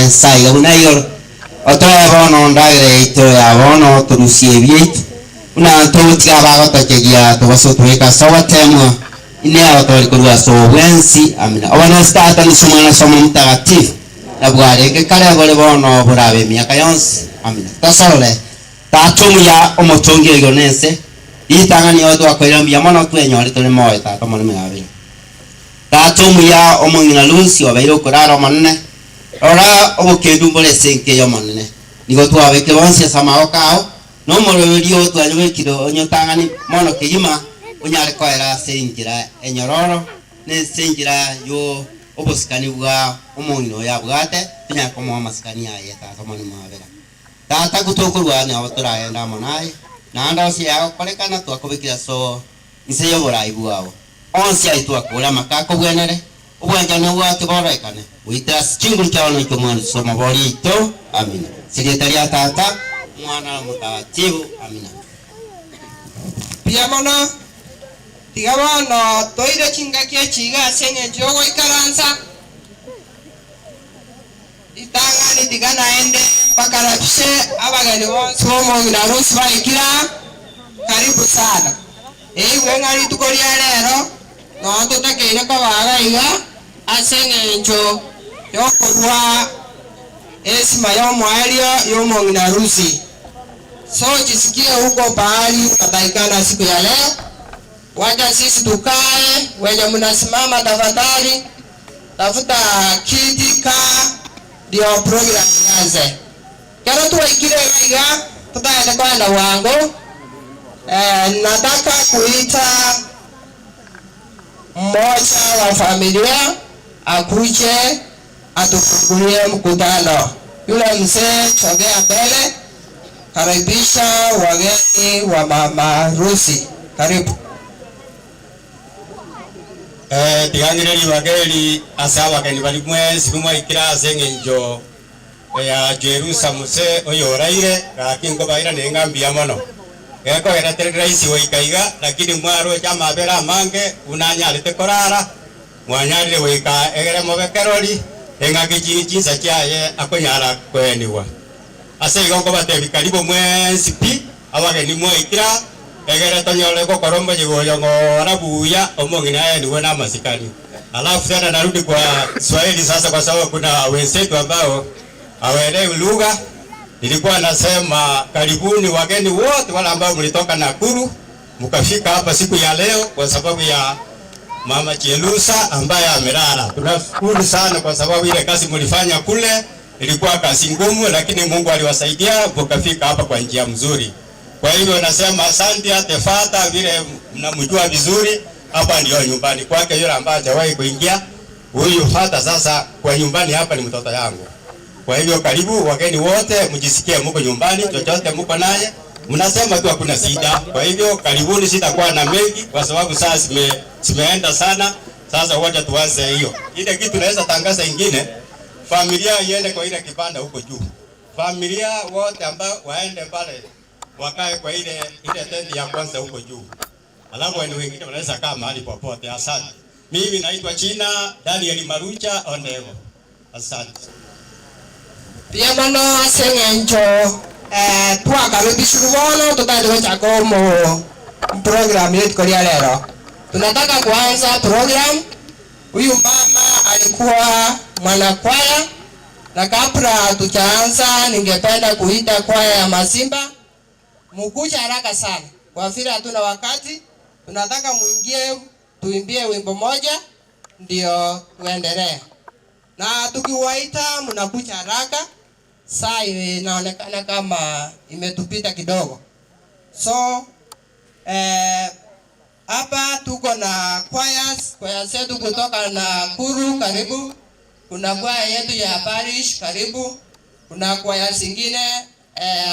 sai una io otoya bono ndagre ito ya bono turusie biet una to tigaba goto kegia to waso tuika sawa temwa ine autori kurwa so wensi amina obana stata ni sumana somo mtakatifu na bware ke kale bole bono burabe miaka yonse amina tasole tatumu ya omotongi egonense itangani odo akwira mbia mono twenyori tole moyo tata mono meabe tatumu ya omongina lusi obairo kuraro manne ora obokedu mbole senke yo manne nigo twabe ke bonse samao kao no mororio twanyo kiro onyotangani mono kiyima unyare koera sengira enyororo ne sengira yo obosikani bwa omongino ya bwate tunya komo masikani ya tata mono mabera tata kutokurwa ne abatura enda monai nanda si ya kolekana twakobikira so nseyo borai bwao onsi aitu akola makako bwenere ubwanja no watu borekane wita chingul chawo ko mwana so mabori to amina secretaria tata mwana mutatibu amina pia mona tigabano toire chinga kie chiga senye jogo ikaranza itanga ni tigana ende mpaka rapshe abagani bonse bomo nginarusi baikira karibu sana wengari tukoria lero no tutakeire kabaga iga asenge ncho yokorwa esima yo mwario yo nginarusi so jisikie huko pahali pataikana siku ya leo. Wacha sisi tukae, wenye mnasimama tafadhali tafuta kiti ka ndio program ianze. Kero tuwaikire iga tutaenda kwenda wangu. Nataka kuita mmoja wa familia akuje atufungulie mkutano. Yule mzee sogea mbele, karibisha wageni wa mama Rusi. Karibu. Tigangireri wageni asa wageni bali mwezi kumwe ikira sengenjo ya Jerusa muse oyoraire rakingo baira nengambia mono eko era isi waikaiga lakini mwaro chama bera mange unanyalite korara mwanyalire waika egere mobekerori engaki chinsa kyaye akonyara kweniwa ase igongo batebi karibu mwezi pi abageni mwaikira egere tonyole ko korombo jigoyo ngora buya omongina yeye niwe na masikani. Alafu tena narudi kwa Swahili sasa kwa sababu kuna wenzetu ambao hawaelewi lugha. Nilikuwa nasema karibuni wageni wote wale ambao mlitoka Nakuru mkafika hapa siku ya leo kwa sababu ya Mama Jerusa ambaye amelala. Tunashukuru sana kwa sababu ile kazi mlifanya kule ilikuwa kazi ngumu, lakini Mungu aliwasaidia mkafika hapa kwa njia mzuri. Kwa hivyo nasema asante hata fata vile mnamjua vizuri, hapa ndio nyumbani kwake yule ambaye hajawahi kuingia. Huyu fata sasa kwa nyumbani hapa ni mtoto yangu. Kwa hivyo karibu wageni wote mjisikie mko nyumbani, chochote mko naye. Mnasema tu hakuna shida. Kwa hivyo karibuni, sitakuwa na mengi kwa sababu sasa simeenda sana. Sasa wacha tuanze hiyo. Ile kitu naweza tangaza ingine, familia iende kwa ile kibanda huko juu. Familia wote ambao waende pale wakae kwa ile tendi ya kwanza huko juu. Alafu wengine wanaweza kaa mahali popote. Asante. Mimi naitwa China Daniel Marucha Ondevo. Asante. Pia mano sengencho twakaribisha bono tutaende chako mo program yetu kwa leo. Tunataka kuanza program. Huyu mama alikuwa mwanakwaya, na kabla tujaanza ningependa kuita kwaya ya Masimba mkuja haraka sana kwa vile hatuna wakati. Tunataka muingie tuimbie wimbo moja ndio tuendelee, na tukiwaita mnakuja haraka. Saa inaonekana kama imetupita kidogo. So hapa tuko na kwaya zetu kutoka Nakuru, karibu. Kuna kwaya yetu ya parish, karibu. Kuna kwaya zingine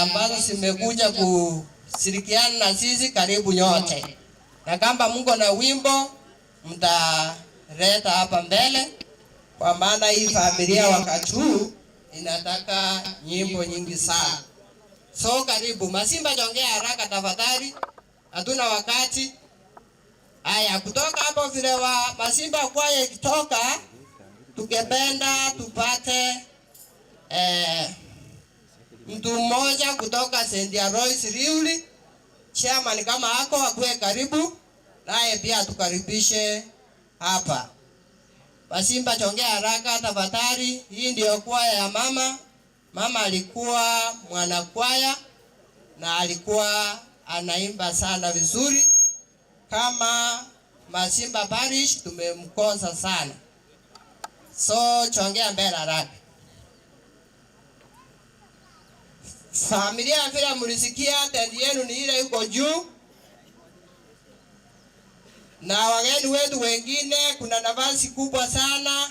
ambazo zimekuja kushirikiana na sisi, karibu nyote. Na kama Mungu na wimbo mtaleta hapa mbele, kwa maana hii familia wakati huu inataka nyimbo nyingi sana. So karibu Masimba, jongea haraka tafadhali, hatuna wakati. Aya, kutoka hapo vile wa Masimba kwaya ikitoka, tukipenda tupate mtu mmoja kutoka St. Aloys Riuli, chairman kama ako akue karibu naye pia tukaribishe hapa. Basimba chongea haraka tafadhali. Hii ndio kwaya ya mama. Mama alikuwa mwanakwaya na alikuwa anaimba sana vizuri. Kama Masimba Parish tumemkosa sana. So chongea mbele haraka. Familia vile mlisikia tendi yenu ni ile yuko juu. Na wageni wetu wengine kuna nafasi kubwa sana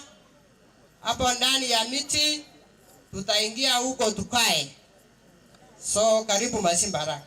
hapo ndani ya miti, tutaingia huko tukae. So karibu Masimba haraka.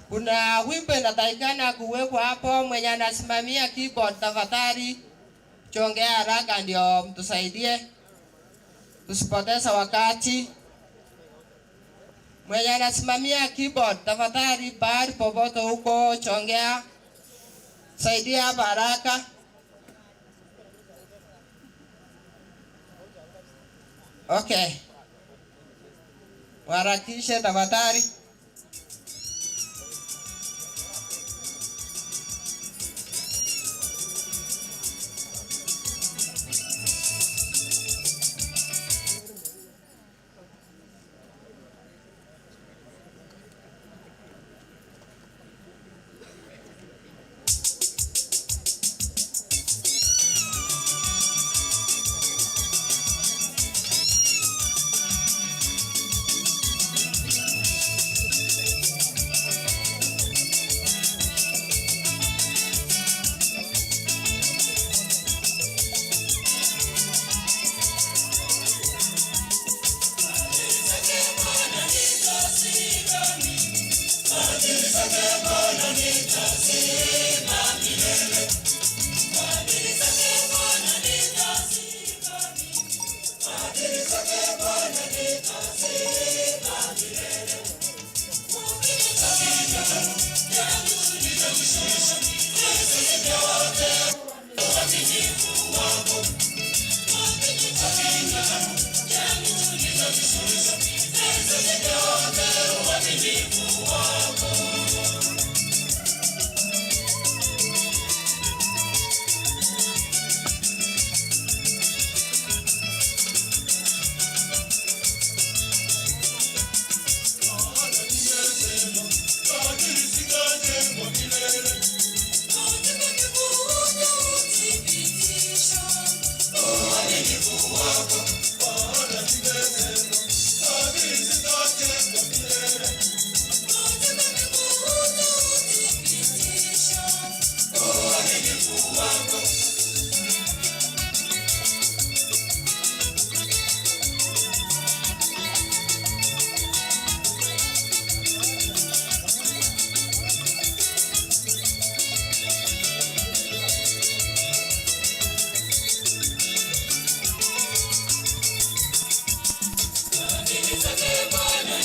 Kuna wimbo inatakikana kuwekwa hapo. Mwenye anasimamia keyboard tafadhali chongea haraka ndio mtusaidie tusipoteza wakati. Mwenye anasimamia keyboard tafadhali bali popote huko chongea, saidia hapa haraka. Okay, warakishe tafadhali. Bwana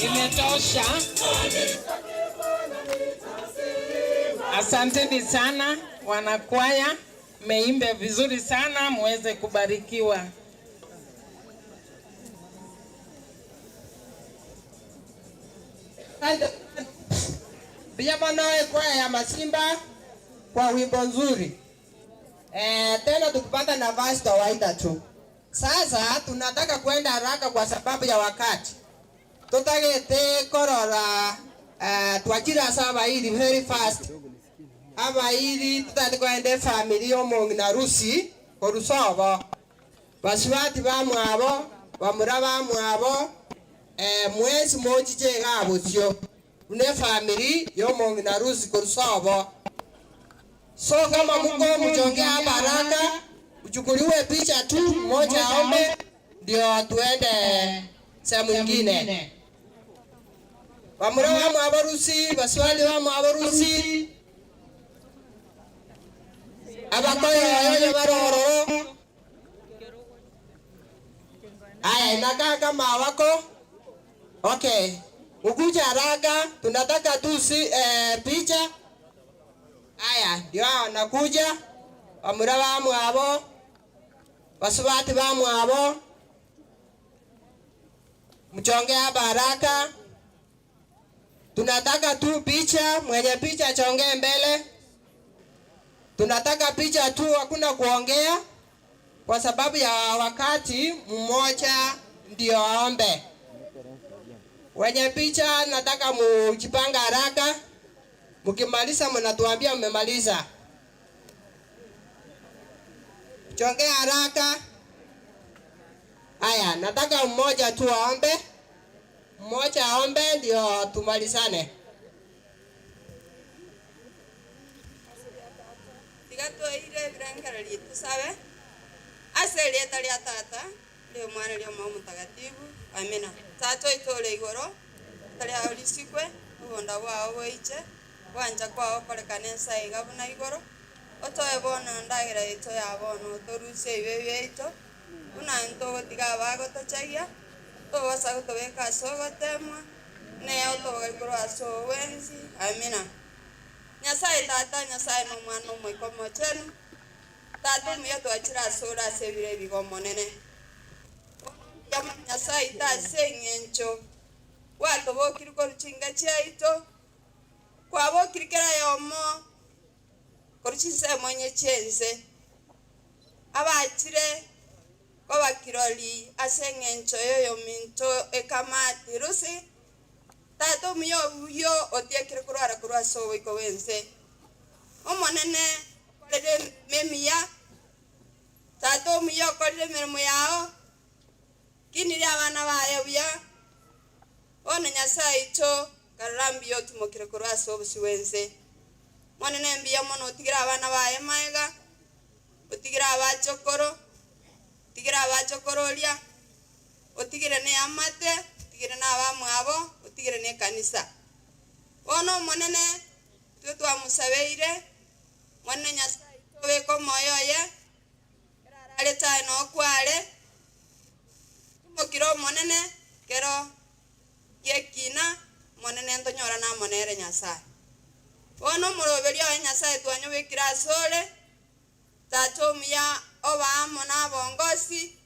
Imetosha. Asanteni sana wanakwaya, mmeimba vizuri sana, muweze kubarikiwa. Pia bwana kwaya ya Masimba kwa wimbo nzuri. Tena tukipata nafasi kawaida tu. Sasa tunataka kwenda haraka kwa sababu ya wakati. Tutagete korora twakira saba hili very fast. Aba hili tutakwenda family omongi na rusi korusobo. Baswati bamwabo, bamuraba mwabo mwezi moji chega abusyo. Une family yomongi na rusi korusobo. So kama Mungu mjongea baraka, uchukuliwe picha tu moja ombe ndio tuende sehemu nyingine. Wamura wa mwabarusi, baswali wa mwabarusi. Abakoya yoyo baroro. Aya, inakaa kama wako. Okay. Ukuja haraka, tunataka tu picha. Aya, ndio nakuja. Wamura wa mwabo. Baswati wa mwabo. Mchongea baraka. Tunataka tu picha, mwenye picha chongee mbele. Tunataka picha tu, hakuna kuongea kwa sababu ya wakati mmoja ndio aombe. Wenye picha nataka mujipanga haraka. Mkimaliza mnatuambia mmemaliza. Chongea haraka. Aya, nataka mmoja tu aombe. Mmoja aombe ndio tumalizane. Tigato ile birangara litu sabe. Aseli etalia tata. leo mwana leo mama mtakatifu. Amina. Tato itole igoro tali aulisikwe ubonda bwao boiche wanja kwao kole kanisa igabuna igoro otoe bona ndagira ito ya bono toruse ibe ito una nto gotiga bago tochagia to wasa gutobeka sogotemwa ne auto igoro aso wenzi. Amina. Nyasaye tata nyasaye no mwana moikomo chenu tata muya twachira sora sebire bigomo nene ya Nyasaye ta senyencho wato bokiri ko ruchinga chaito kwa bokiri kera yomo koruchinse monye chense abachire ko bakiroli asenyencho yoyo minto ekamati rusi tato muyo uyo otiekire kurara kurwa so iko wense omonene kolere memia tato muyo kolere mermo yao kiniri abana baye buya one Nyasaye cho karambi yo tumokire kurwa so busiwense monene mbiya mono tigira abana baye maega otigira abachokorolia otigire ne amate otigire na abamwabo otigire ne kanisa ono monene tutwa musabeire monene Nyasaye tobe ko moyo ye ale tae no kwale tumokiro monene kero yekina monene ntonyora na monere Nyasaye ono muroberi wa Nyasaye twanyobekira sole tato muya oba amona bongosi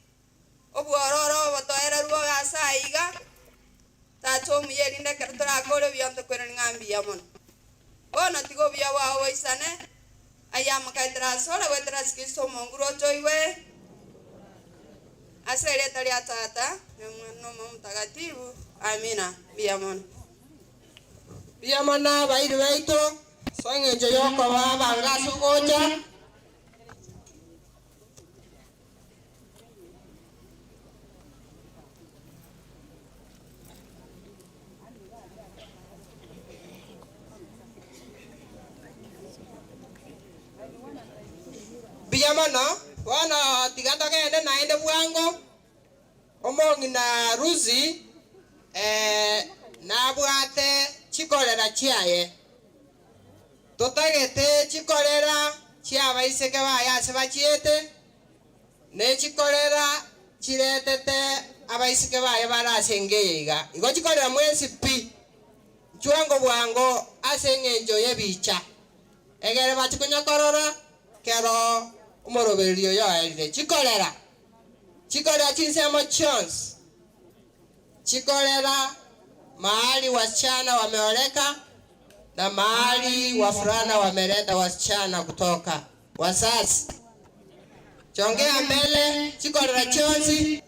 obwororo botoera ruo gasaiga tato muyerinde kertora kore biyonto kwere ngambi yamono ono tigo biya wa oisane ayama kaitra sole wetra skiso monguro toiwe asere tali atata no mtakatifu. Amina. Biyamona bairi baito songenje yoko baba ngaso koja biyamona wana tiganda kende naende bwango omongi na ruzi nabwate chikorera chiaye totagete chikorera chiabaiseke bayase bachiete ne chikorera chiretete abaiseke baye barasengeiga igo chikorera mwensi pi chuango bwango asengenjo yebicha egere bachikunyakorora kero umoroberio yoerire chikorera chinsemo chons chikorera mahali wasichana wameoleka na mahali wafurana wameleta wasichana kutoka wasasi chongea mbele chikorera chonzi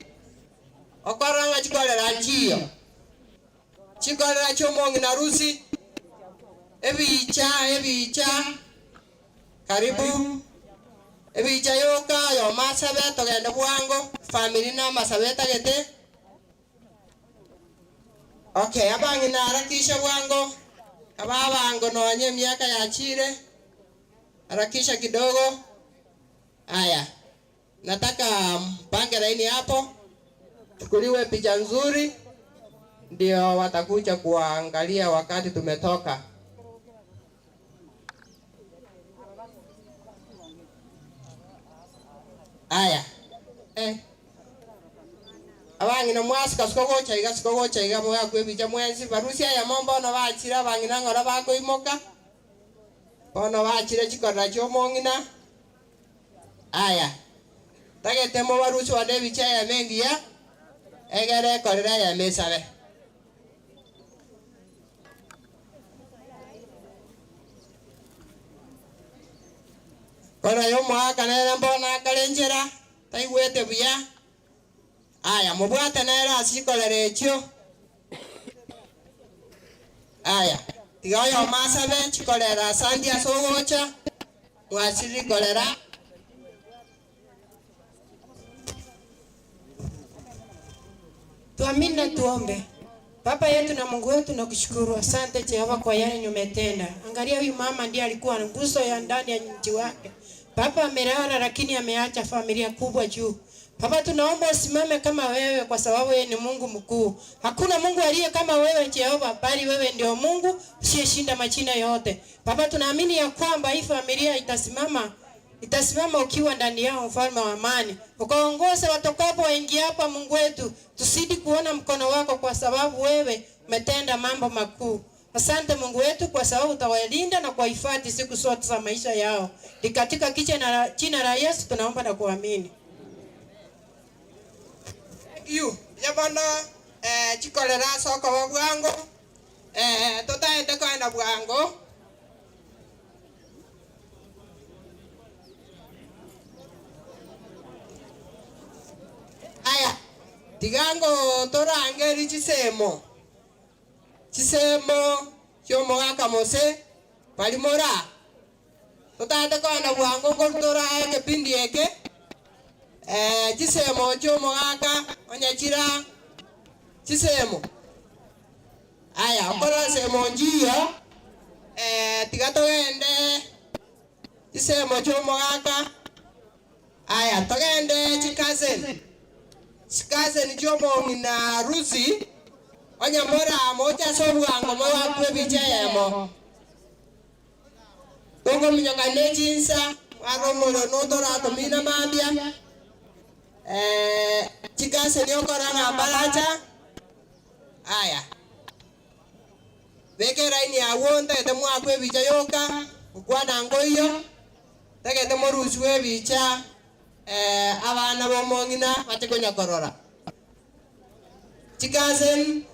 okoranga chikorera chio chikorera chomongi na rusi ebicha karibu ebicha yoka yo masabe togende bwango family na masabe tagete. Okay, abangi na harakisha bwango ababango nonye miaka ya chire harakisha kidogo. Haya, nataka mpange laini hapo tukuliwe picha nzuri ndio watakuja kuangalia wakati tumetoka. Haya abangi na mwasi kasikogo chaiga moya kwebicha mwensi barusia ya mombo na bachira abangi na ngora bakoimoka ono bachire chikorera chomongina. Haya tagetemo barusi wa debicha ya mengi ya egere korera ya mesabe kora yo mwaka nere mbona kalenjera taiwete buya. Aya mubwate nera asikolere ekyo. Aya tigayo masabe chikolera sandia sogocha mwasiri kolera. Tuamini tuombe. Baba yetu na Mungu wetu nakushukuru, asante Jehova kwa yale umetenda. Angalia huyu mama ndiye alikuwa nguzo ya ndani ya nchi wake. Baba amelala lakini ameacha familia kubwa juu. Baba, tunaomba usimame kama wewe, kwa sababu wewe ni Mungu mkuu. Hakuna Mungu aliye kama wewe Jehova, bali wewe ndio Mungu usiyeshinda majina yote. Baba, tunaamini ya kwamba hii familia itasimama ukiwa ndani yao, mfalme wa amani. Ukaongoze watokapo waingia hapa, Mungu wetu, tusidi kuona mkono wako, kwa sababu wewe umetenda mambo makuu. Asante Mungu wetu, kwa sababu utawalinda na kuwahifadhi siku zote za maisha yao. Ni katika jina la Yesu tunaomba na kuamini. You yabono chikolera soko wa bwango tutaende kwenda bwango. Aya tigango torangeri chisemo cy'omugaka mose palimora tutaende kwenda bwango korutora ekipindi eke chisemo cy'omugaka onyachira chisemo. Aya okora semo njiyo tiga togende chisemo cy'omugaka. Aya togende chikazen cy'omong'ina rusi onyamora mocha sobwango mwakwe bichayemo gongo minyokane chinsa waromoro notora tomina mambia chikase niokora na balacha. Aya bekera ini awonta ete mwakwe bichayoka ukwana ngoyo tegete morushwe bicha abana bomong'ina batikonyakorora chikasen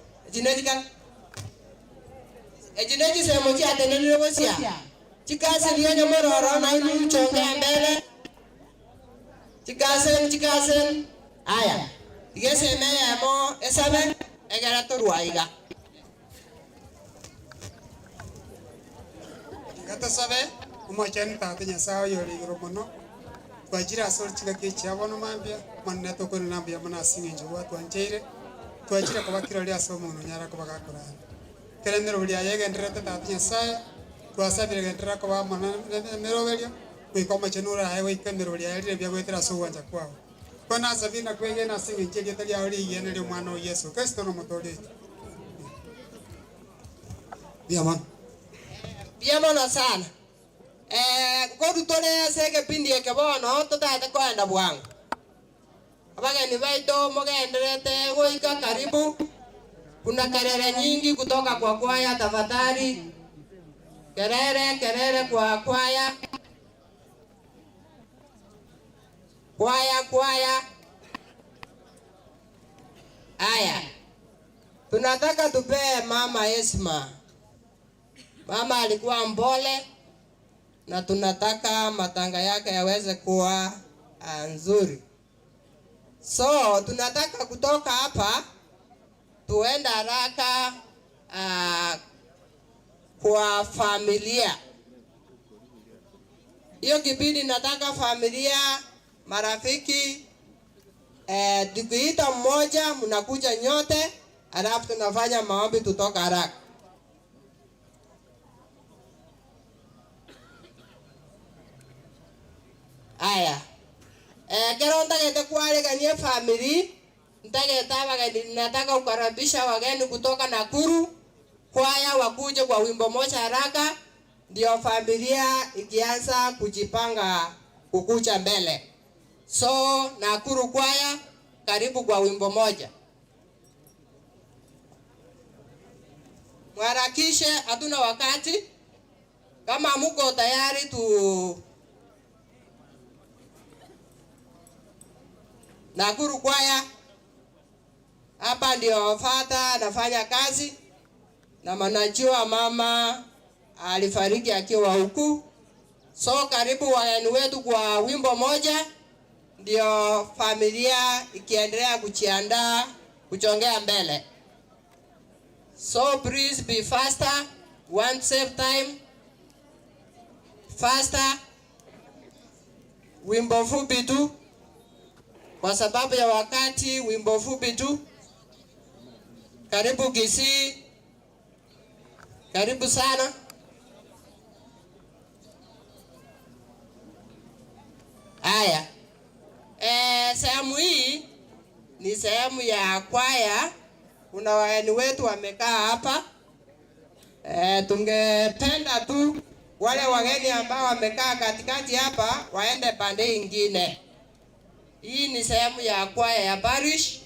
ejineki semo chiatenenire bosia chikasen yonyomororo na inu chonge mbele chikasen. Aya igeseme yemo esabe egera torwaiga gata sabe umachani tate nyasawo yori romono twajira sol chika ke chabono mambia manna to kono nambia mana singinjo watu anjeire twajira kwa kiro lya somo no nyara kwa gakora kerendero lya yegendera tate nyasaye twasabire gendera kwa mana nerobelia kwikoma chenura ayo ikendero lya yari bya gwetera so wanja kwao kona sabina kwege na singinje lya tali ari yene lyo mwana Yesu Kristo no motore biamono sana. Kodutore sege pindi eke bono tutaete kwenda bwangu abageni baito mogenderete goika karibu. Kuna kelele nyingi kutoka kwa kwaya, tafadhali kelele kwa kwaya. Aya tunataka tupe mama Esma. Mama alikuwa mbole na tunataka matanga yake yaweze kuwa nzuri. So tunataka kutoka hapa tuenda haraka kwa familia. Hiyo kipindi nataka familia, marafiki tukiita mmoja mnakuja nyote, alafu tunafanya maombi tutoka haraka. Aya kero ntagete kualigania family, ntageta wageni, nataka kukaribisha wageni kutoka Nakuru kwaya wakuje kwa wimbo moja haraka, ndio familia ikianza kujipanga kukucha mbele. So Nakuru kwaya, karibu kwa wimbo moja. Mwarakishe, hatuna wakati. Kama muko tayari Nakuru kwaya hapa ndio fata anafanya kazi, na manajua mama alifariki akiwa huku. So karibu wageni wetu kwa wimbo moja, ndio familia ikiendelea kujiandaa kuchongea mbele. So please be faster, one save time, faster. Wimbo fupi tu kwa sababu ya wakati, wimbo fupi tu. Karibu Kisii, karibu sana. Aya Sehemu hii ni sehemu ya kwaya. Kuna wageni wetu wamekaa hapa. Tungependa tu wale wageni ambao wamekaa katikati hapa waende pande nyingine. Hii ni sehemu ya kwaya ya parish.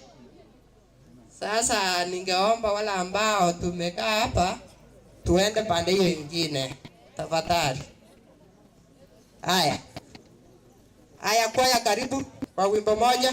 Sasa ningeomba wale ambao tumekaa hapa tuende pande hiyo nyingine. Tafadhali. Haya. Haya, kwaya karibu kwa wimbo moja.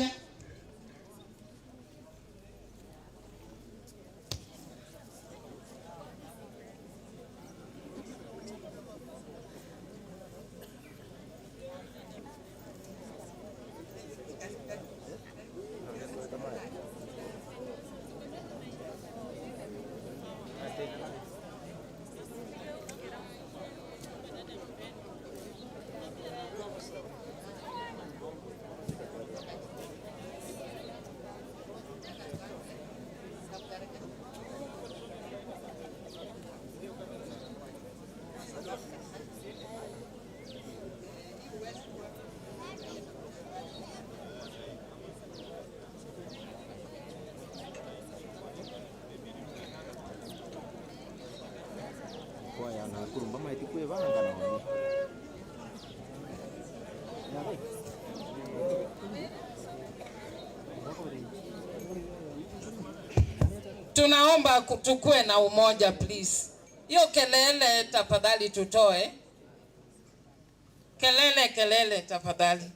Tunaomba tukue na umoja please. Hiyo kelele tafadhali tutoe. Kelele tafadhali.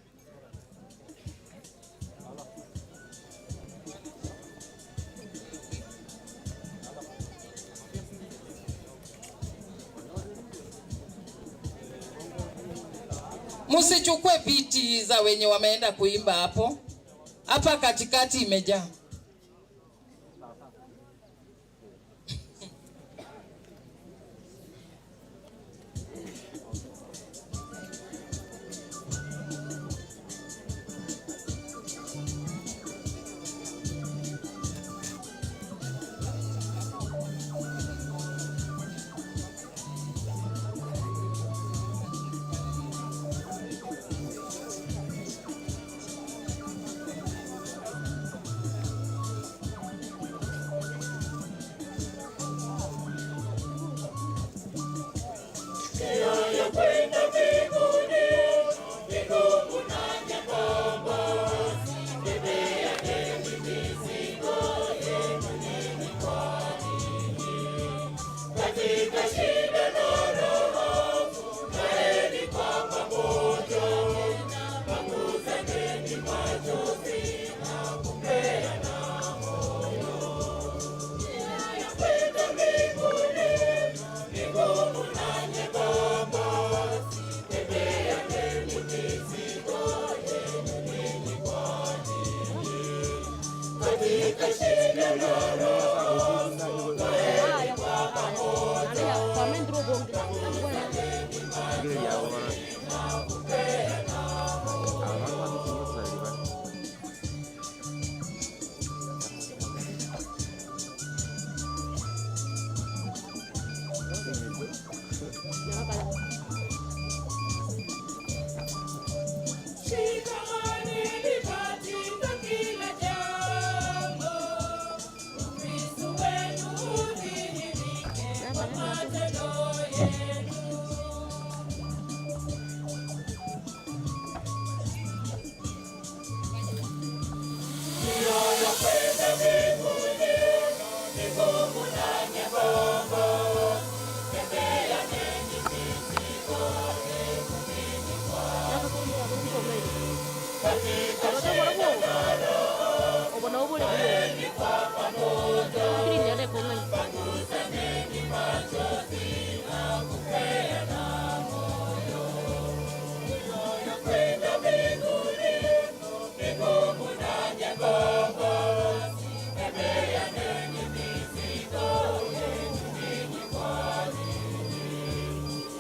Msichukue viti za wenye wameenda kuimba hapo. Hapa katikati imejaa.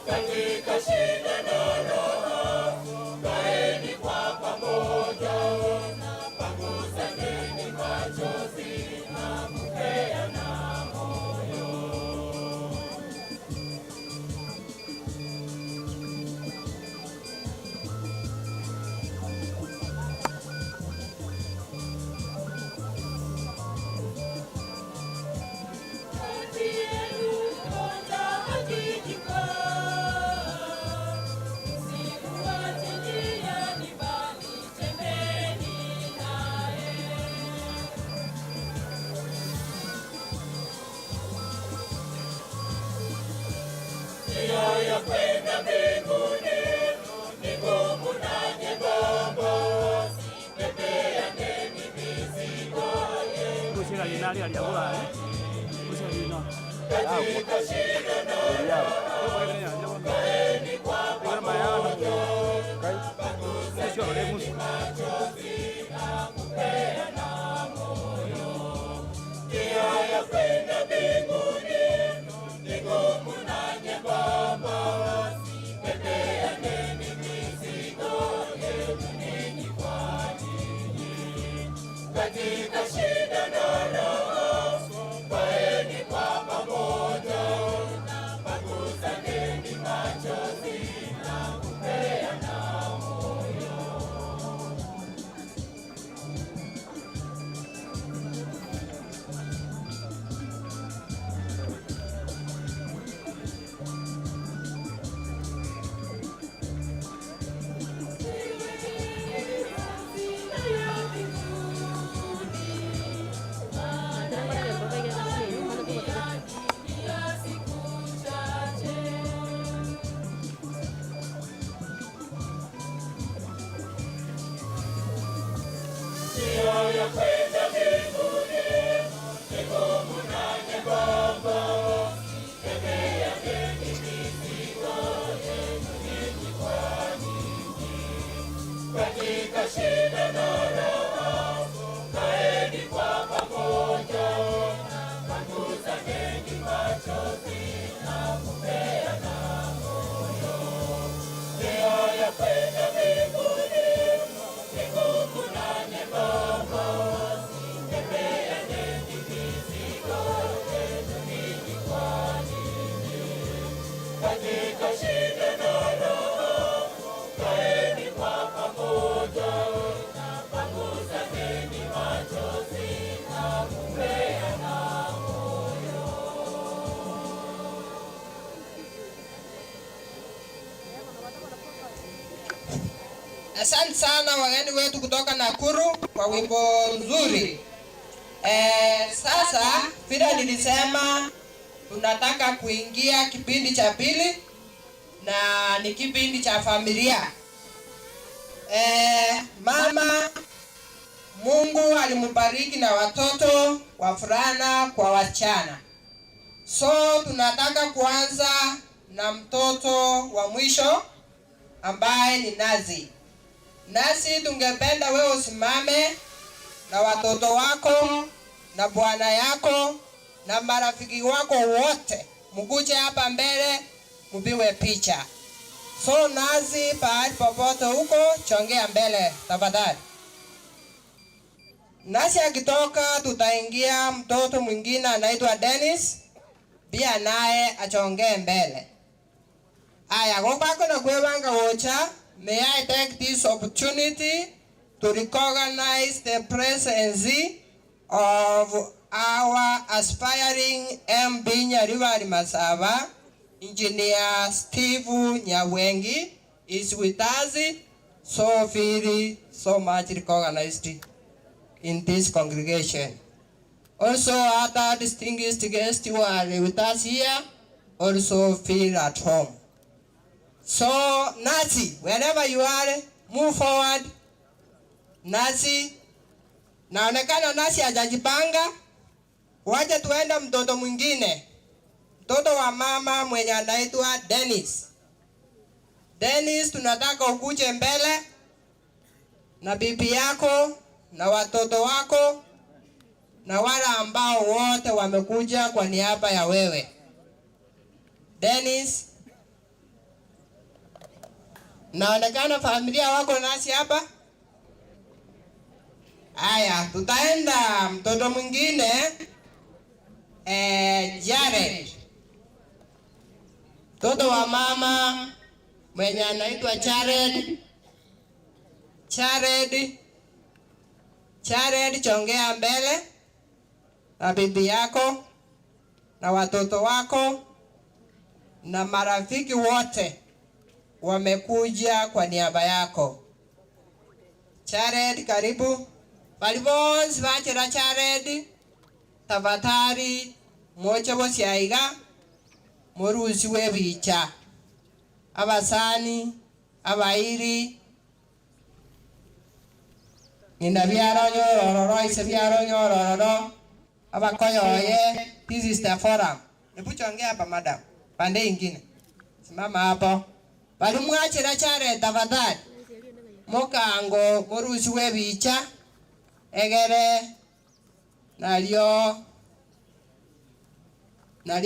Katika shida na raha, kaeni kwa pamoja. Asante sana wageni wetu kutoka Nakuru kwa wimbo nzuri. Sasa vile nilisema tunataka kuingia kipindi cha pili na ni kipindi cha familia. Mama Mungu alimbariki na watoto wavulana kwa wasichana. So tunataka kuanza na mtoto wa mwisho ambaye ni Nazi. Nasi tungependa wewe usimame na watoto wako na bwana yako na marafiki wako wote, mkuje hapa mbele mpiwe picha. So Nazi, pahali popote huko, chongea mbele tafadhali. Nasi akitoka tutaingia mtoto mwingine anaitwa Dennis, pia naye achongee mbele. Aya, gokako na kwebanga wocha. May I take this opportunity to recognize the presence of our aspiring MB Nyariwari Masaba, Engineer Steve Nyawengi is with us, so very so much recognized in this congregation. Also other distinguished guests who are with us here also feel at home. So Nazi, wherever you are, move forward. Nazi, naonekana Nazi hajajipanga. Waje tuende mtoto mwingine. Mtoto wa mama mwenye anaitwa Dennis. Dennis, tunataka ukuje mbele na bibi yako na watoto wako na wale ambao wote wamekuja kwa niaba ya wewe. Dennis, naonekana familia wako nasi hapa. Aya, tutaenda mtoto mwingine Jared. Mtoto wa mama mwenye anaitwa Jared. Jared, chongea mbele na bibi yako na watoto wako na marafiki wote wamekuja kwa niaba yako. Jared, karibu. Balibonzi bachera Jared, tafadhali moche bosiaiga morusi webicha. abasani, abairi, ina biaro nyororo, ise biaro nyororo, abakoyoye. This is the forum. Nebuchongea hapa madam. Pande ingine. Simama hapo. Bali mwachira chare tafadhali. Mokango morusiwe bicha. Egere nalio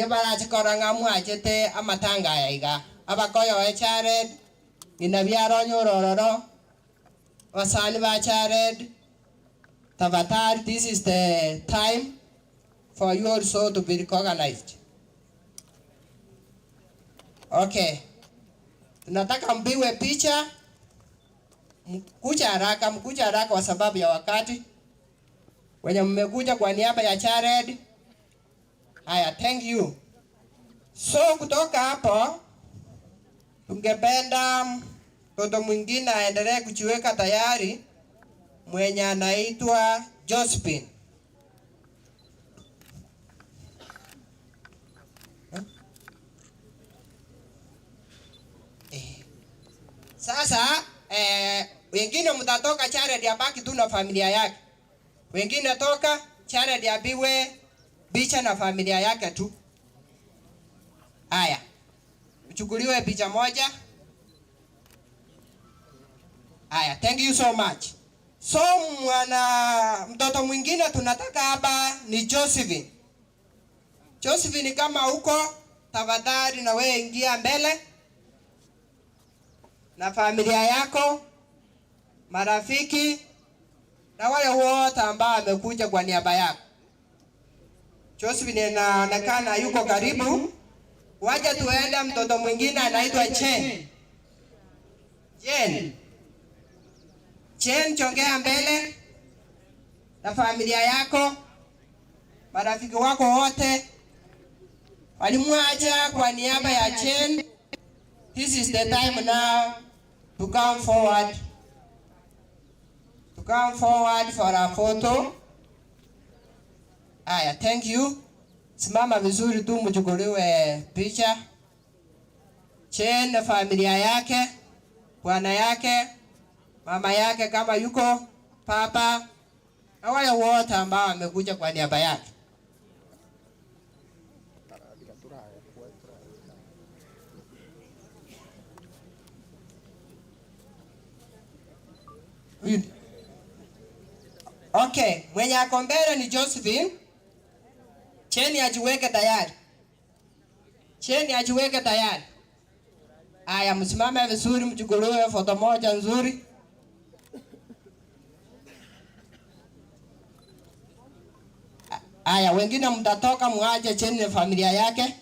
barachikoranga mwachete amatanga yaiga. Abakoyoye chare ina biaro nyororo. Wasani ba chare tafadhali. This is the time for you also to be recognized. Okay. Tunataka mbiwe picha. Mkuja haraka kwa sababu ya wakati. Wenye mmekuja kwa niaba ya Jared. Haya, thank you. So kutoka hapo tungependa mtoto mwingine aendelee kujiweka tayari, mwenye anaitwa Josephine. Sasa wengine mtatoka Jared abaki tu na familia yake. Wengine toka Jared abiwe picha na familia yake tu. Haya. Uchukuliwe picha moja. Haya, thank you so much. So mtoto mwingine tunataka hapa ni Josephine. Josephine, kama huko tafadhali na wewe ingia mbele na familia yako, marafiki na wale wote ambao wamekuja kwa niaba yako. Josephine anaonekana yuko karibu. Waje tuende mtoto mwingine anaitwa Chen. Chen, chongea mbele na familia yako, marafiki wako wote. Walimwacha kwa niaba ya Chen. This is the time now to come forward. To come forward for a photo. Aya, thank you. Simama vizuri tu mchukuliwe picha. Chen na familia yake, bwana yake, mama yake kama yuko, papa, na wale wote ambao wamekuja kwa niaba yake. Okay, mwenye ako mbele ni Josephine. Cheni ajiweke tayari. Cheni ajiweke tayari. Aya, msimame vizuri mchukuliwe foto moja nzuri. Aya, wengine mtatoka muaje Cheni na familia yake.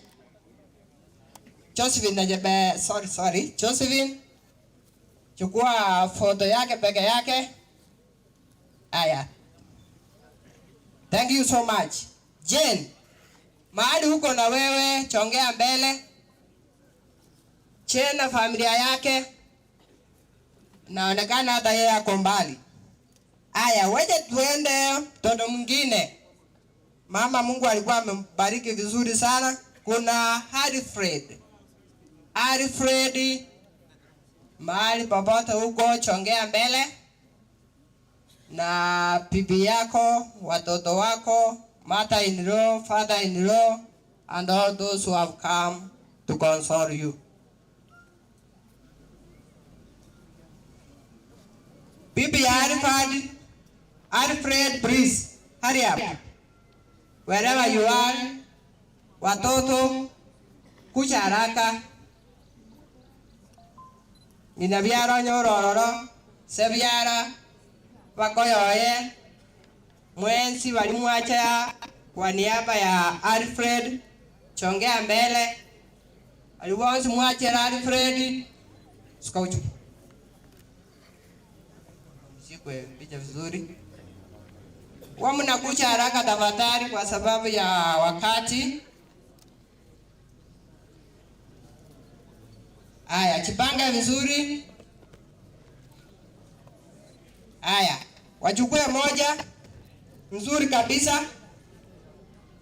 Josephine sorry. Josephine, chukua foto yake peke yake. Aya. Thank you so much. Jane, mahali huko na wewe chongea mbele. Chen na familia yake, naonekana hata yeye ako mbali. Aya, waje tuende mtoto mwingine. Mama Mungu alikuwa amembariki vizuri sana. Kuna Alfred. Mahali popote huko chongea mbele. Na bibi yako, watoto wako, mother-in-law, father-in-law, and all those who have come to console you. Bibi Alfred, please hurry up. Wherever you are, watoto, kuja haraka. Nina biara nyororo, sebiara, wakoyoye, mwenzi walimwacha kwa niaba ya Alfred, chongea mbele. Aliwanzi mwacha Alfred, sikauchu. Sikwe picha vizuri. Mnakuja haraka tafadhali kwa sababu ya wakati. Aya, chipanga vizuri. Aya, wachukue moja nzuri kabisa.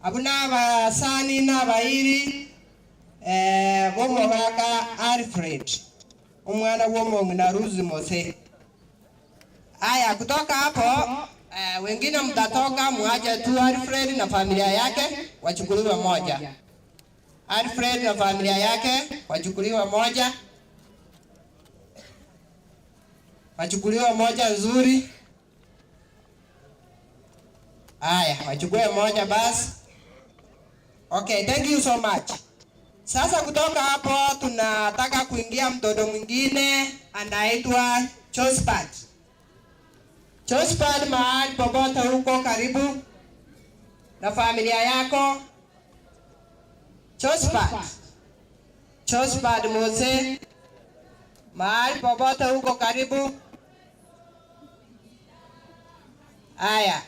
Abuna basani na bairi bomo gaka Alfred umwana w'omong'ina Ruzi Mose. Aya, kutoka hapo wengine mtatoka muaje tu Alfred na familia yake wachukuliwe moja. Alfred na familia yake wachukuliwe moja. Wachukuliwe moja nzuri. Aya, wachukue moja basi. Okay, thank you so much. Sasa kutoka hapo tunataka kuingia mtoto mwingine anaitwa Josephat. Josephat, mahali popote huko karibu na familia yako. Josephat Mose, mahali popote huko karibu. Aya.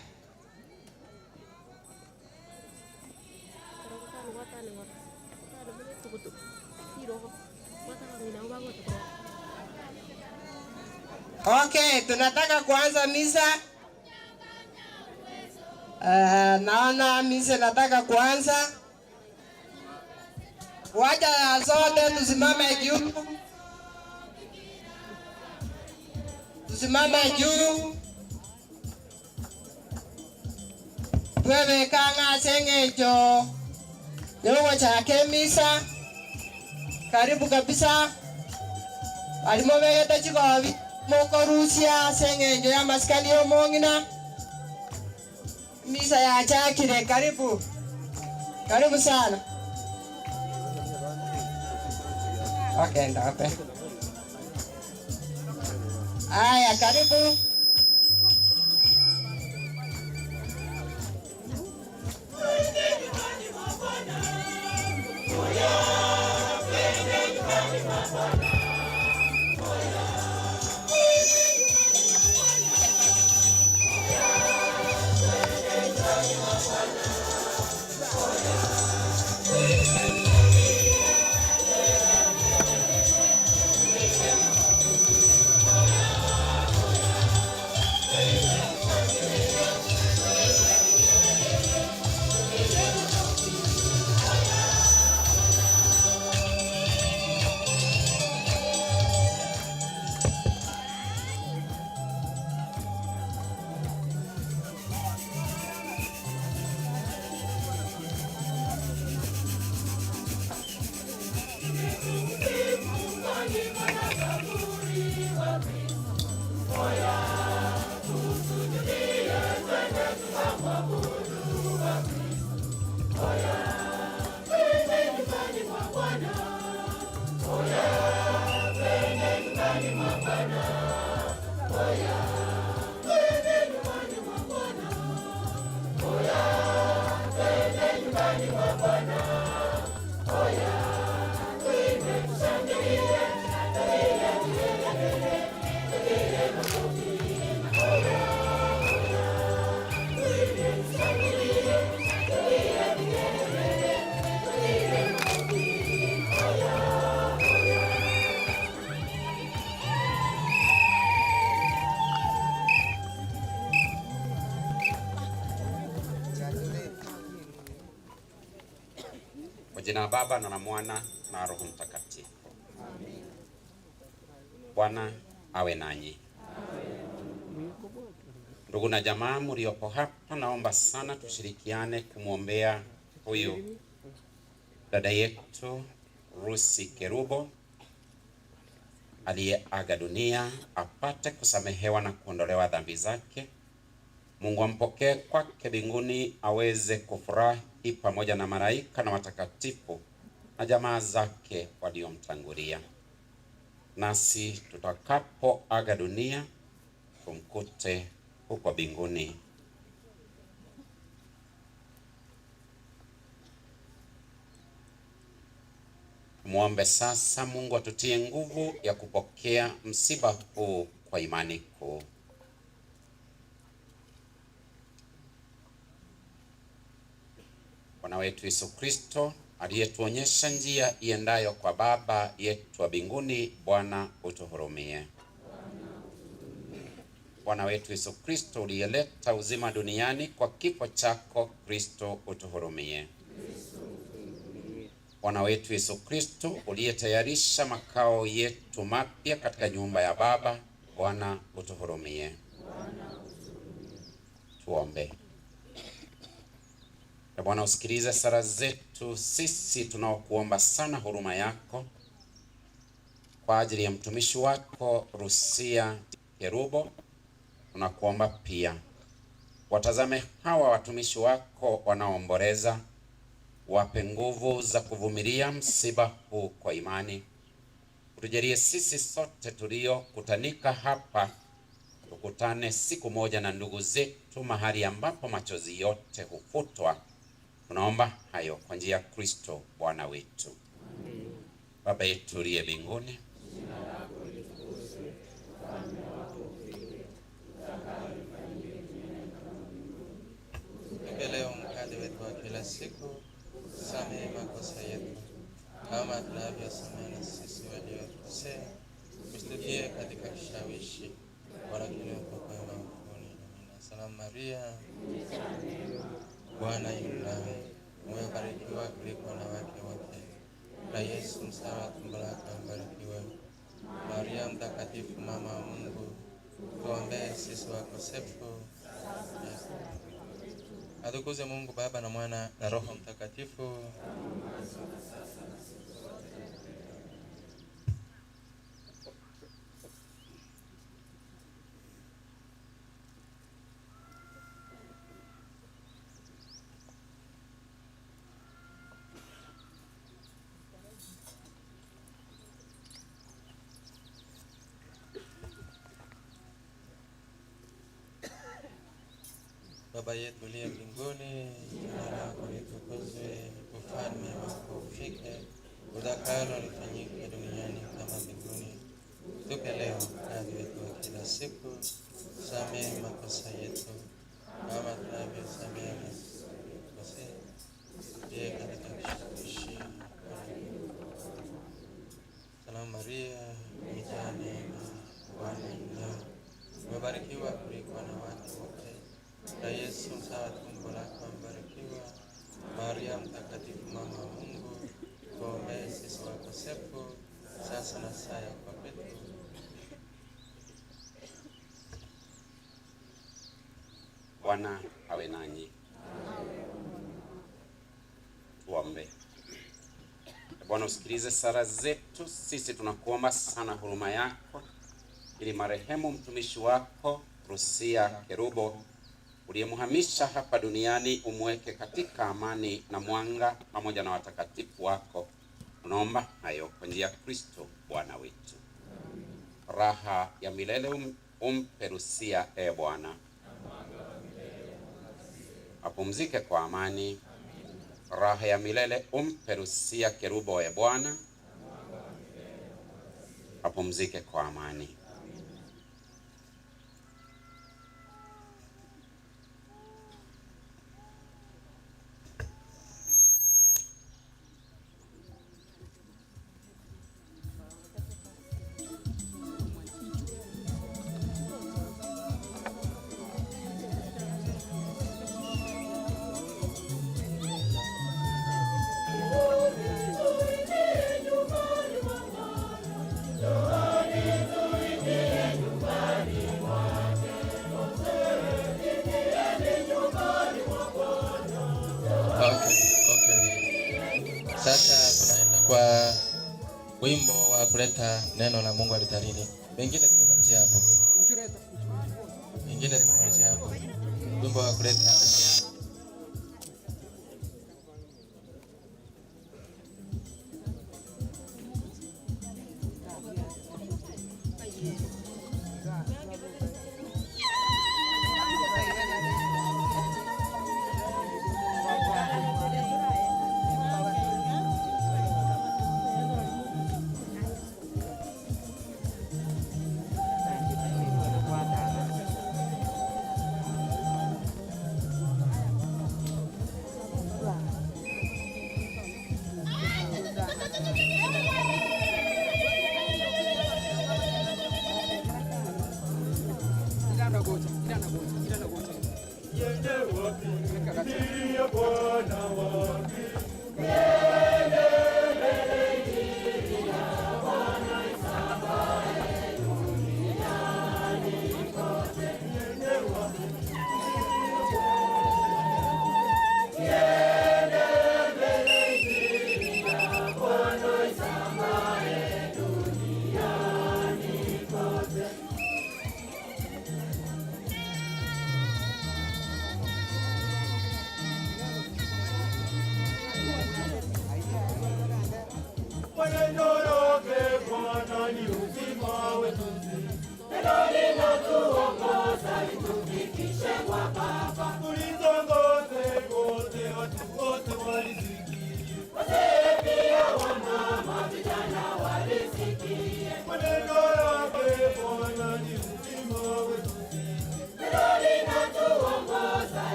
Okay, tunataka kuanza misa. Naona misa nataka kuanza. Wacha zote tusimame juu. Tusimame juu. Tuwe kanga sengecho. Nyongo chake misa. Karibu kabisa. Alimoweka chikovi. Moko Rusia sengecho ya maskani omong'ina. Misa ya chakire, karibu. Karibu sana. Okay, ndape. Aya, karibu. Jina la Baba na la Mwana na Roho Mtakatifu. Amen. Bwana awe nanyi. Amen. Ndugu na jamaa mliopo hapa, naomba sana tushirikiane kumwombea huyu dada yetu Rusi Kerubo aliyeaga dunia, apate kusamehewa na kuondolewa dhambi zake. Mungu ampokee kwake mbinguni, aweze kufurahi pamoja na malaika na watakatifu na jamaa zake waliomtangulia. Nasi tutakapoaga dunia tumkute huko mbinguni. Muombe sasa Mungu atutie nguvu ya kupokea msiba huu kwa imani kuu. Bwana wetu Yesu Kristo aliyetuonyesha njia iendayo kwa Baba yetu wa mbinguni, Bwana utuhurumie. Bwana wetu Yesu Kristo uliyeleta uzima duniani kwa kifo chako, Kristo utuhurumie. Bwana wetu Yesu Kristo, uliyetayarisha makao yetu mapya katika nyumba ya Baba, Bwana utuhurumie. Tuombe. Bwana usikilize sala zetu sisi tunaokuomba sana huruma yako kwa ajili ya mtumishi wako Rusia Kerubo. Tunakuomba pia watazame hawa watumishi wako wanaoomboleza, wape nguvu za kuvumilia msiba huu kwa imani. Utujalie sisi sote tuliokutanika hapa tukutane siku moja na ndugu zetu mahali ambapo machozi yote hufutwa. Tunaomba hayo kwa njia ya Kristo Bwana wetu. Amen. Baba yetu uliye mbinguni, leo mkate wetu wa kila siku, samehe makosa yetu kama tunavyosamehe na sisi waliotukosea, usitutie katika kishawishi, lakini utuokoe maovuni. Amina. Salamu Maria, Bwana yu nawe, umebarikiwa kuliko wanawake wote, na Yesu mzao wa tumbo lako amebarikiwa. Maria mtakatifu, mama wa Mungu, tuombee sisi wakosefu. Atukuzwe Mungu Baba na Mwana na Roho Mtakatifu. Baba yetu uliye mbinguni, jina lako litukuzwe, ufalme wako ufike, utakalo lifanyike duniani kama mbinguni. Tupe leo mkate wetu wa kila siku, samehe makosa yetu kama tunavyosamehe na sisi waliotukosea, usitie katika kishawishi. Salamu Maria, umejaa neema, Bwana yu nawe, umebarikiwa kuliko wanawake wote, na Yesu mzao wa tumbo lako amebarikiwa. Maria mtakatifu, mama wa Mungu, tuombee sisi wakosefu, sasa na saa ya kufa kwetu. Bwana awe nanyi. Tuombe. Bwana usikilize sala zetu sisi tunakuomba sana huruma yako, ili marehemu mtumishi wako Rusia Kerubo uliyemhamisha hapa duniani umweke katika amani na mwanga pamoja na watakatifu wako. Tunaomba hayo kwa njia ya Kristo Bwana wetu. Raha ya milele umpe Rusia, Bwana. Apumzike kwa amani. Raha ya milele umpe Rusia Kerubo, Bwana. Apumzike kwa amani. Sasa tunaenda kwa wimbo wa kuleta neno la Mungu alitarini. Wengine tumemalizia hapo. Wimbo wa kuleta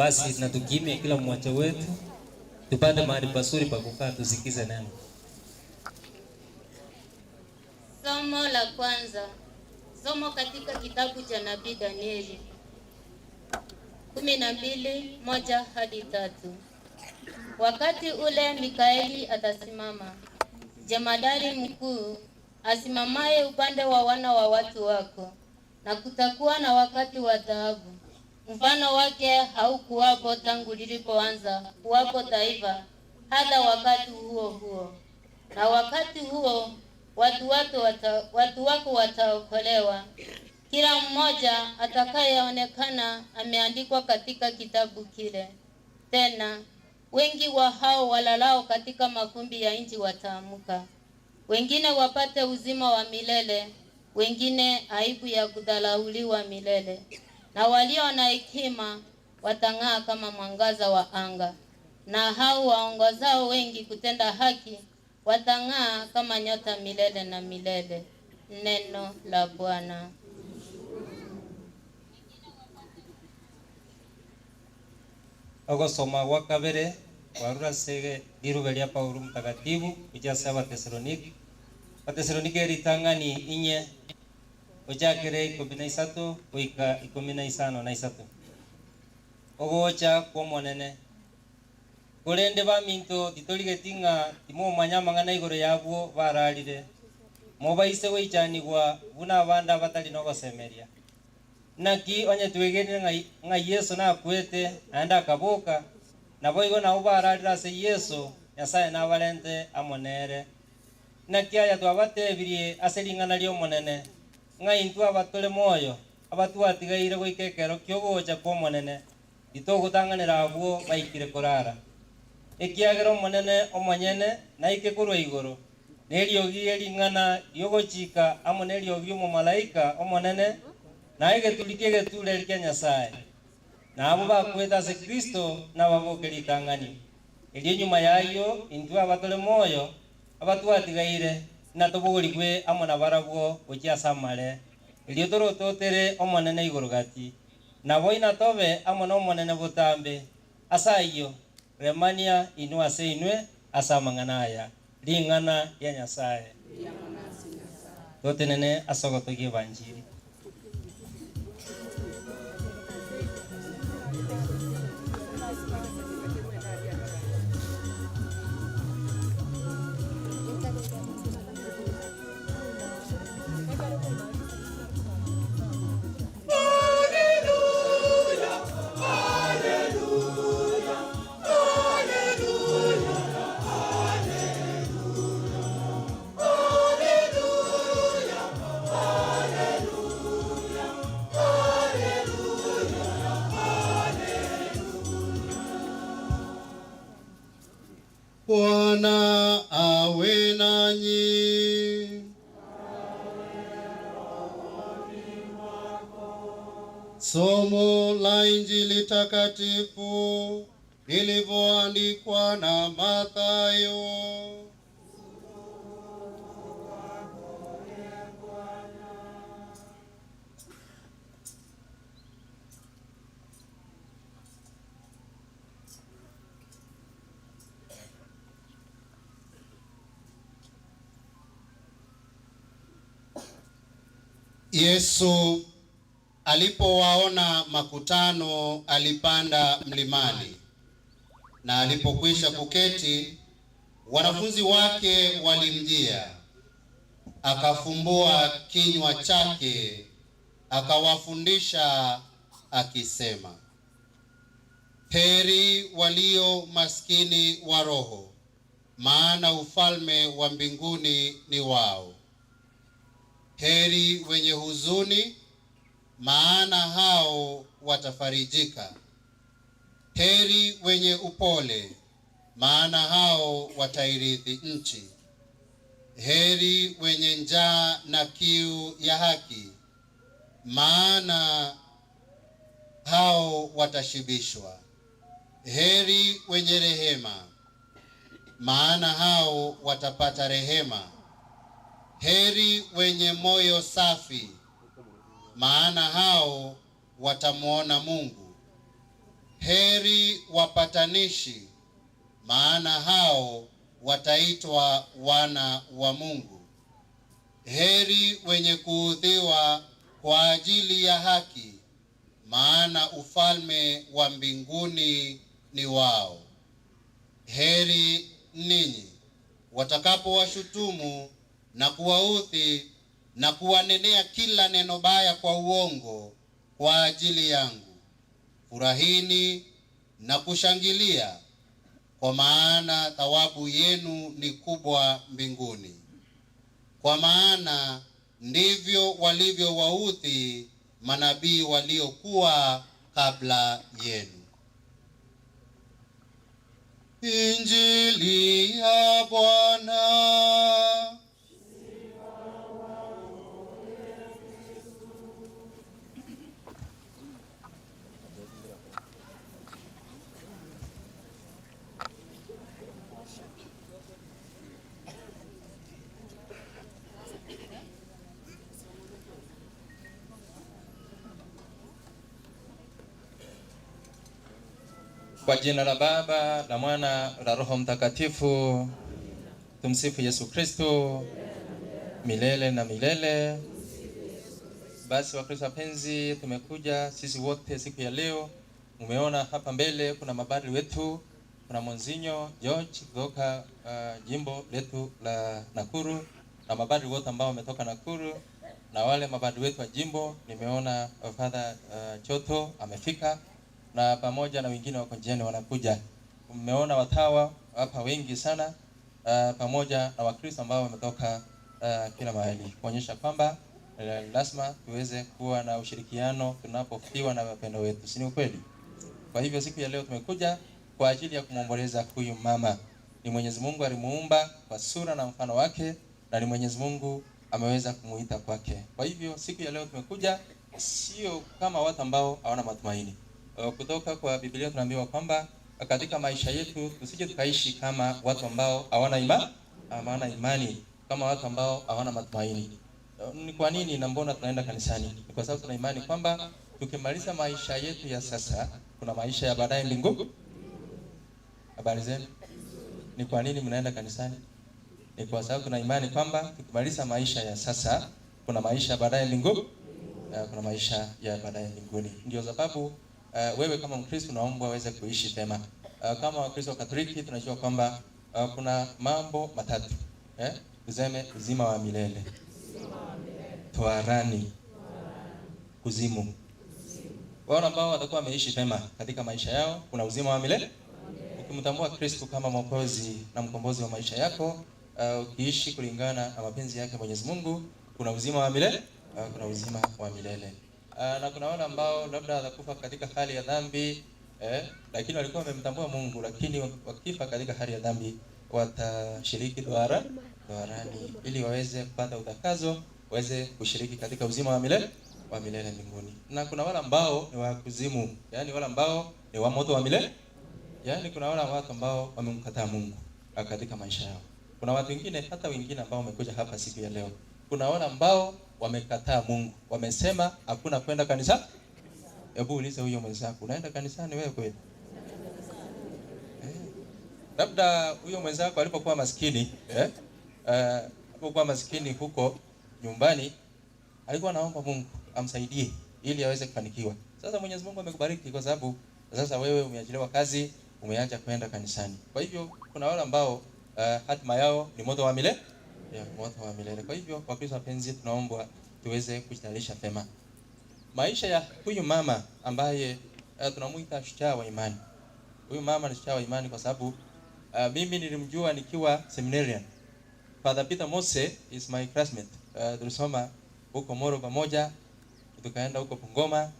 Basi na tukimya kila mmoja wetu, tupande mahali pazuri pa kukaa tusikize neno. Somo la kwanza. Somo katika kitabu cha nabii Danieli 12:1-3. Wakati ule Mikaeli atasimama, jemadari mkuu asimamaye upande wa wana wa watu wako, na kutakuwa na wakati wa taabu. Mfano wake haukuwapo tangu lilipoanza kuwapo taifa hata wakati huo huo. Na wakati huo watu wako wataokolewa, kila mmoja atakayeonekana ameandikwa katika kitabu kile. Tena wengi wa hao walalao katika makumbi ya nchi wataamuka, wengine wapate uzima wa milele, wengine aibu ya kudhalauliwa milele. Na walio na hekima watang'aa kama mwangaza wa anga, na hao waongozao wengi kutenda haki watang'aa kama nyota milele na milele. Neno la Bwana. Ogosoma gwa kabere warura sege diruga lya Paulo mtakatifu ujasa wa Tesalonike ritangani inye ojakere 13 oika 15 ogocha kwa monene kurende ba minto titoligetinga timo manyama ngana igoro yabwo bararire mobaise weichanigwa buna banda batali no gosemeria naki onye twegere ngai Yesu na kwete anda kaboka nabo igo na ubararira se Yesu Nyasaye na balente amonere naki aya twabatebirie aseringana lyo monene ngai ntu abatole moyo abatu atigaire goikekero kyogocha kwa monene itogutanganira abwo baikire korara ekiagero monene omonyene na ikekorwa igoro neriogie ringana yogochika amoneriogie mu malaika omonene na igetulike getule rike Nyasaye na abo bakweta se Kristo na babokeri tangani elio nyuma yayo intu abatole moyo abatu atigaire na tobogoligwe amona barabwo okia samale elio torototere omonene igoro gati na boina tobe amona omonene butambe asayo remania inua se inwe asamanganaya lingana ya Nyasaye totenene asogotogie banjiri. Bwana awe nanyi. Somo la Injili takatifu lilivyoandikwa na Mathayo. Yesu alipowaona makutano alipanda mlimani, na alipokwisha kuketi wanafunzi wake walimjia. Akafumbua kinywa chake akawafundisha akisema, heri walio maskini wa roho, maana ufalme wa mbinguni ni wao. Heri wenye huzuni, maana hao watafarijika. Heri wenye upole, maana hao watairithi nchi. Heri wenye njaa na kiu ya haki, maana hao watashibishwa. Heri wenye rehema, maana hao watapata rehema. Heri wenye moyo safi, maana hao watamuona Mungu. Heri wapatanishi, maana hao wataitwa wana wa Mungu. Heri wenye kuudhiwa kwa ajili ya haki, maana ufalme wa mbinguni ni wao. Heri ninyi watakapowashutumu na kuwaudhi na kuwanenea kila neno baya kwa uongo kwa ajili yangu. Furahini na kushangilia, kwa maana thawabu yenu ni kubwa mbinguni. Kwa maana ndivyo walivyowaudhi manabii waliokuwa kabla yenu. Injili ya Bwana. Kwa jina la Baba, la Mwana, la Roho Mtakatifu. Tumsifu Yesu Kristo milele na milele. Basi Wakristo wapenzi, tumekuja sisi wote siku ya leo. Umeona hapa mbele kuna mapadri wetu, kuna Monsinyo George kutoka jimbo letu la Nakuru, na mapadri wote ambao wametoka Nakuru, na wale mapadri wetu wa jimbo. Nimeona Father Choto amefika, na pamoja na wengine wako njiani wanakuja. Umeona watawa hapa wengi sana, pamoja na Wakristo ambao wametoka kila mahali, kuonyesha kwamba lazima tuweze kuwa na ushirikiano tunapofiwa na wapendwa wetu, si ni kweli? Kwa hivyo siku ya leo tumekuja kwa ajili ya kumwomboleza huyu mama. Ni Mwenyezi Mungu alimuumba kwa sura na mfano wake, na ni Mwenyezi Mungu ameweza kumuita kwake. Kwa hivyo siku ya leo tumekuja sio kama watu ambao hawana matumaini. Kutoka kwa Biblia tunaambiwa kwamba katika maisha yetu tusije tukaishi kama watu ambao hawana imani, kama watu ambao hawana matumaini. Ni kwa nini na mbona tunaenda kanisani? Ni kwa sababu tuna imani kwamba tukimaliza maisha yetu ya sasa kuna maisha ya baadaye mbinguni. Habari zenu? Ni kwa nini mnaenda kanisani? Ni kwa sababu tuna imani kwamba tukimaliza maisha ya sasa kuna maisha ya baadaye mbinguni. Kuna maisha ya baadaye mbinguni. Ndio sababu wewe kama Mkristo naomba uweze kuishi vema. Kama Wakristo Katoliki tunajua kwamba kuna mambo matatu. Tuseme uzima wa milele. toharani, kuzimu. Wale ambao watakuwa wameishi vema katika maisha yao, kuna uzima wa milele. Ukimtambua Kristo kama Mwokozi na mkombozi wa maisha yako, ukiishi kulingana na mapenzi yake Mwenyezi Mungu, kuna uzima wa milele, kuna uzima wa milele. Na kuna wale ambao labda watakufa katika hali ya dhambi, lakini walikuwa wamemtambua Mungu, lakini wakifa katika hali ya dhambi watashiriki toharani ili waweze kupata utakazo, waweze kushiriki katika uzima wa milele mbinguni. Na kuna wale ambao ni wa kuzimu, yani wale ambao ni wa moto wa milele. Yani kuna wale watu ambao wamemkataa Mungu katika maisha yao. Kuna watu wengine, hata wengine ambao wamekuja hapa siku ya leo, kuna wale ambao wamekataa Mungu, wamesema hakuna kwenda kanisa. Hebu uliza huyo mwenzako, unaenda kanisani wewe kweli? Labda huyo mwenzako alipokuwa maskini, alipokuwa maskini huko nyumbani, alikuwa anaomba Mungu amsaidie ili aweze kufanikiwa. Sasa Mwenyezi Mungu amekubariki kwa sababu sasa wewe umeajiriwa kazi, umeacha kwenda kanisani. Kwa hivyo kuna wale ambao hatima yao ni moto wa milele, moto wa milele. Kwa hivyo kwa Kristo wapenzi, tunaomba tuweze kujitayarisha vema. Maisha ya huyu mama ambaye tunamuita shujaa wa imani. Huyu mama ni shujaa wa imani kwa sababu mimi nilimjua nikiwa seminarian. Father Peter Mose is my classmate. Tulisoma huko Moro pamoja, tukaenda huko Bungoma,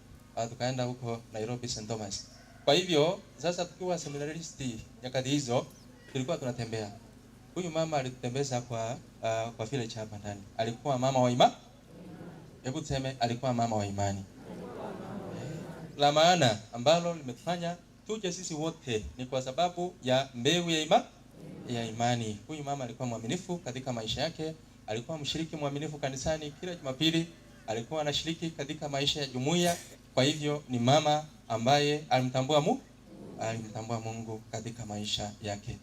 tukaenda huko Nairobi St. Thomas. Kwa hivyo sasa tukiwa seminarist nyakati hizo tulikuwa tunatembea. Huyu mama alitutembeza kwa village hapa ndani. Alikuwa mama wa imani. Hebu tuseme alikuwa mama wa imani. La maana ambalo limetufanya tuje sisi wote ni kwa sababu ya mbegu ya imani. Huyu mama alikuwa mwaminifu katika maisha yake, alikuwa mshiriki mwaminifu kanisani kila Jumapili, alikuwa anashiriki katika maisha ya jumuiya. Kwa hivyo ni mama ambaye alimtambua Mungu katika maisha yake.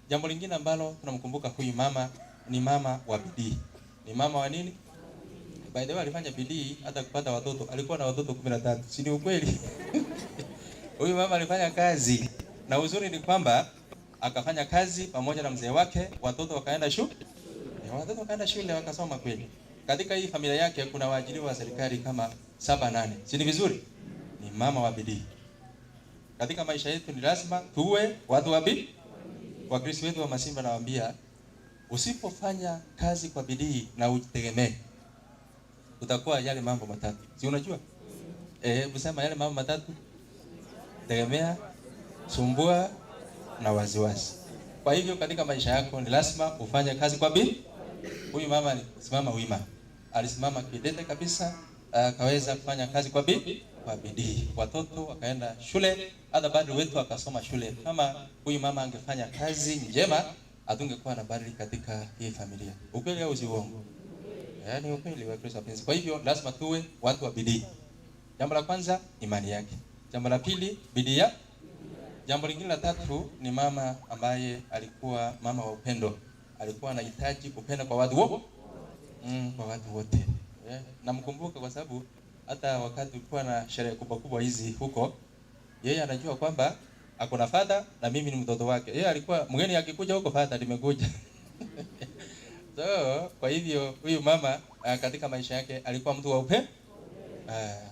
Jambo lingine ambalo tunamkumbuka huyu mama ni mama wa bidii. Ni mama wa nini? By the way, alifanya bidii hata kupata watoto. Alikuwa na watoto 13. Si ni ukweli? Huyu mama alifanya kazi. Na uzuri ni kwamba akafanya kazi pamoja na mzee wake, watoto wakaenda shule. Watoto wakaenda shule wakasoma kweli. Katika hii familia yake kuna waajiriwa wa serikali kama 7-8. Si ni vizuri? Ni mama wa bidii. Katika maisha yetu ni lazima tuwe watu wa bidii. Wakristo wetu wa Masimba nawaambia, usipofanya kazi kwa bidii na ujitegemee, utakuwa yale mambo matatu. Si unajua? Busema yale mambo matatu: tegemea, sumbua na wasiwasi. Kwa hivyo katika maisha yako ni lazima ufanye kazi kwa bidii. Huyu mama alisimama wima. Alisimama kidete kabisa, akaweza kufanya kazi kwa bidii. Watoto wakaenda shule, hata bado wetu akasoma shule. Kama huyu mama angefanya kazi njema, hatungekuwa na bali katika hii familia. Ukweli au si uongo? Yaani ukweli wa Kristo wapenzi. Kwa hivyo lazima tuwe watu wa bidii. Jambo la kwanza, imani yake. Jambo la pili, bidii ya. Jambo lingine la tatu ni mama ambaye alikuwa mama wa upendo. Alikuwa anahitaji upendo kwa watu wote. Kwa watu wote. Namkumbuka kwa sababu hata wakati tulikuwa na sherehe kubwa hizi huko, yeye anajua kwamba ako na father na mimi ni mtoto wake. Yeye alikuwa mgeni akikuja huko, father nimekuja. So, kwa hivyo huyu mama katika maisha yake alikuwa mtu wa upendo.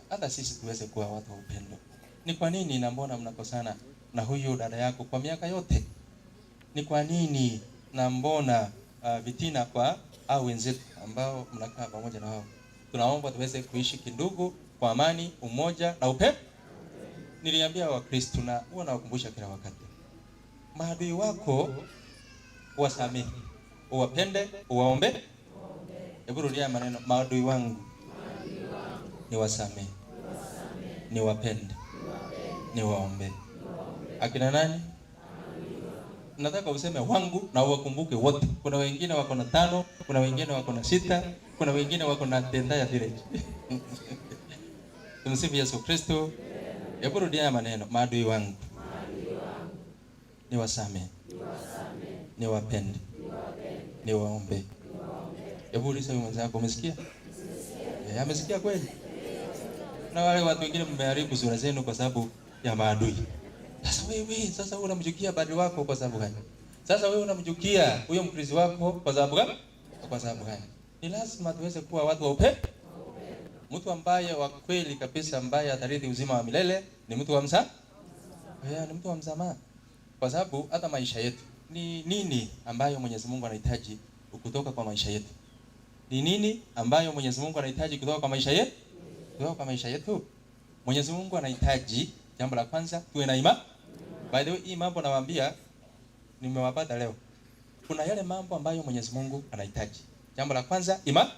Hata sisi tuweze kuwa watu wa upendo. Ni kwa nini na mbona mnakosana na huyu dada yako kwa miaka yote? Ni kwa nini na mbona vitina kwa au wenzetu ambao mnakaa pamoja na wao? Tunaomba tuweze kuishi kindugu kwa amani, umoja na upendo. Niliambia Wakristo na huwa nawakumbusha kila wakati, maadui wako uwasamehe, uwapende, uwaombe. Hebu rudia maneno: maadui wangu niwasamehe, niwapende, niwaombe. Akina nani? Nataka useme wangu na uwakumbuke wote. Kuna wengine wako na 5, kuna wengine wako na 6, kuna wengine wako na entire village. Tumsifu Yesu Kristo. Hebu rudia maneno: maadui wangu niwasamehe, niwapende, niwaombe. Hebu uliza mwenzako, umesikia? Amesikia kweli? Na wale watu wengine mmeharibu sura zenu kwa sababu ya maadui. Sasa wewe unamchukia padri wako kwa sababu gani? Sasa wewe unamchukia huyo mkristo wako kwa sababu gani? Kwa sababu gani? Ni lazima tuweze kuwa watu wa upendo. Mtu ambaye wa kweli kabisa ambaye atarithi uzima wa milele ni mtu wa ni mtu wa msamaha. Kwa sababu hata maisha yetu ni nini ambayo Mwenyezi Mungu anahitaji kutoka kwa maisha yetu? Ni nini ambayo Mwenyezi Mungu anahitaji kutoka kwa maisha yetu? Kutoka kwa maisha yetu. Mwenyezi Mungu anahitaji jambo la kwanza tuwe na imani. By the way, hii mambo nawaambia nimewapata leo. Kuna yale mambo ambayo Mwenyezi Mungu anahitaji. Jambo la kwanza imani.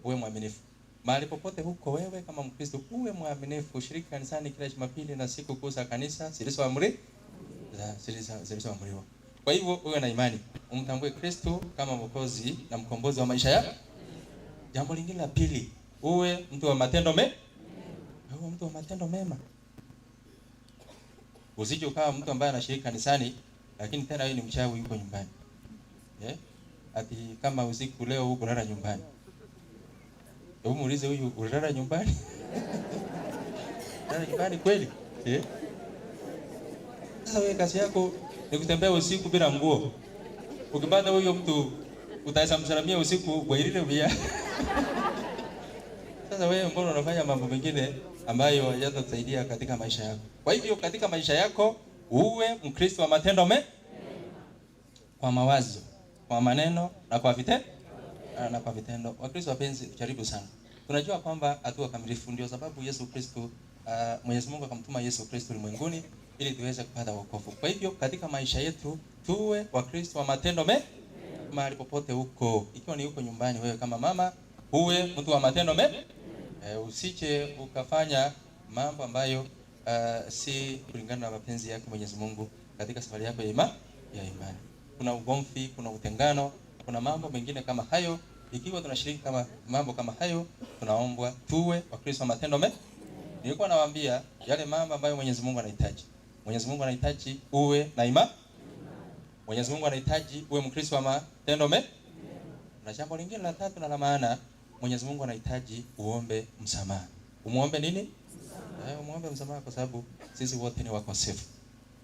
Uwe mwaminifu. Mahali popote huko wewe kama Mkristo uwe mwaminifu, ushiriki kanisani kila Jumapili na siku kuu za kanisa zilizoamriwa. Kwa hivyo uwe na imani, umtambue Kristo kama Mwokozi na mkombozi wa maisha yako. Jambo lingine la pili, uwe mtu wa matendo mema. Uwe mtu wa matendo mema. Usije ukawa mtu ambaye anashiriki kanisani lakini tena wewe ni mchawi yuko nyumbani. Ati kama usiku leo huko kulala nyumbani. Hebu muulize huyu ulala nyumbani? Ulala nyumbani kweli? Sasa wewe kazi yako ni kutembea usiku bila nguo. Ukipata huyo mtu utaweza msalimia usiku kwa ile via. Sasa wewe mbona unafanya mambo mengine ambayo hayatakusaidia katika maisha yako? Kwa hivyo katika maisha yako uwe Mkristo wa matendo mema, kwa mawazo, kwa maneno na kwa vitendo. Wakristo wapenzi, jaribu sana. Tunajua kwamba hatuwa kamilifu, ndio sababu Yesu Kristo Mwenyezi Mungu akamtuma Yesu Kristo ulimwenguni ili tuweze kupata wokovu. Kwa hivyo katika maisha yetu tuwe Wakristo wa matendo mema mahali popote huko. Ikiwa ni huko nyumbani wewe kama mama, uwe mtu wa matendo mema. Usije ukafanya mambo ambayo si kulingana na mapenzi yake Mwenyezi Mungu katika safari yako ya imani. Kuna ugomvi, kuna utengano, kuna mambo mengine kama hayo. Ikiwa tunashiriki kama mambo kama hayo, tunaombwa tuwe Wakristo wa matendo mema. Nilikuwa nawaambia yale mambo ambayo Mwenyezi Mungu anahitaji. Mwenyezi Mungu anahitaji uwe na imani. Mwenyezi Mungu anahitaji uwe Mkristo wa matendo mema. Na jambo lingine la tatu na la maana, Mwenyezi Mungu anahitaji uombe msamaha. Umuombe nini? Umuombe msamaha kwa sababu sisi wote ni wakosefu.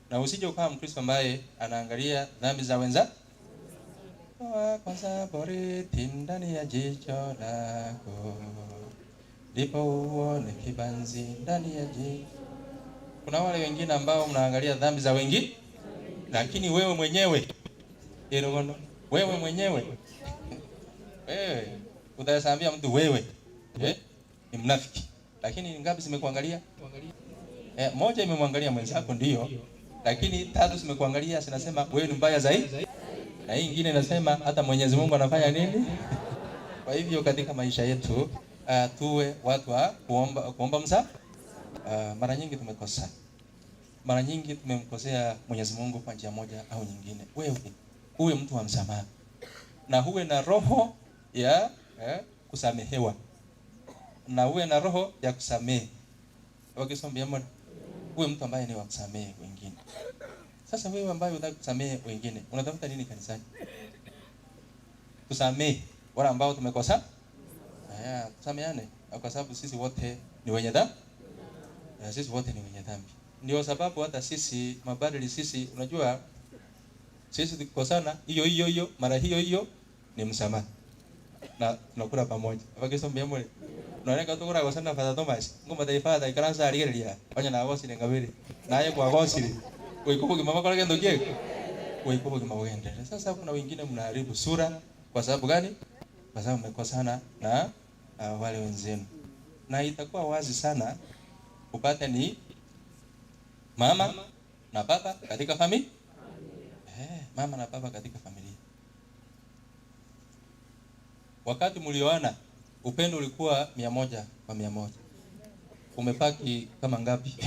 Na usije ukawa Mkristo ambaye anaangalia dhambi za wenzake. Kwanza bore tindani ya jicho lako, ndipo uone kibanzi ndani ya jicho. Kuna wale wengine ambao mnaangalia dhambi za wengine, lakini wewe mwenyewe wewe utaambia mtu wewe ni mnafiki. Lakini ngapi zimekuangalia? Moja imemwangalia mwenzako ndio, lakini tatu zimekuangalia zinasema wewe ni mbaya zaidi. Na hii nyingine inasema hata Mwenyezi Mungu anafanya nini? Kwa hivyo katika maisha yetu tuwe watu wa kuomba msamaha. Mara nyingi tumekosa. Mara nyingi tumemkosea Mwenyezi Mungu kwa njia moja au nyingine. Wewe uwe mtu wa msamaha. Na uwe na roho ya kusamehewa. Na uwe na roho ya kusamehe. Wakisombea mbona? Uwe mtu ambaye ni wa kusamehe wengine. Sasa wewe ambaye unataka kusamehe wengine, unatafuta nini kanisani? Tusamehe wale ambao tumekosa. Tusameane kwa sababu sisi wote ni wenye dhambi. Sisi wote ni wenye dhambi. Ndio sababu hata sisi mabadili sisi unajua sisi tukikosana hiyo mara hiyo ni msamaha. Na tunakula pamoja. Wakisombea mbona? Unaona tukura kwa sana Father Thomas. Ngoma taifa da ikanza aligelia. Fanya na wosi ni ngabiri. Naye kwa wosi. Wewe mama kwa kendo je? Wewe mama wende. Sasa kuna wengine mnaharibu sura kwa sababu gani? Kwa sababu mmekosana na wale wenzenu. Na itakuwa wazi sana upate ni mama na baba katika familia. Mama na baba katika familia. Wakati mlioana upendo ulikuwa 100 kwa 100. Umepaki kama ngapi?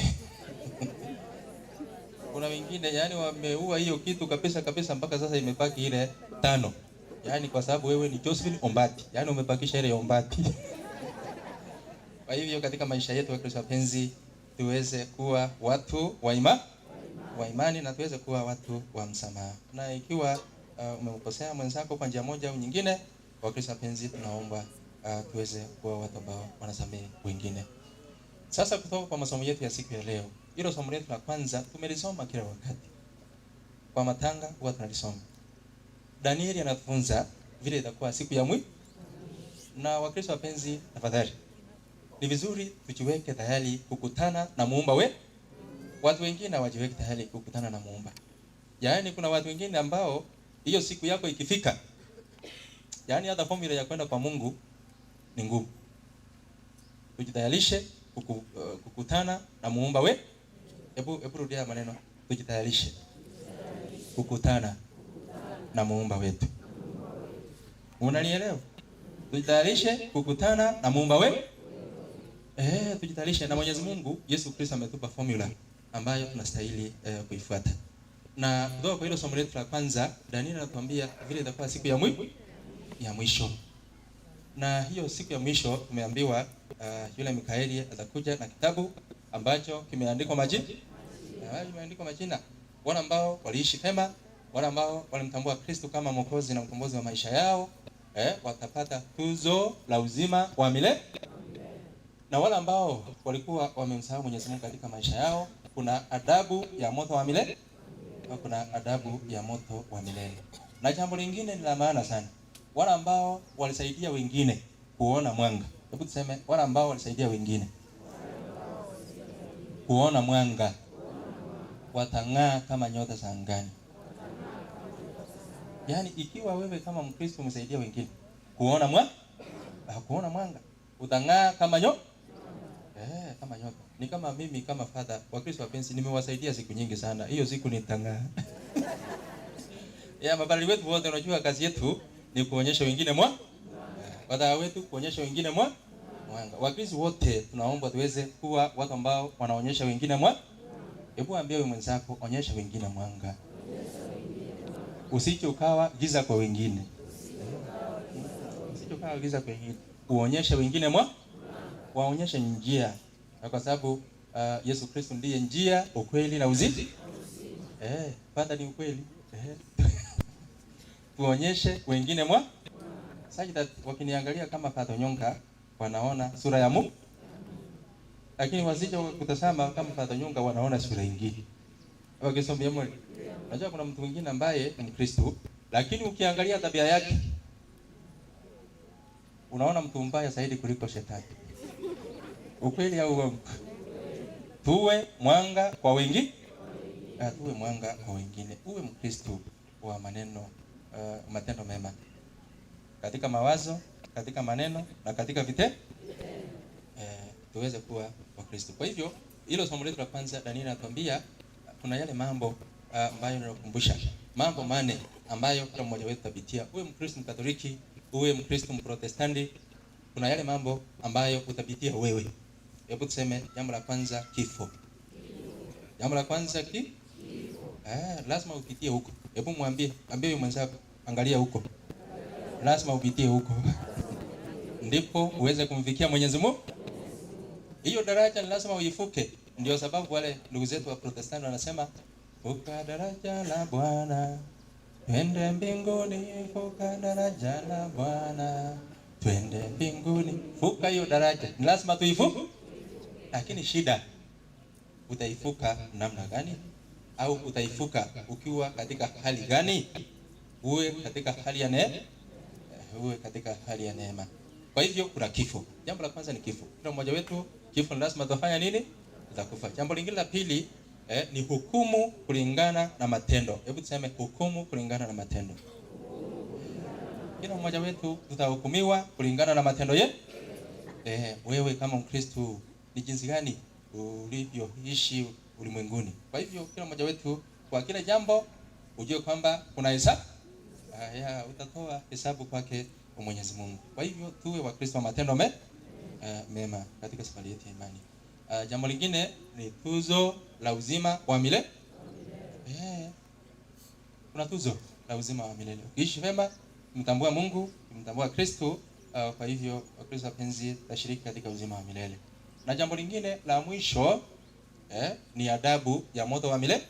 Kuna wengine yani wameua hiyo kitu kabisa mpaka sasa imepaki ile 5. Yani kwa sababu wewe ni Josephine Ombati. Yani umepakisha ile Ombati. Kwa hivyo katika maisha yetu wa Kristo wapenzi tuweze kuwa watu wa imani na tuweze kuwa watu wa msamaha. Na ikiwa umemkosea mwenzako kwa njia moja au nyingine, wa Kristo wapenzi tunaomba tuweze kuwa watu ambao wanasamehe wengine. Sasa kutoka kwa masomo yetu ya siku ya leo, hilo somo letu la kwanza tumelisoma kila wakati. Kwa matanga huwa tunalisoma. Danieli anatufunza vile itakuwa siku ya mwisho. Na Wakristo wapenzi tafadhali Ni vizuri tujiweke tayari kukutana na muumba we. Watu wengine hawajiweki tayari kukutana na muumba. Yaani kuna watu wengine ambao hiyo siku yako ikifika, yaani hata formula ya kwenda kwa Mungu ni ngumu. Tujitayarishe kukutana na muumba we. Hebu rudia maneno. Tujitayarishe kukutana na muumba wetu. Unanielewa? Tujitayarishe kukutana na muumba we. Tujitayarishe na Mwenyezi Mungu. Yesu Kristo ametupa formula ambayo tunastahili kuifuata. Na kutoka kwa hilo somo letu la kwanza, Daniel anatuambia vile itakuwa siku ya mwisho. Na hiyo siku ya mwisho tumeambiwa yule Mikaeli atakuja na kitabu ambacho kimeandikwa majina. Kimeandikwa majina wale ambao waliishi vema, wale ambao walimtambua Kristo kama Mwokozi na mkombozi wa maisha yao, watapata tuzo la uzima wa milele. Na wale ambao walikuwa wamemsahau Mwenyezi Mungu katika maisha yao, kuna adabu ya moto wa milele. Kuna adabu ya moto wa milele. Na jambo lingine ni la maana sana. Wale ambao walisaidia wengine kuona mwanga. Hebu tuseme wale ambao walisaidia wengine kuona mwanga watang'aa kama nyota za angani. Yaani ikiwa wewe kama Mkristo umesaidia wengine kuona mwanga, utang'aa kama nyota. Kama nyota. Ni kama mimi kama father wa Kristo wapenzi nimewasaidia siku nyingi sana. Hiyo siku nitang'aa. Mabali wetu wote unajua kazi yetu ni kuonyesha wengine mwanga. Wadau wetu kuonyesha wengine mwanga. Wakristo wote tunaomba tuweze kuwa watu ambao wanaonyesha wengine mwanga. Hebu ambia wewe mwenzako, onyesha wengine mwanga. Usije ukawa giza kwa wengine. Uonyeshe wengine mwanga. Waonyeshe njia. Kwa sababu Yesu Kristo ndiye njia, ukweli na uzima. Pata ni ukweli. Tuonyeshe wengine mwanga. Sasa wakiniangalia kama Father Nyonga wanaona sura ya Mungu. Lakini wasije kutazama kama Father Nyonga wanaona sura nyingine. Wakisomea Mungu. Unajua kuna mtu mwingine ambaye ni Kristo, lakini ukiangalia tabia yake unaona mtu mbaya zaidi kuliko shetani. Ukweli au uongo? Tuwe mwanga kwa wengine. Tuwe mwanga kwa wengine. Uwe Mkristo wa maneno, matendo mema. Katika mawazo, katika maneno na katika vitendo. Tuweze kuwa Wakristo. Kwa hivyo, hilo somo letu la kwanza Daniel anatuambia kuna yale mambo ambayo ninakukumbusha. Mambo mane ambayo kila mmoja wetu tapitia. Uwe Mkristo Mkatoliki, uwe Mkristo Mprotestanti, kuna yale mambo ambayo utapitia wewe. Hebu tuseme jambo la kwanza kifo. Jambo la kwanza kifo. Lazima upitie huko. Hebu ambie mwenzako angalia huko. Lazima upitie huko. Ndipo uweze kumfikia Mwenyezi Mungu. Hiyo daraja lazima uifuke. Ndio sababu wale ndugu zetu wa Protestanti wanasema vuka daraja la Bwana, twende mbinguni, vuka daraja la Bwana, twende mbinguni. Vuka hiyo daraja. Ni lazima tuifuke. Lakini shida, utaifuka namna gani? Au utaifuka ukiwa katika hali gani? Uwe katika hali ya neema. Uwe katika hali ya neema. Kwa hivyo kuna kifo. Jambo la kwanza ni kifo. Kila mmoja wetu kifo lazima tufanye nini? Tutakufa. Jambo lingine la pili ni hukumu kulingana na matendo. Hebu tuseme hukumu kulingana na matendo. Kila mmoja wetu tutahukumiwa kulingana na matendo yetu. Wewe kama Mkristo ni jinsi gani ulivyoishi ulimwenguni. Kwa hivyo kila mmoja wetu kwa kila jambo ujue kwamba kuna hesabu. Utatoa hesabu kwake Mwenyezi Mungu. Kwa hivyo tuwe Wakristo wa matendo mema katika safari yetu ya imani. Jambo lingine ni tuzo la uzima wa milele. Kuna tuzo la uzima wa milele. Ukiishi vema, mtambua Mungu, mtambua Kristo, kwa hivyo Wakristo wapenzi tashiriki katika uzima wa milele. Na jambo lingine la mwisho ni adabu ya moto wa milele.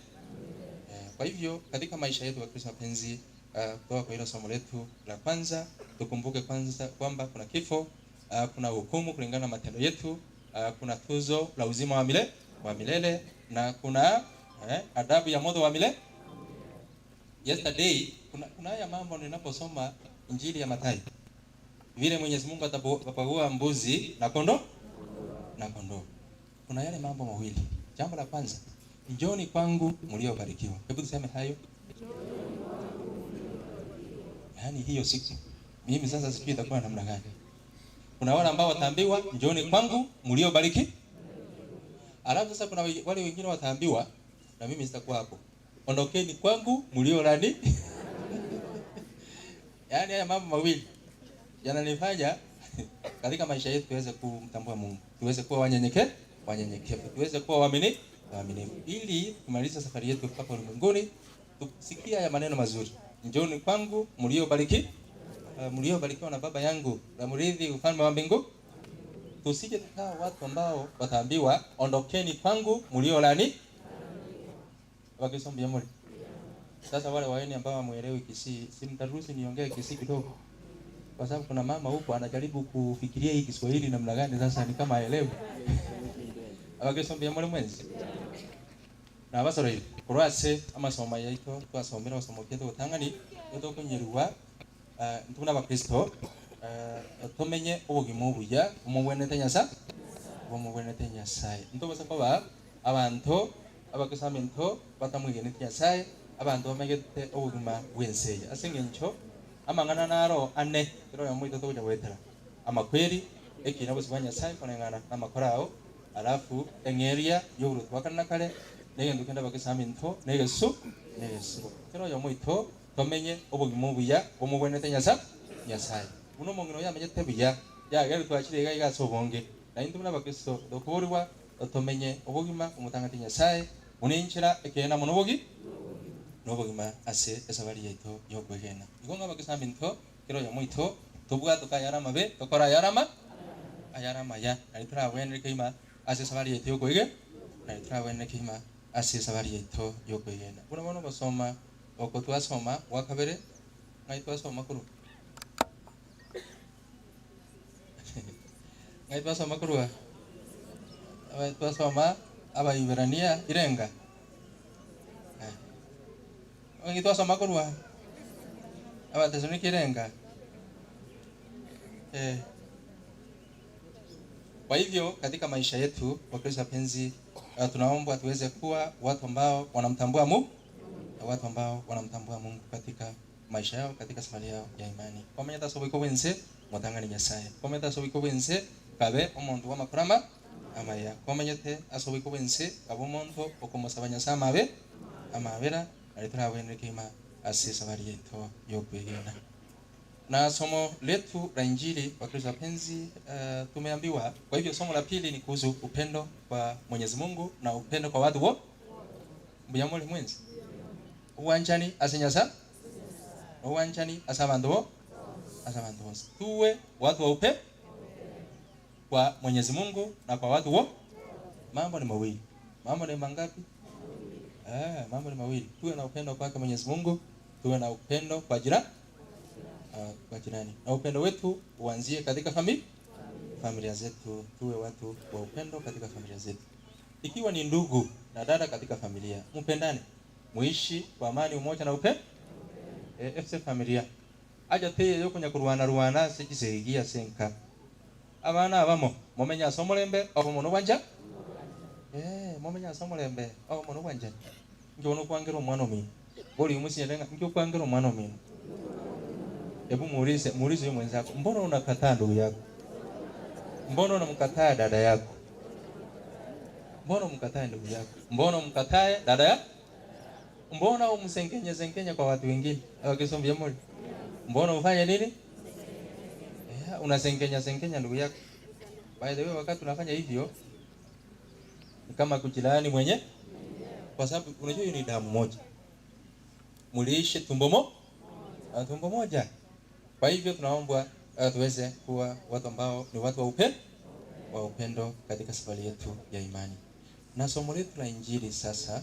Kwa hivyo katika maisha yetu Wakristo wapenzi, kutoka kwa hilo somo letu la kwanza, tukumbuke kwanza kwamba kuna kifo, kuna hukumu kulingana na matendo yetu, kuna tuzo la uzima wa milele na kuna adabu ya moto wa milele. Yesterday kuna haya mambo ninaposoma Injili ya Mathayo. Vile Mwenyezi Mungu atapagua mbuzi na kondoo. na kondoo. Kuna yale mambo mawili. Jambo la kwanza, njoni kwangu mliobarikiwa. Hebu tuseme hayo. Yaani hiyo siku mimi sasa sijui itakuwa namna gani. Kuna wale ambao wataambiwa njoni kwangu mliobariki. Alafu sasa kuna wale wengine wataambiwa, na mimi sitakuwa hapo, ondokeni kwangu mliolani. Yaani haya mambo mawili yananifanya katika maisha yetu tuweze kumtambua Mungu, tuweze kuwa wanyenyekevu, tuweze kuwa waaminifu, ili tumalize safari yetu hapa ulimwenguni tusikia ya maneno mazuri. Njoni kwangu mliobarikiwa na Baba yangu na mrithi ufalme wa mbingu. Tusije tukawa watu ambao wataambiwa ondokeni kwangu mliolani. Wakisombia mori. Sasa wale waeni ambao hamuelewi Kisii, simtaruhusu niongee Kisii kidogo. Kwa sababu kuna mama huko anajaribu kufikiria hii Kiswahili namna gani, sasa ni kama haelewi. Wakisombia mori mwenzi. Na basoro hili kurwase amasoma yaito twasomera osomoketo utangani yoto kunyerwa ntuna abakristo tumenye ubugimo buya umubwenete Nyasaye ntobasa koba abantu abakisaminto batamwigenete Nyasaye abantu bamegete ubugima bwenseya asengencho amangana naro ane tero yamwito toja wetera amakweri ekina bose Nyasaye konengana amakorao alafu engeria yoburu twakana kale nege kenda bakisaminto negesu tero yamwito tumenye ubugimo buya umubwenete Nyasaye uno mongino yamenye tebuya yagere twakirega igasobonge na indumuna bakristo dokuburwa tumenye ubugima umutangati Nyasaye uninchira ekena munobogi nobugima ase esabari yeto yokwegena igonga bakisaminto kero yamwito tubwa tukayara mabe tokora yarama ayarama ya alitra wenre kima ase sabari yeto yokwege na alitra wenre kima ase sabari yeto yokwegena unabono basoma oko twasoma wakabere ngai twasoma kuru ngai twasoma kuru twasoma Abaebrania irenga ngai twasoma kuru Abathesalonike irenga kwa hivyo katika maisha yetu Wakristo wapenzi, tunaomba tuweze kuwa watu ambao wanamtambua Mungu, watu ambao wanamtambua Mungu katika maisha yao, katika safari yao ya imani. Kwa maana tasobiko wense mutangani Nyasaye. Kwa maana tasobiko wense kabe omuntu wa makurama amaya. Kwa maana te asobiko wense abo muntu okomosaba Nyasaye mabe amabera alitara wene kima ase safari yetu yokwegena. Na somo letu la Injili wa Kristo wapenzi, tumeambiwa. Kwa hivyo somo la pili ni kuhusu upendo kwa Mwenyezi Mungu na upendo kwa watu wote. Mbuyamole mwenzi. Uwanjani asenyasa. Uwanjani asabandu. Tuwe watu wa upendo kwa Mwenyezi Mungu na kwa watu wote. Mambo ni mawili. Mambo ni mangapi? Mambo ni mawili. Tuwe na upendo kwa Mwenyezi Mungu, tuwe na upendo kwa jirani. Na upendo wetu uanzie katika familia zetu. Tuwe watu wa upendo katika familia zetu. Ikiwa ni ndugu na dada katika familia, mpendane, muishi kwa amani, umoja na upendo. FC familia aja teye yo kunya kurwana sekisegia senka abana abamo momenya somolembe abo mono wanja momenya somolembe abo mono wanja njono kwangero mwana omi boli umusiyenga njo kwangero mwana omi. Hebu muulize mwenzako, mbona unakataa ndugu yako? Mbona unamkataa dada yako? Mbona umkataa ndugu yako? Mbona umkatae dada yako? Mbona umsengenya kwa watu wengine? Wakisombia moli. Mbona ufanye nini? Unasengenya ndugu yako. By the way, wakati unafanya hivyo ni kama kujilaani mwenye, kwa sababu unajua hiyo ni damu moja. Muliishi tumbo moja. Kwa hivyo tunaomba tuweze kuwa watu ambao ni watu wa upendo katika safari yetu ya imani. Na somo letu la Injili sasa,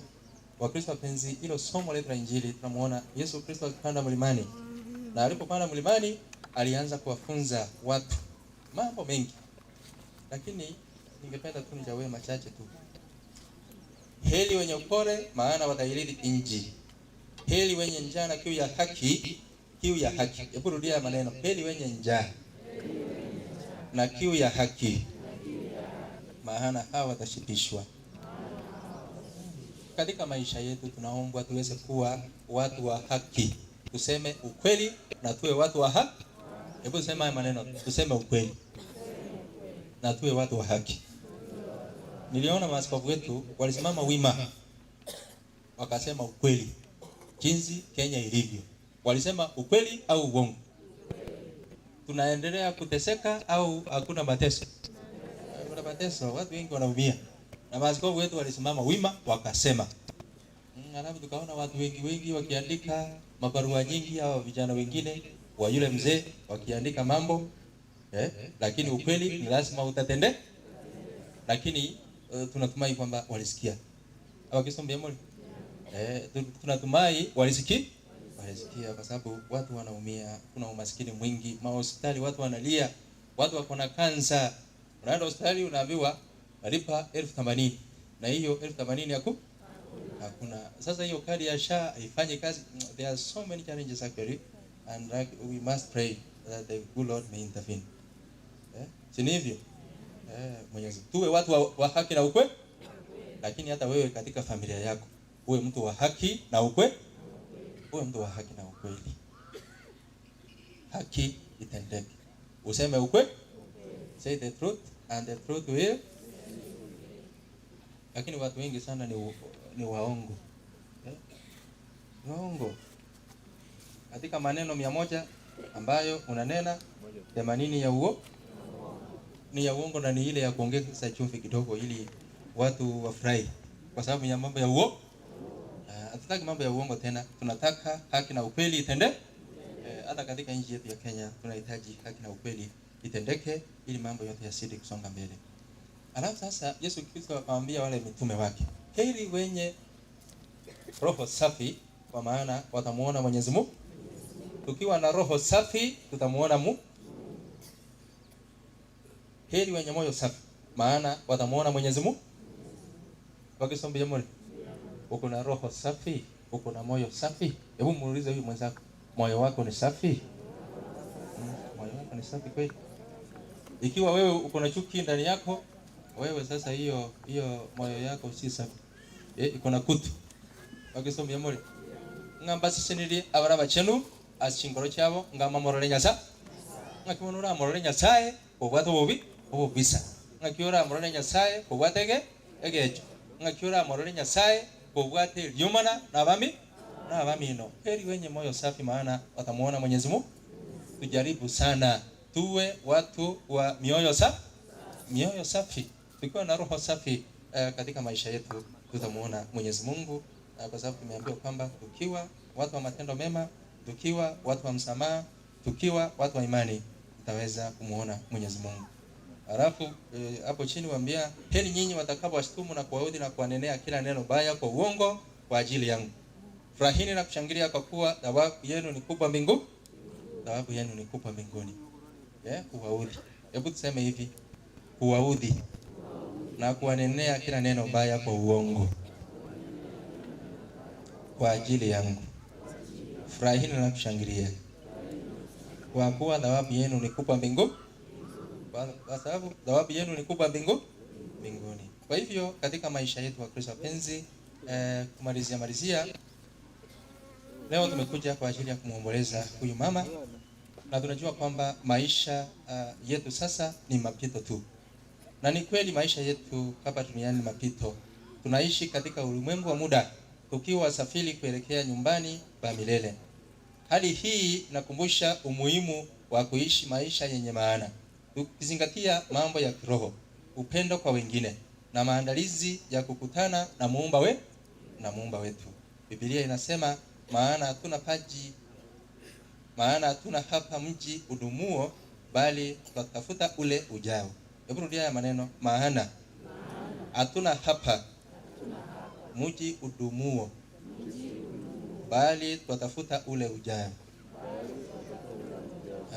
Wakristo wapenzi, hilo somo letu la Injili tunamuona Yesu Kristo akipanda mlimani. Na alipopanda mlimani alianza kuwafunza watu mambo mengi. Lakini ningependa tu nijawe machache tu. Heri wenye upole, maana watairithi nchi. Heri wenye njaa na kiu ya haki. Hebu rudia maneno. Heri wenye njaa na kiu ya haki. maana hawa watashibishwa. Katika maisha yetu tunaombwa tuweze kuwa watu wa haki. Tuseme ukweli na tuwe watu wa haki. Hebu sema haya maneno, tuseme ukweli na tuwe watu wa haki. Niliona maaskofu wetu walisimama wima, wakasema ukweli jinsi Kenya ilivyo. Walisema ukweli au uongo? Tunaendelea kuteseka au hakuna mateso? Kuna mateso, watu wengi wanaumia. Na maaskofu wetu walisimama wima wakasema. Alafu tukaona watu wengi wakiandika mabarua nyingi, au vijana wengine wa yule mzee wakiandika mambo lakini ukweli ni lazima utatende. Lakini tunatumai kwamba walisikia. Hawakisombe moli. Tunatumai walisikia kwa sababu watu wanaumia, kuna umaskini mwingi, mahospitali watu wanalia, watu wako na kansa. Unaenda hospitali unaambiwa malipa 80,000 na hiyo 80,000 yako hakuna. Sasa hiyo kadi ya SHA haifanyi kazi. There are so many challenges actually, and we must pray that the good Lord may intervene. Si hivyo? Mwenyezi tuwe watu wa haki na ukweli. Lakini hata wewe katika familia yako uwe mtu wa haki na ukweli. Uwe mtu wa haki na ukweli. Haki itendeke. Useme ukweli. Say the truth and the truth will. Lakini watu wengi sana ni waongo. Waongo. Katika maneno 100 ambayo unanena 80 ya uongo. Ni ya uongo na ni ile ya kuongeza chumvi kidogo ili watu wafurahi. Kwa sababu ya mambo ya uongo. Hatutaki mambo ya uongo tena. Tunataka haki na ukweli itendeke. Hata katika nchi yetu ya Kenya tunahitaji haki na ukweli itendeke ili mambo yote yasidi kusonga mbele. Alafu sasa Yesu Kristo akamwambia wale mitume wake, heri wenye roho safi, kwa maana watamuona Mwenyezi Mungu. Tukiwa na roho safi tutamuona Mungu. Heri wenye moyo safi, maana watamuona Mwenyezi Mungu. Wakisombe jamani, uko na roho safi, uko na moyo safi. Hebu muulize huyu mwenzako, moyo wako ni safi? Moyo wako ni safi kweli? Ikiwa wewe uko na chuki ndani yako, wewe sasa hiyo moyo yako si safi. Iko na kutu. Wakisombe jamani, ngamba sisenili abara bachenu ashingoro cyabo ngama morole nyasa. Ngakibonura morole nyasaye obwato bobi obisa. Ngakiora morole nyasaye obwatege egejo. Ngakiora morole nyasaye obwate lyumana nabami no. Heri wenye moyo safi, maana watamuona Mwenyezi Mungu. Tujaribu sana tuwe watu wa mioyo safi. Tukiwa na roho safi katika maisha yetu tutamuona Mwenyezi Mungu, kwa sababu tumeambiwa kwamba tukiwa watu wa matendo mema, tukiwa watu wa msamaha, tukiwa watu wa imani, tutaweza kumuona Mwenyezi Mungu. Alafu hapo chini waambia, heri nyinyi watakapowashtumu na kuwaudhi na kuwanenea kila neno baya kwa uongo kwa ajili yangu. Furahini na kushangilia kwa kuwa thawabu yenu ni kubwa mbinguni. Thawabu yenu ni kubwa mbinguni. Kuwaudhi. Hebu tuseme hivi, kuwaudhi na kuwanenea kila neno baya kwa uongo kwa ajili yangu. Furahini na kushangilia kwa kuwa thawabu yenu ni kubwa mbinguni. Kwa sababu thawabu yenu ni kubwa mbinguni. Kwa hivyo katika maisha yetu wa Kristo penzi, kumalizia leo tumekuja kwa ajili ya kumuomboleza huyu mama, na tunajua kwamba maisha yetu sasa ni mapito tu. Na ni kweli maisha yetu hapa duniani ni mapito. Tunaishi katika ulimwengu wa muda, tukiwa wasafiri kuelekea nyumbani pa milele. Hali hii inakumbusha umuhimu wa kuishi maisha yenye maana, tukizingatia mambo ya kiroho, upendo kwa wengine na maandalizi ya kukutana na muumba wetu. Biblia inasema, maana hatuna hapa mji udumuo, bali tutatafuta ule ujao. Hebu rudia ya maneno, maana hatuna hapa mji udumuo, bali tutatafuta ule ujao.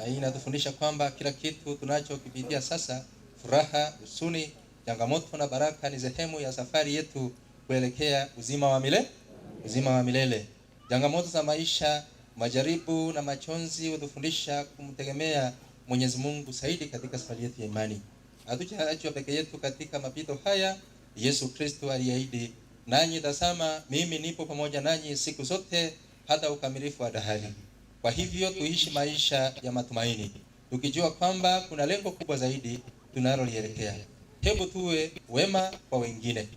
Hii inatufundisha kwamba kila kitu tunachokipitia sasa, furaha, huzuni, changamoto na baraka, ni sehemu ya safari yetu kuelekea uzima wa milele. Changamoto za maisha, majaribu na machozi hutufundisha kumtegemea Mwenyezi Mungu zaidi katika safari yetu ya imani. hatujaachwa peke yetu katika mapito haya. Yesu Kristo aliahidi, nanyi tazama mimi nipo pamoja nanyi siku zote hata ukamilifu wa dahari. Kwa hivyo tuishi maisha ya matumaini, tukijua kwamba kuna lengo kubwa zaidi tunalolielekea. Hebu tuwe wema kwa wengine,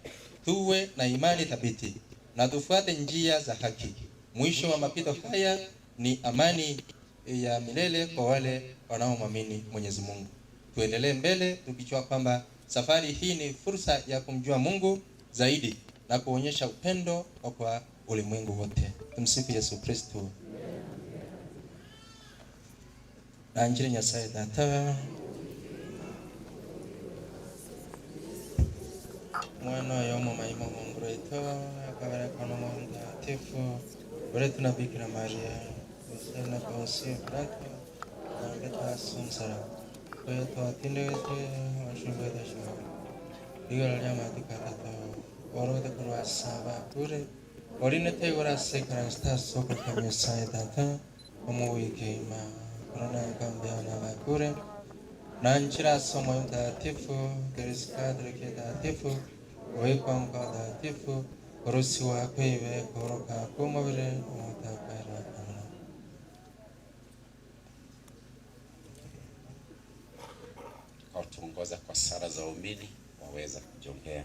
tuwe na imani thabiti na tufuate njia za haki. Mwisho wa mapito haya ni amani ya milele kwa wale wanaomwamini Mwenyezi Mungu. Tuendelee mbele tukijua kwamba safari hii ni fursa ya kumjua Mungu zaidi na kuonyesha upendo kwa ulimwengu wote. Tumsifu Yesu Kristo. Na Injili Nyasaye Data, mwana yomo maimo Mungu wetu, akabara kwa Mungu mtakatifu, wetu na Bikira Maria, usana kwa usio prato, na mbeta sunsara. Wetu atinde wetu, washunga dashu. Bigara llama tikatato, orote kurwa saba kure. Orine te ora sekara sta sopra Nyasaye Data, como wikima. Corona cambiana la cure. Nanchira somo mtakatifu, keriskadre mtakatifu, wekwam mtakatifu, korusiwa kwewe koroka kumavire mtakara. Kwa tuongoza kwa sala za waumini waweza kujongea.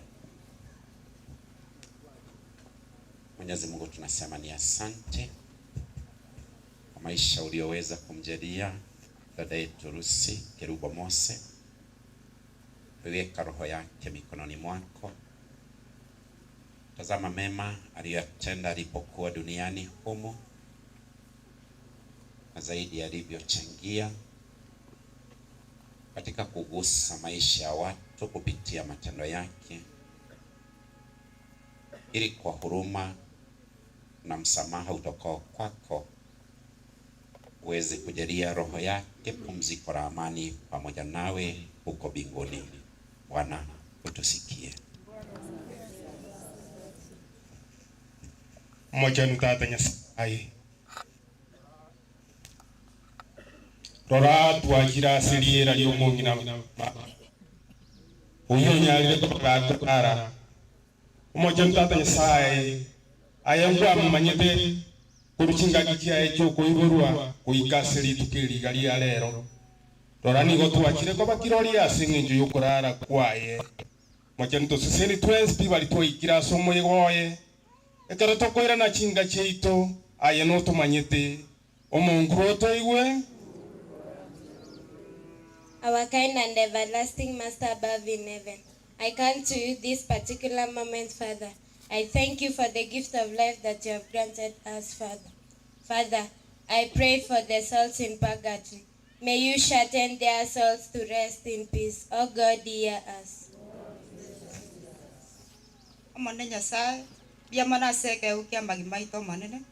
Mwenyezi Mungu tunasema ni asante kwa maisha ulioweza kumjalia dada yetu Lucy Kerubo Mose. Weka roho yake mikononi mwako. Tazama mema aliyotenda alipokuwa duniani humu, na zaidi alivyochangia katika kugusa maisha ya watu kupitia matendo yake, ili kwa huruma na msamaha utokao kwako uweze kujalia roho yake pumziko la amani pamoja nawe huko mbinguni. Bwana utusikie. Mmoja Tata Nyasaye, rora twakira siriera lyomungi na uyo nyalire tukara. Mmoja Tata Nyasaye ayangwa mumanyite kurukinga gikia echo kuiburwa kuikasiri tukiriga lia lero. Rora nigo twakire ko bakirori asinginjo yokurara kwaye. Mmoja tusiseni twespi bali twikira somo yegoye. Ekero tokoira na chinga cheito aye no tumanyite omungu otoigwe. Our kind and everlasting Master above in heaven, I come to you this particular moment, Father. I thank you for the gift of life that you have granted us, Father. Father, I pray for the souls in purgatory. May you shorten their souls to rest in peace. Oh God, hear us. Amone Nyasaye, bia mana seke ukia magimaito manene.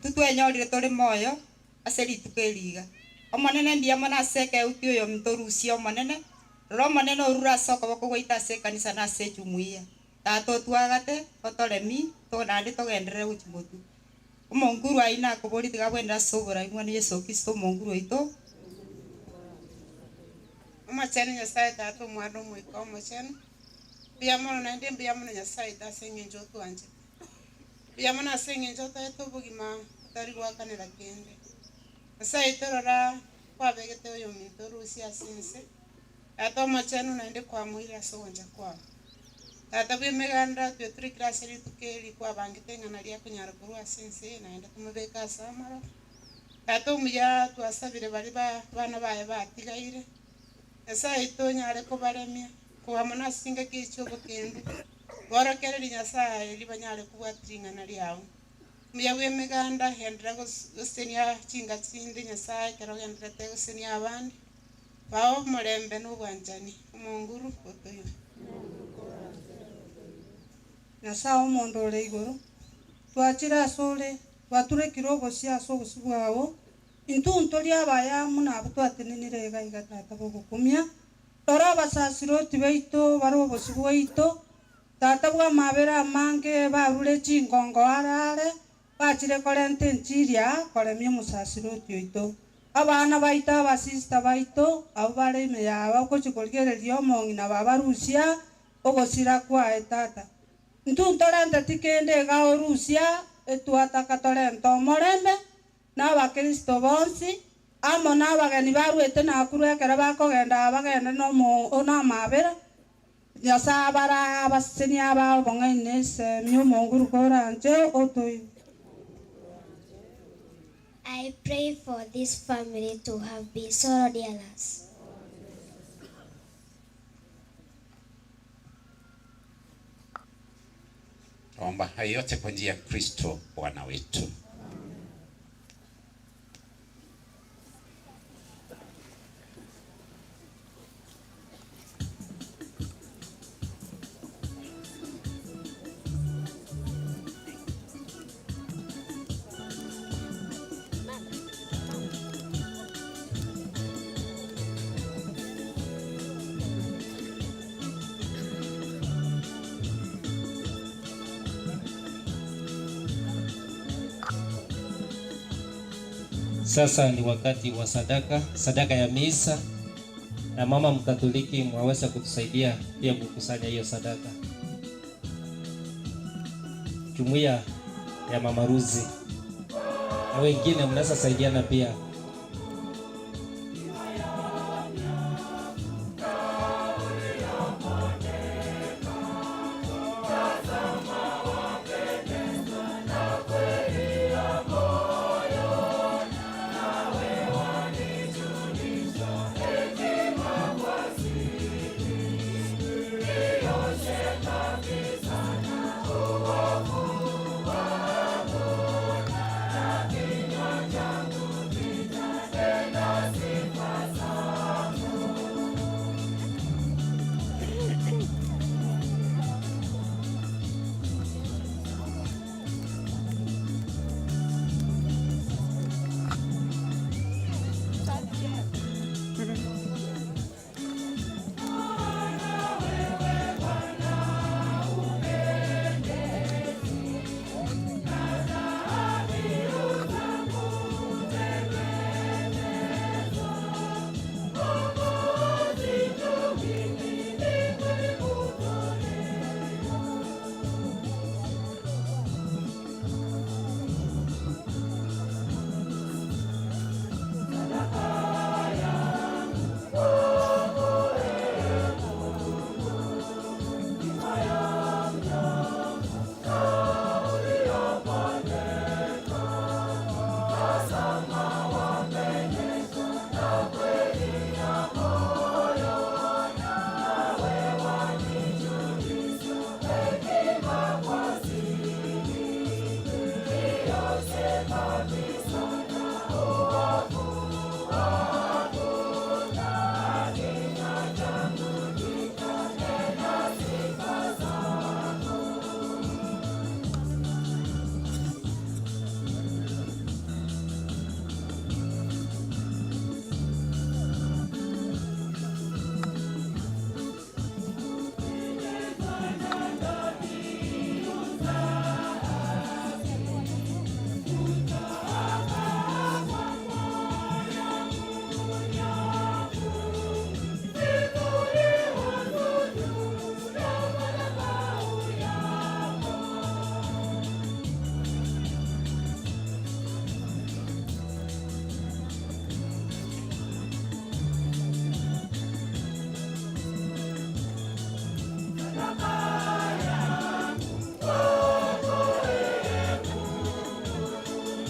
Tutwenyorire tuli moyo, aseri tukeliga. Omanene bia mana seke ukio yo mtorusia omanene. Ro manene urura soko bako goita se kanisa na se chumuia. Tato tuagate otolemi to nandi to gendere uchimotu. Omonguru aina akobori tigabwenda sobora imwana Yesu Kristo monguru ito. Omachani Nyasaye tato mwado mwiko omachani. Biamono nande biamono Nyasaye ta sengenjo tuanje. Biamono sengenjo ta to bugima tari gwakanira kende. Nyasaye torora kwa begete oyo mitoru sia sinse. Tato machanu nande kwa mwira sonja kwa. Tata bwemeganda tweturi kraseri tukeli kwa bangite nganalia kunyara kurwa sinse naenda kumubeka samara. Tato muya twasabire bali bana baye batigaire. Nyasaye itonyare ko baremia kuba mona singa kicho bukende. Warakereri Nyasaye libanyare kubwatiringa nali yawo. Muya bwemeganda hendra gusenia chinga tsinde Nyasaye kero hendra te gusenia abandi. Bawo mulembe n'ubwanjani umunguru otoyo. Nyasaye omondo ole igoro twachira asore baturekire obosi aso obusibwawo intunto lyabaya muna abutwatenenire gaiga tata bogukumia tora abasasiroti baito bari obosi bwaito tata bwa mabera amange barure chingongo arare bachire korente nchiria koremia omusasiroti oito abana baito abasista baito abo bare ime yaba okochikorigereria omong'ina babarusia ogosira kwae tata ntuntorente tikende iga orusia etwataka torente omorembe n'abakristo bonsi amo n'abageni barwete nakuru ekero bakogenda bagende n'amabera Nyasaye bara abaseni aba bong'aine esemi omonguru koranje otoi. I pray for this family to have been so dearless. Omba hayo yote kwa njia ya Kristo Bwana wetu. Sasa ni wakati wa sadaka ya misa, na mama Mkatoliki mwaweza kutusaidia pia kukusanya hiyo sadaka. Jumuiya ya Mama Ruzi na wengine mnaweza saidiana pia.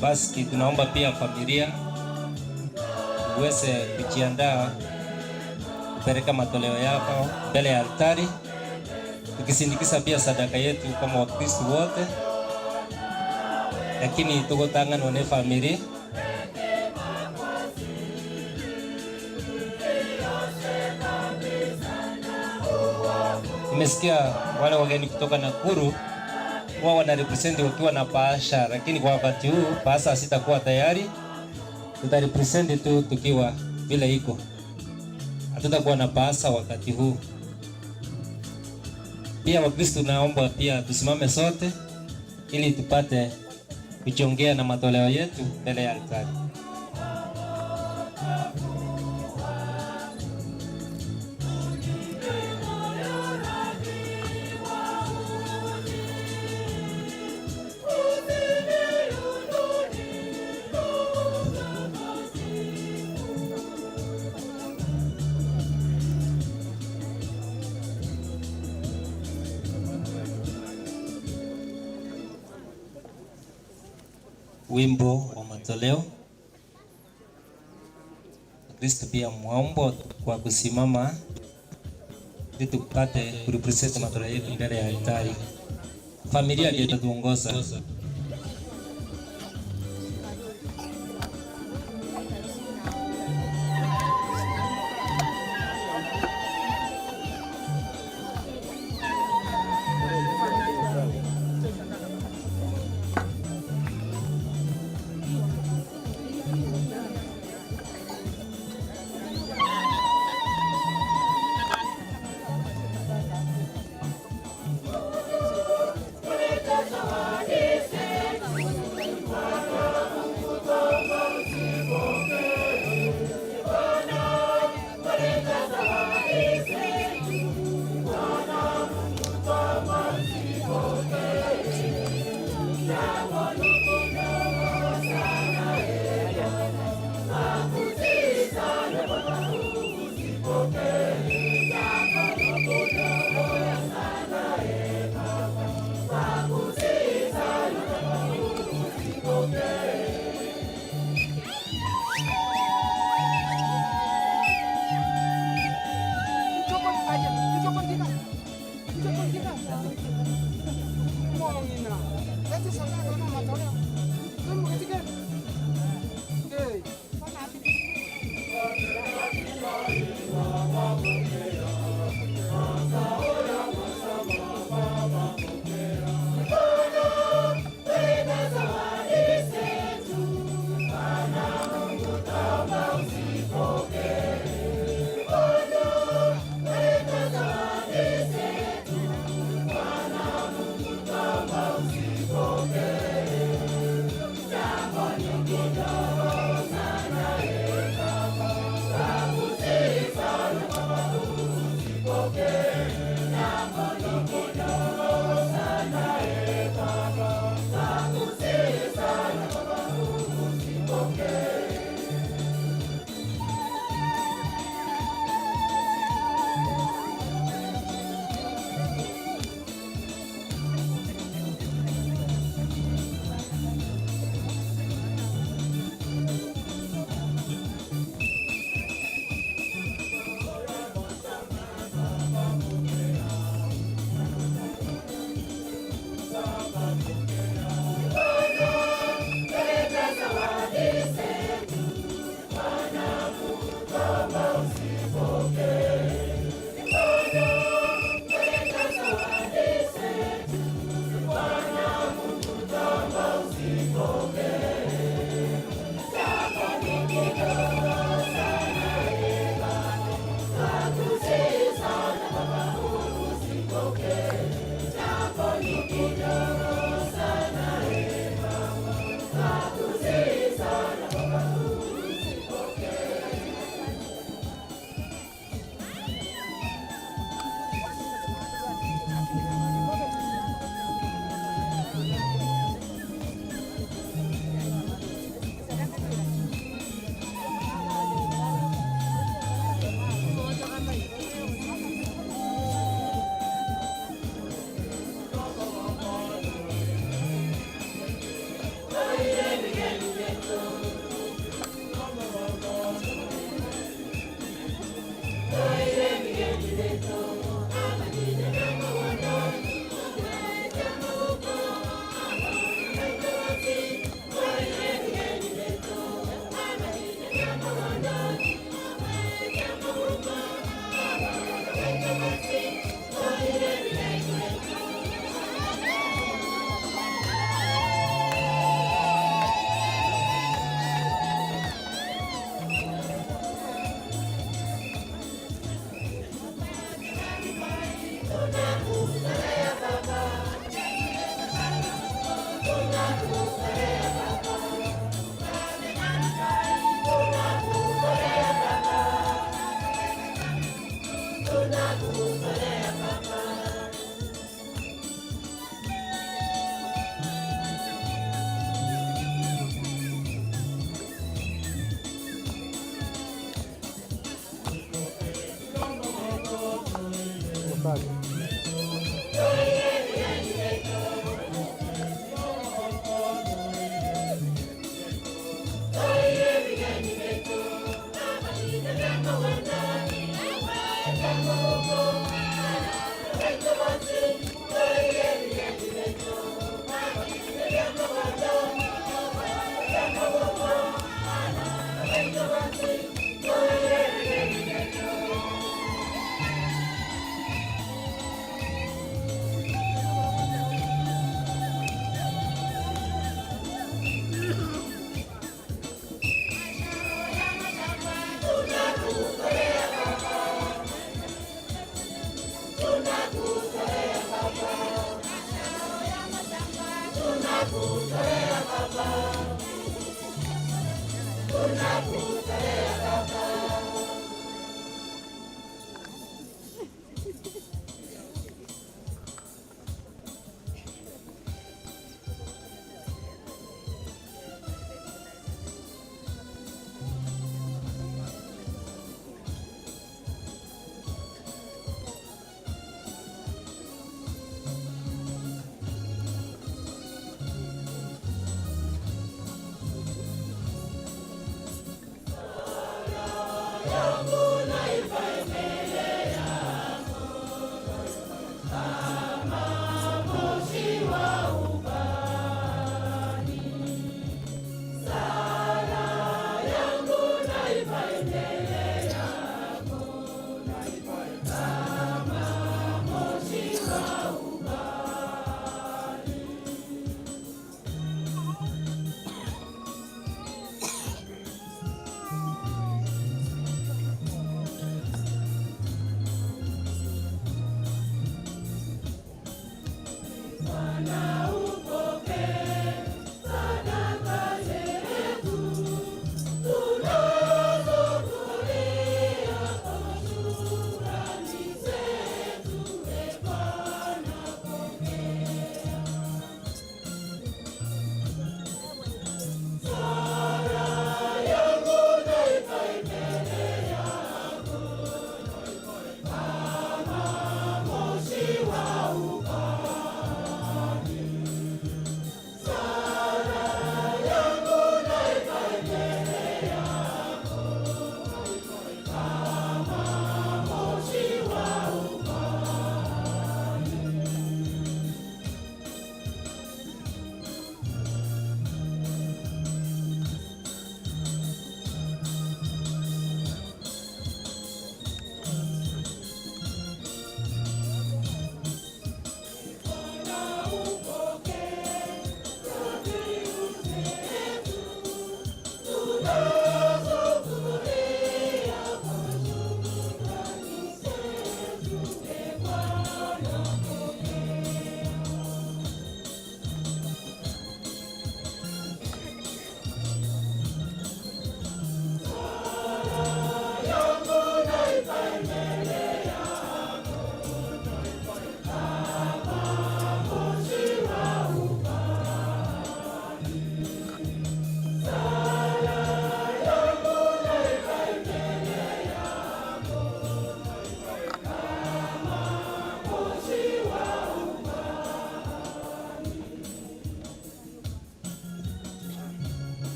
Basi tunaomba pia familia uweze kujiandaa kupeleka matoleo yako mbele ya altari, tukisindikiza pia sadaka yetu kama Wakristo wote, lakini tugotangana na familia. Nimesikia wale wageni kutoka Nakuru wao wana represent wakiwa na paasha, lakini kwa wakati huu paasha sitakuwa tayari, tuta represent tu tukiwa vile iko. Hatutakuwa na paasha wakati huu. Pia Wakristo naomba pia tusimame sote ili tupate kuchongea na matoleo yetu mbele ya altari. wimbo wa matoleo. Kristo pia muombo kwa kusimama ili tupate kurepresent matoleo yetu mbele ya altari. Familia ndio itatuongoza. Jambo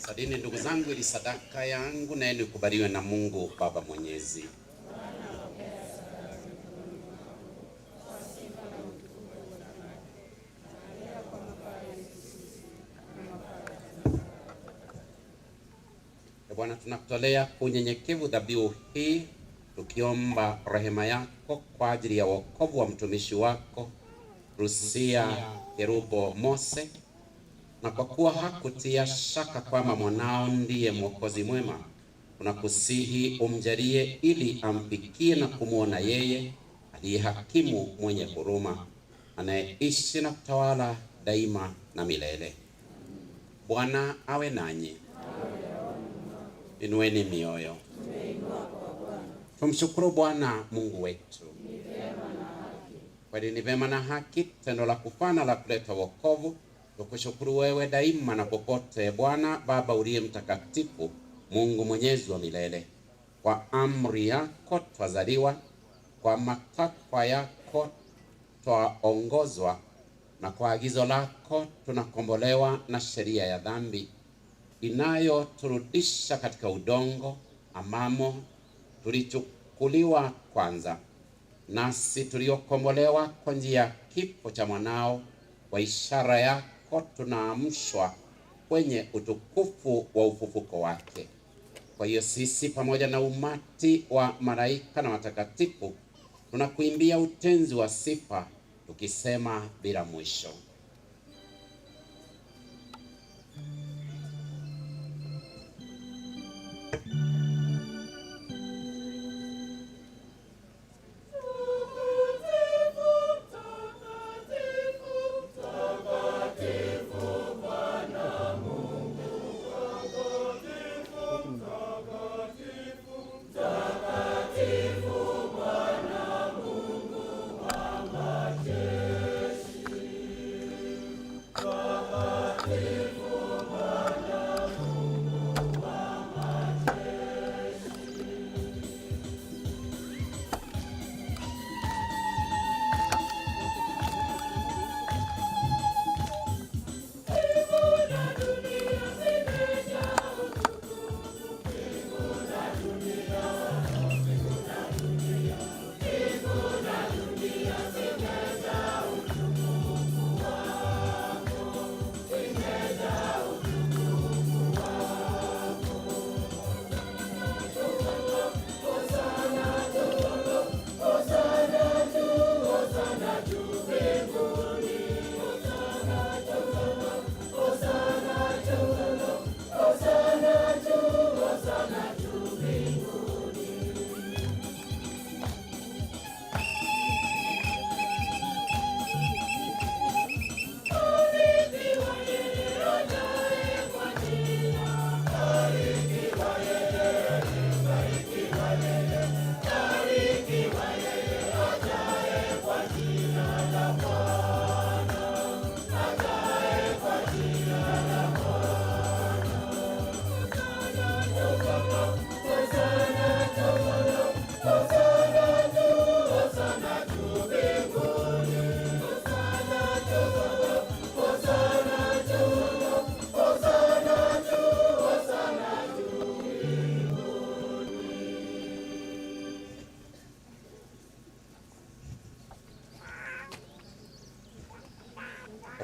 Sadini ndugu zangu, ili sadaka yangu na yenu ikubaliwe na Mungu Baba Mwenyezi. Bwana, tunakutolea unyenyekevu dhabihu hii tukiomba rehema yako kwa ajili ya wokovu wa mtumishi wako Rusia Kerubo Mose, na kwa kuwa hakutia shaka kwamba mwanao ndiye mwokozi mwema, tunakusihi umjalie ili amfikie na kumwona yeye aliye hakimu mwenye huruma, anayeishi na kutawala daima na milele. Bwana awe nanyi. Inueni mioyo. Tumshukuru Bwana Mungu wetu. Kweli ni vema na haki, tendo la kufana la kuleta wokovu. Tukushukuru wewe daima na popote, Bwana Baba uliye mtakatifu, Mungu mwenyezi wa milele. Kwa amri yako twazaliwa, kwa matakwa yako twaongozwa, na kwa agizo lako tunakombolewa na sheria ya dhambi inayoturudisha katika udongo ambamo tulichukuliwa kwanza. Nasi tuliokombolewa kwa njia ya kifo cha mwanao, kwa ishara yako tunaamshwa kwenye utukufu wa ufufuko wake. Kwa hiyo sisi pamoja na umati wa malaika na watakatifu tunakuimbia utenzi wa sifa tukisema bila mwisho: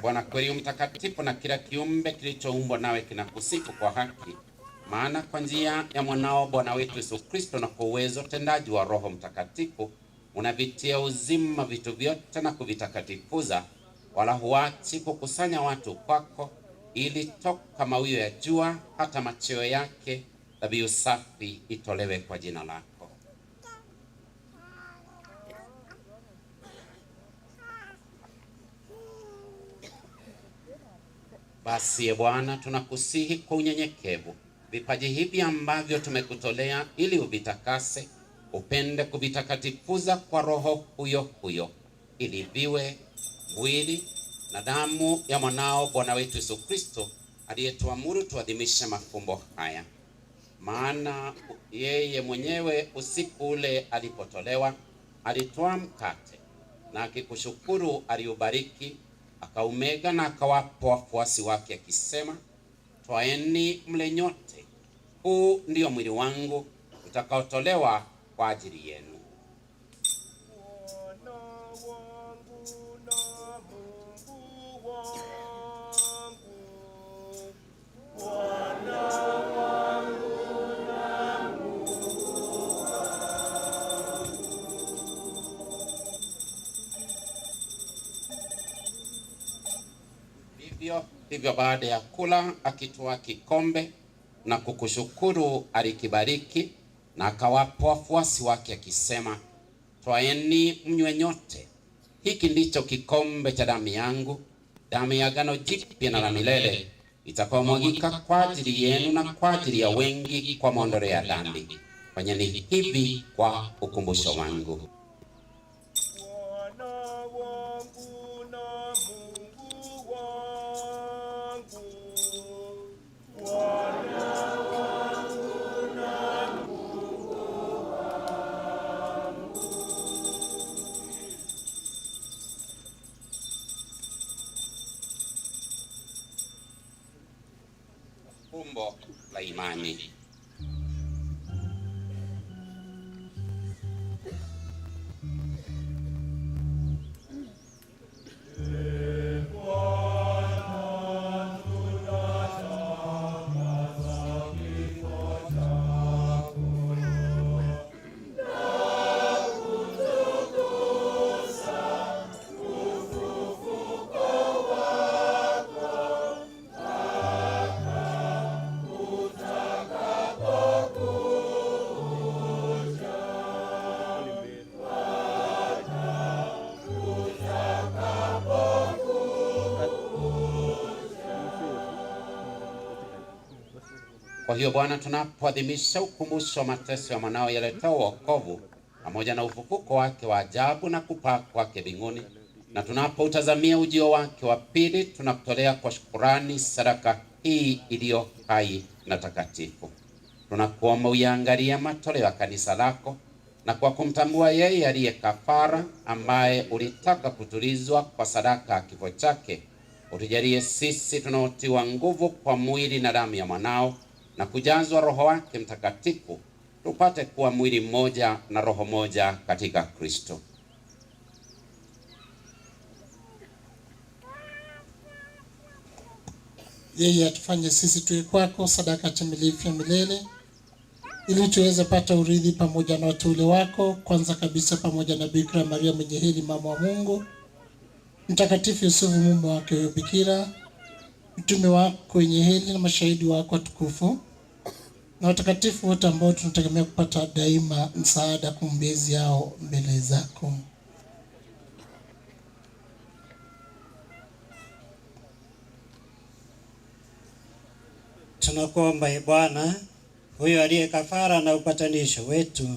Bwana kweli mtakatifu, na kila kiumbe kilichoumbwa nawe kinakusifu kwa haki, maana kwa njia ya mwanao Bwana wetu Yesu Kristo na kwa uwezo tendaji wa Roho Mtakatifu unavitia uzima vitu vyote na kuvitakatifuza, wala huachi kukusanya watu kwako, ili toka mawio ya jua hata macheo yake dhabihu safi itolewe kwa jina lako. Basi Bwana, tunakusihi kwa unyenyekevu vipaji hivi ambavyo tumekutolea, ili uvitakase, upende kuvitakatifuza kwa Roho huyo huyo, ili viwe mwili na damu ya mwanao Bwana wetu Yesu Kristo, aliyetuamuru tuadhimishe mafumbo haya. Maana yeye mwenyewe usiku ule alipotolewa, alitwaa mkate na akikushukuru aliubariki, akaumega na akawapa wafuasi wake akisema, twaeni mle nyote, huu ndio mwili wangu utakaotolewa kwa ajili yenu. Hivyo baada ya kula, akitwaa kikombe na kukushukuru alikibariki, na akawapa wafuasi wake akisema, twaeni mnywe nyote, hiki ndicho kikombe cha damu yangu, damu ya agano jipya na la milele, itakaomwagika kwa ajili yenu na kwa ajili ya wengi kwa maondoleo ya dhambi. Fanyeni hivi kwa ukumbusho wangu. Fumbo la imani. Utaka Kwa hiyo Bwana, tunapoadhimisha ukumbusho wa mateso ya mwanao yaletao wokovu pamoja na ufufuko wake wa ajabu na kupaa kwake mbinguni, na tunapoutazamia ujio wake wa pili, tunakutolea kwa shukrani sadaka hii iliyo hai na takatifu. Tunakuomba uyaangalie matoleo ya kanisa lako, na kwa kumtambua yeye aliye kafara ambaye ulitaka kutulizwa kwa sadaka ya kifo chake, utujalie sisi tunaotiwa nguvu kwa mwili na damu ya mwanao na kujazwa Roho wake Mtakatifu, tupate kuwa mwili mmoja na roho moja katika Kristo. Yeye atufanye sisi tuwe kwako sadaka timilifu ya milele, ili tuweze pata urithi pamoja na wateule wako, kwanza kabisa pamoja na Bikira Maria mwenye heri mama wa Mungu, Mtakatifu Yusufu mume wake huyo Bikira, mtume wako wenye heri na mashahidi wako watukufu, na watakatifu wote ambao tunategemea kupata daima msaada kumbezi yao mbele zako. Tunakuomba Bwana, huyo aliye kafara na upatanisho wetu,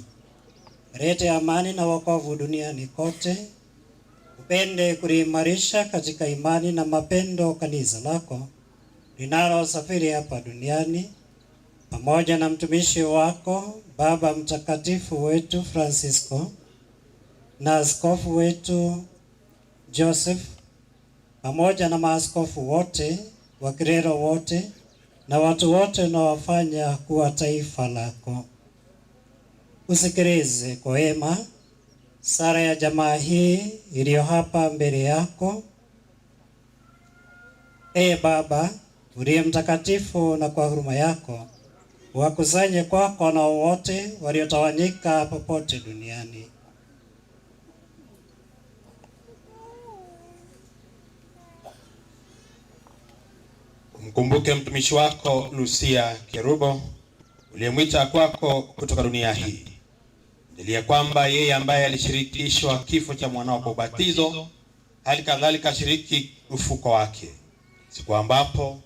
lete amani na wokovu duniani kote. Upende kuliimarisha katika imani na mapendo kanisa lako linalosafiri hapa duniani, pamoja na mtumishi wako Baba Mtakatifu wetu Francisco na askofu wetu Joseph, pamoja na maaskofu wote, wakilelo wote na watu wote unaowafanya kuwa taifa lako. Usikilize kwa wema sala ya jamaa hii iliyo hapa mbele yako. Baba uliye mtakatifu, na kwa huruma yako wakusanye kwako na wote waliotawanyika popote duniani. Mkumbuke mtumishi wako Lucia Kerubo uliyemwita kwako kutoka dunia hii. Ndiye kwamba yeye ambaye alishirikishwa kifo cha mwanao kwa ubatizo, hali kadhalika ashiriki ufufuko wake, siku ambapo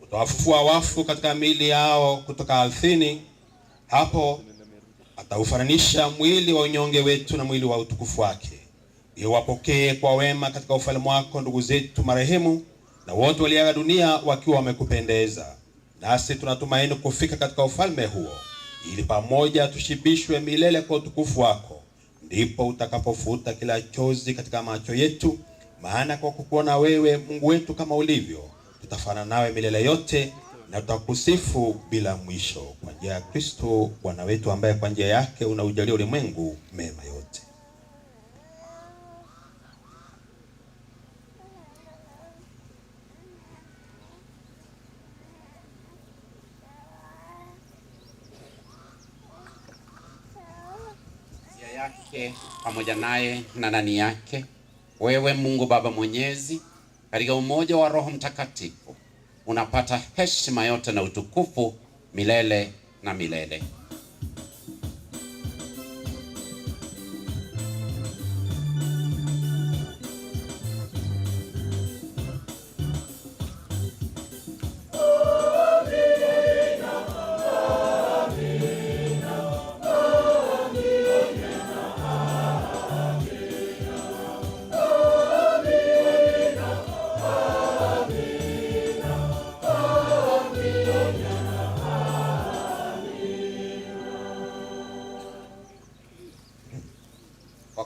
utawafufua wafu katika miili yao kutoka ardhini. Hapo ataufananisha mwili wa unyonge wetu na mwili wa utukufu wake. Iyo wapokee kwa wema katika ufalme wako ndugu zetu marehemu na wote waliaga dunia wakiwa wamekupendeza. Nasi tunatumaini kufika katika ufalme huo, ili pamoja tushibishwe milele kwa utukufu wako. Ndipo utakapofuta kila chozi katika macho yetu, maana kwa kukuona wewe Mungu wetu kama ulivyo, tutafanana nawe milele yote na tutakusifu bila mwisho, kwa njia ya Kristo Bwana wetu, ambaye kwa njia yake unaujalia ulimwengu mema yote. Yake pamoja naye na ndani yake, wewe Mungu Baba Mwenyezi, katika umoja wa Roho Mtakatifu, unapata heshima yote na utukufu milele na milele.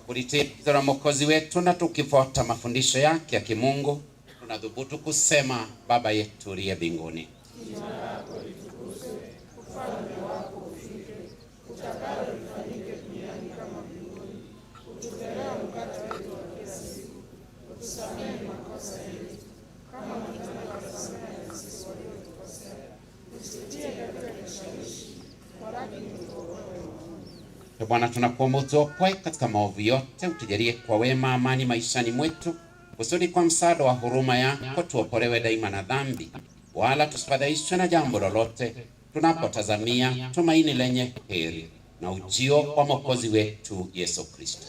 Kulitiza la Mwokozi wetu na tukifuata mafundisho yake ya kimungu, tunadhubutu kusema: Baba yetu uliye mbinguni, jina lako litukuzwe, ufalme wako ufike, utakalo lifanyike duniani kama mbinguni. Utupe leo mkate wetu wa kila siku, utusamehe makosa yetu kama tunavyosamehe na sisi waliotukosea, usitie katika kishawishi, lakini utuokoe. Bwana, tunakuomba utuokoe katika maovu yote, utujalie kwa wema amani maishani mwetu, kusudi kwa msaada wa huruma yako tuokolewe daima na dhambi, wala tusifadhaishwe na jambo lolote, tunapotazamia tumaini lenye heri na ujio wa Mwokozi wetu Yesu Kristo.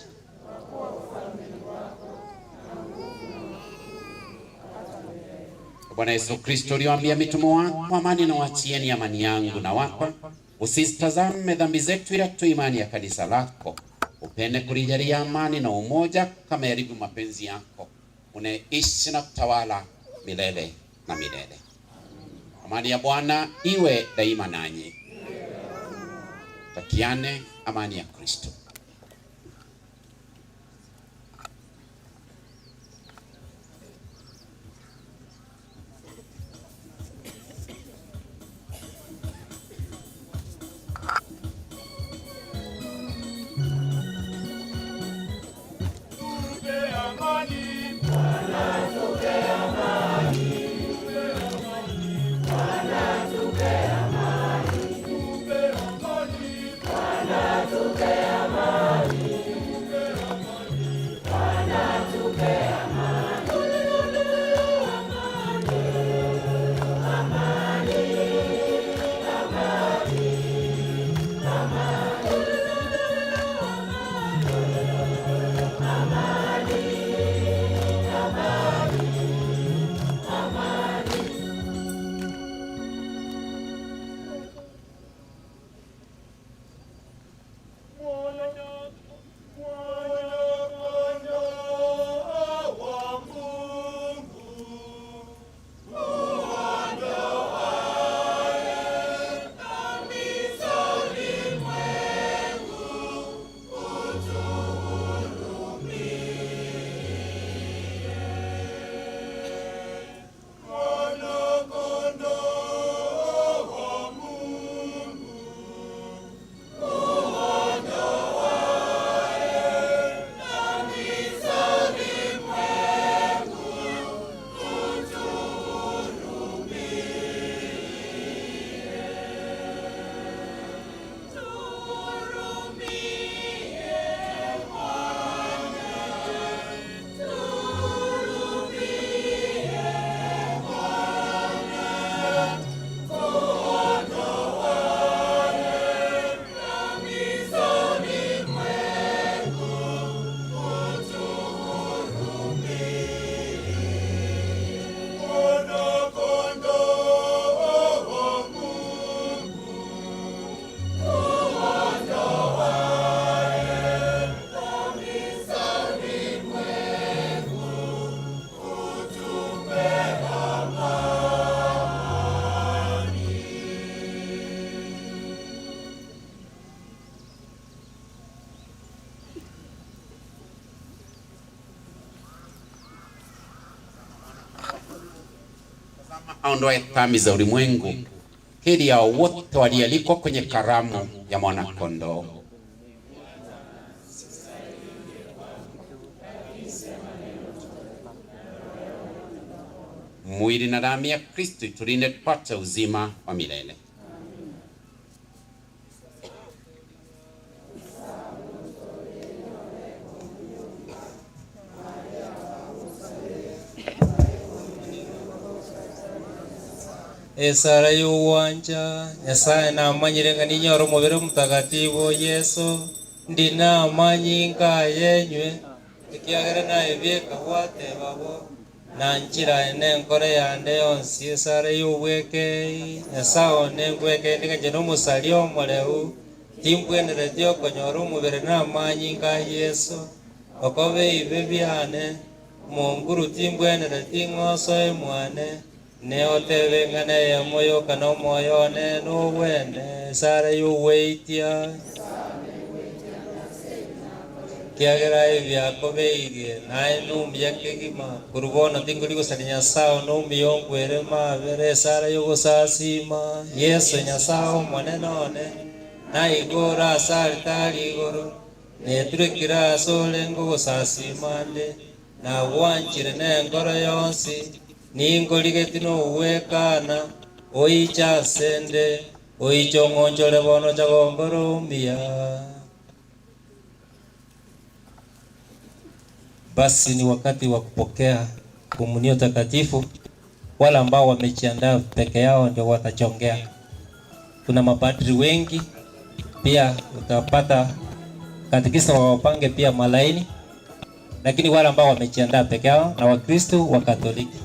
Bwana Yesu Kristo aliwaambia mitume wako, amani na wachieni, amani yangu na wapa. Usizitazame dhambi zetu, ila tu imani ya kanisa lako. Upende kulijalia amani na umoja kama yalivyo mapenzi yako, unaishi na kutawala milele na milele. Amani ya Bwana iwe daima nanyi. Takiane amani ya Kristo. Aondoe dhambi za ulimwengu, heri yao wote walialikwa kwenye karamu ya mwana-kondoo. Mwili na damu ya Kristo tulinde tupate uzima wa milele. Esara y'uwanja Nyasaye namanyire nga ninyora umubiri mutagatifu Yesu ndina amanyi nka yenywe ikiagere naye byeka watebabo nanchira ene nkore yande yonsi. Esara y'ubweke Nyasaye nengweke ndiga n'umusali omuleu timbwenere dio konyora umubiri namanyi nka Yesu okobe ibe byane munguru timbwenere tingoso emwane neotebe ngane ya moyo kana moyo ne no wene sare yu weitia kiagera evya kobeire nae numbya kegima kurubona tinguli gusalinya sao numbiyo kwere mabere sare yu gusasima Yesu nyasao mone none na igora saltali igoro ne turekira sole ngo gusasimande na wanchire ne ngoro yonsi ningolike tino uwekana oicha sende oicho ngonjole bono chagongoro mbia. Basi ni wakati wa kupokea komunio takatifu. Wale ambao wamejiandaa peke yao ndio watachongea. Kuna mapadri wengi pia, utapata katekista wapange pia malaini, lakini wale ambao wamejiandaa peke yao na Wakristo wa Katoliki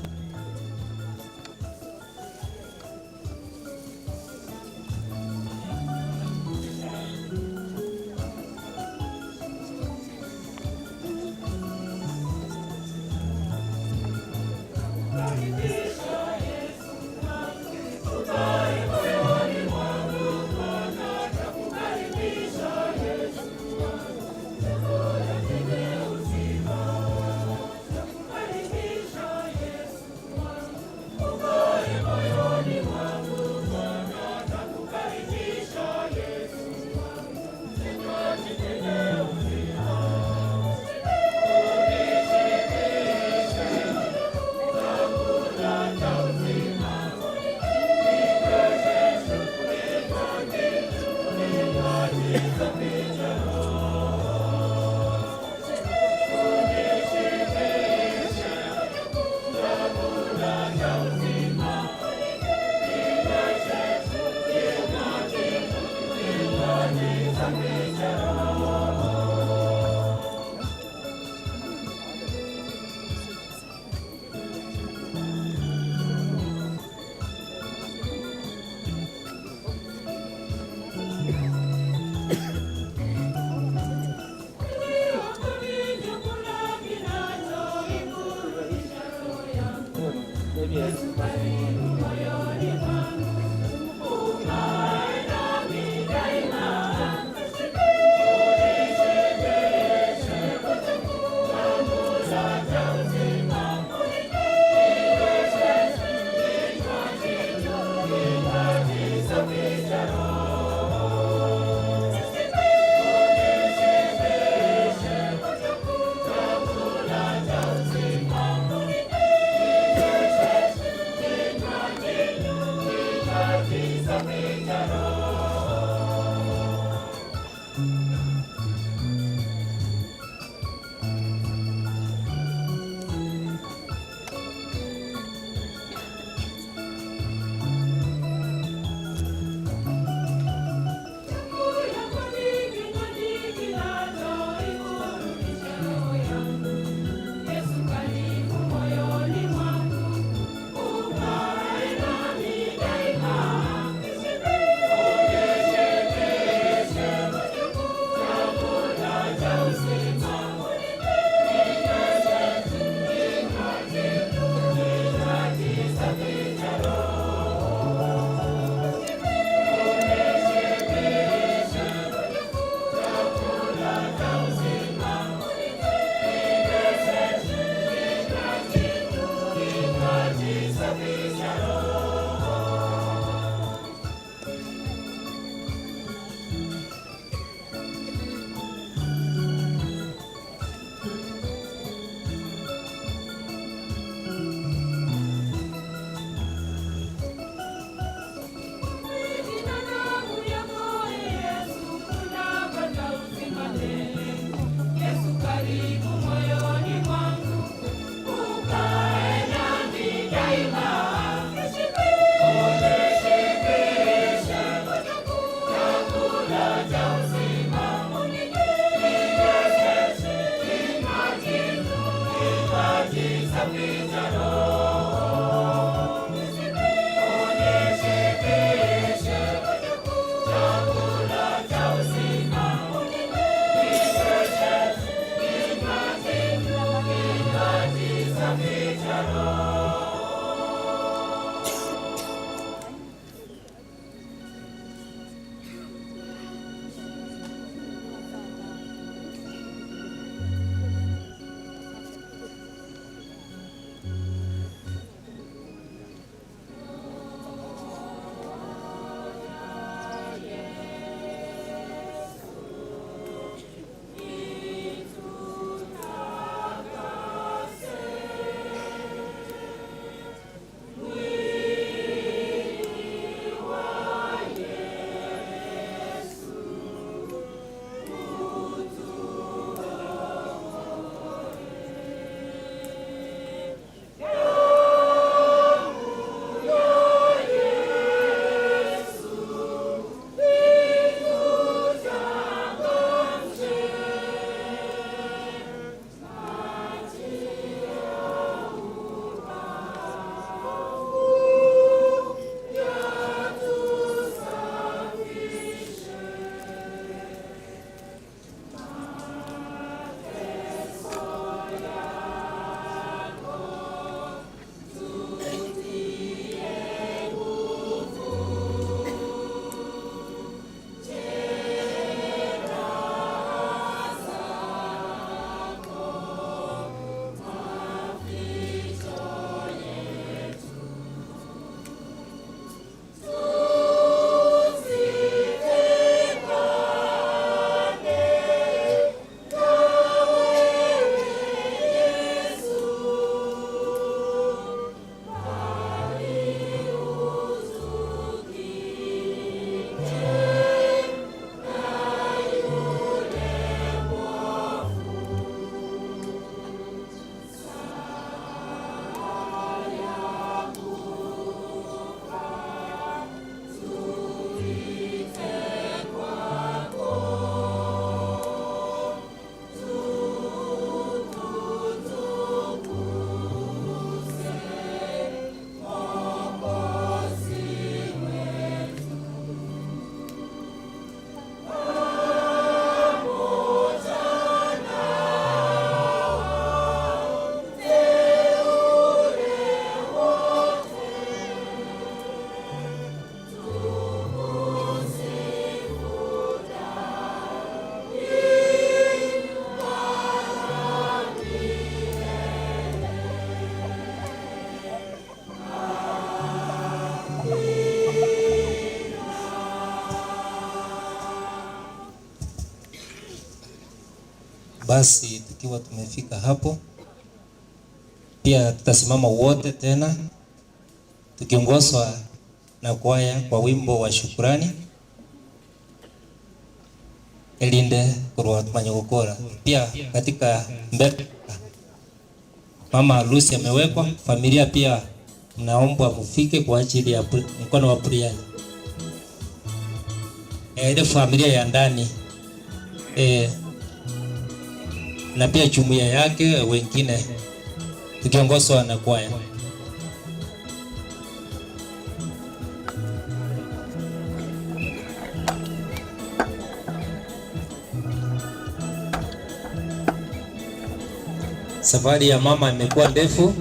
Basi tukiwa tumefika hapo, pia tutasimama wote tena tukiongozwa na kwaya kwa wimbo wa shukrani. Elinde kurwa tumanyogokora. Pia katika mbele mama harusi amewekwa, familia pia mnaomba mufike kwa ajili ya mkono wa prayer. Ile familia ya ndani na pia jumuiya yake wengine tukiongozwa na kwaya. Safari ya mama imekuwa ndefu.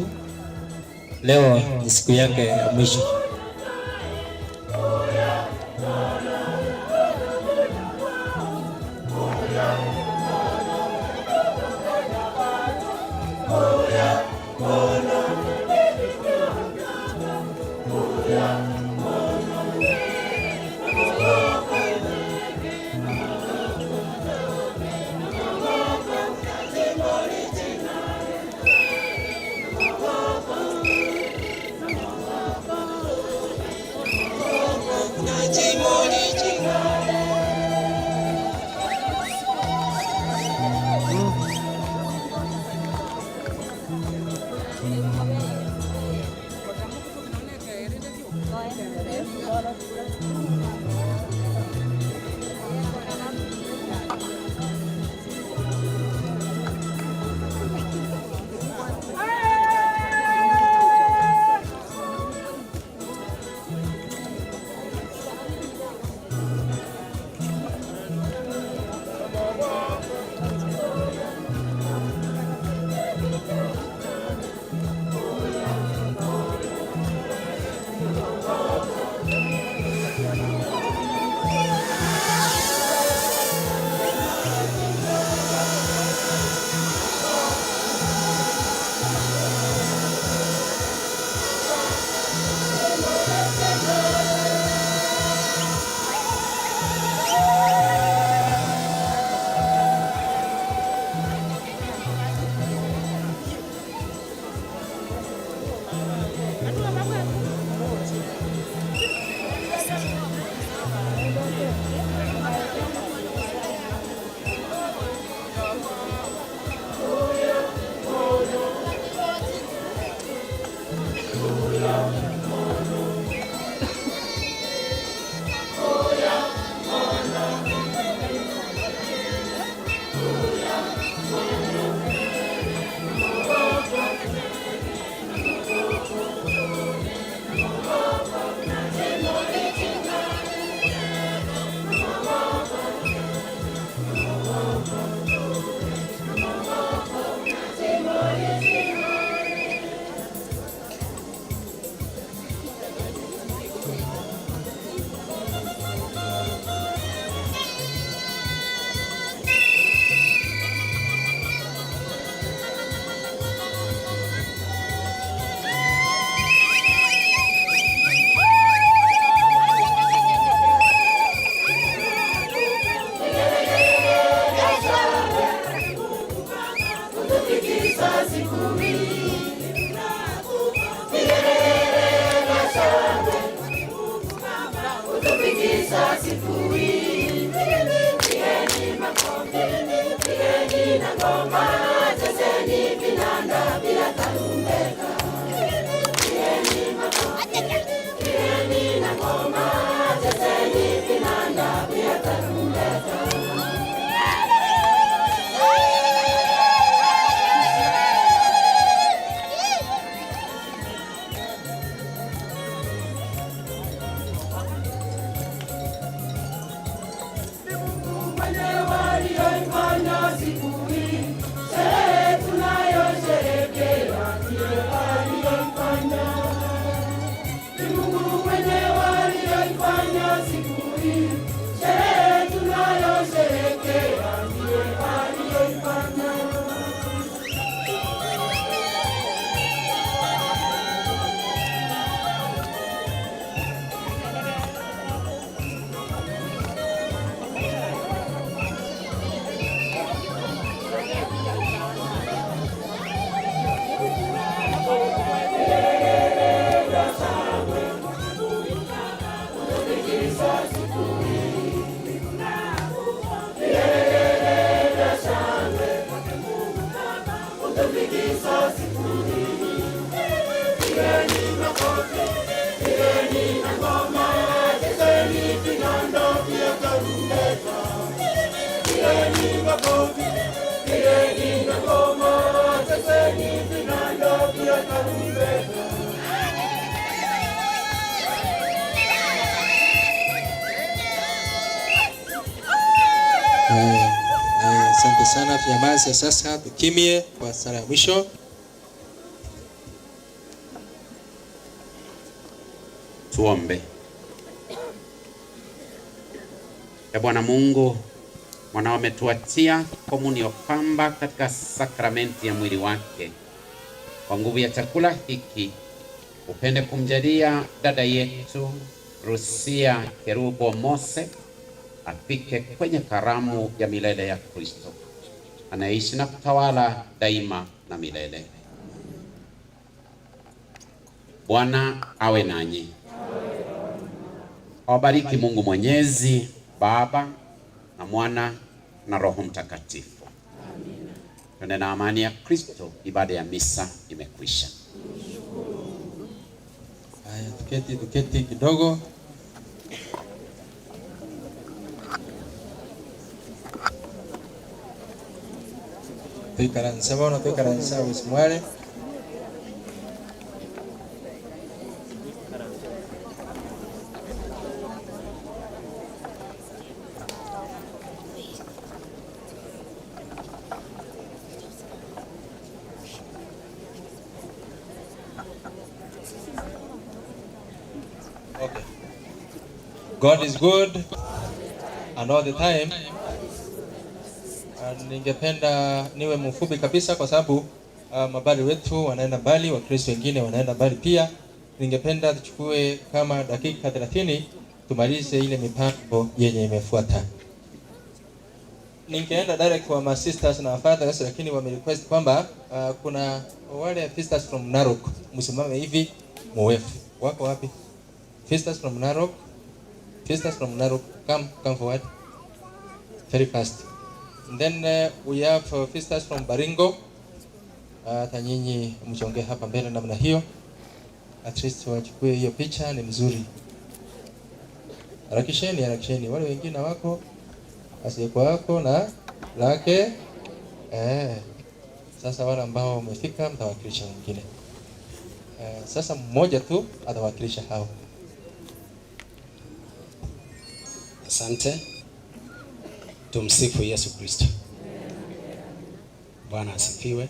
Leo ni siku yake ya mwisho. Asante sana Fiamasi. Sasa tukimie kwa sala ya mwisho. Tuombe. Bwana Mungu, mwanao ametuatia komunio kwamba katika sakramenti ya mwili wake, kwa nguvu ya chakula hiki upende kumjalia dada yetu Rusia Kerubo Mose afike kwenye karamu ya milele ya Kristo, anaishi na kutawala daima na milele. Bwana awe nanyi. Awabariki Mungu Mwenyezi, Baba na Mwana na Roho Mtakatifu. Twende na amani ya Kristo. Ibada ya misa imekwisha. Haya, tuketi kidogo. Tuikaransa usimwale. Okay. God is good and all the time. Ningependa niwe mfupi kabisa kwa sababu mabali wetu wanaenda mbali, Wakristo wengine wanaenda mbali pia. Ningependa tuchukue kama dakika 30 tumalize ile mipango yenye imefuata. Ningeenda direct kwa my sisters na fathers, lakini wame request kwamba kuna wale sisters from Narok msimame hivi muwefu. Wako wapi? Sisters from Narok. Sisters from Narok, come forward. Very fast. And then we have sisters from Baringo. Hata nyinyi mchonge hapa mbele namna hiyo. At least wachukue hiyo picha, ni mzuri. Harakisheni. Wale wengine wako asiyekuwa wako na lake. Sasa wale ambao wamefika mtawakilisha wengine. Sasa mmoja tu atawakilisha hao. Asante. Tumsifu Yesu Kristo. Bwana asifiwe.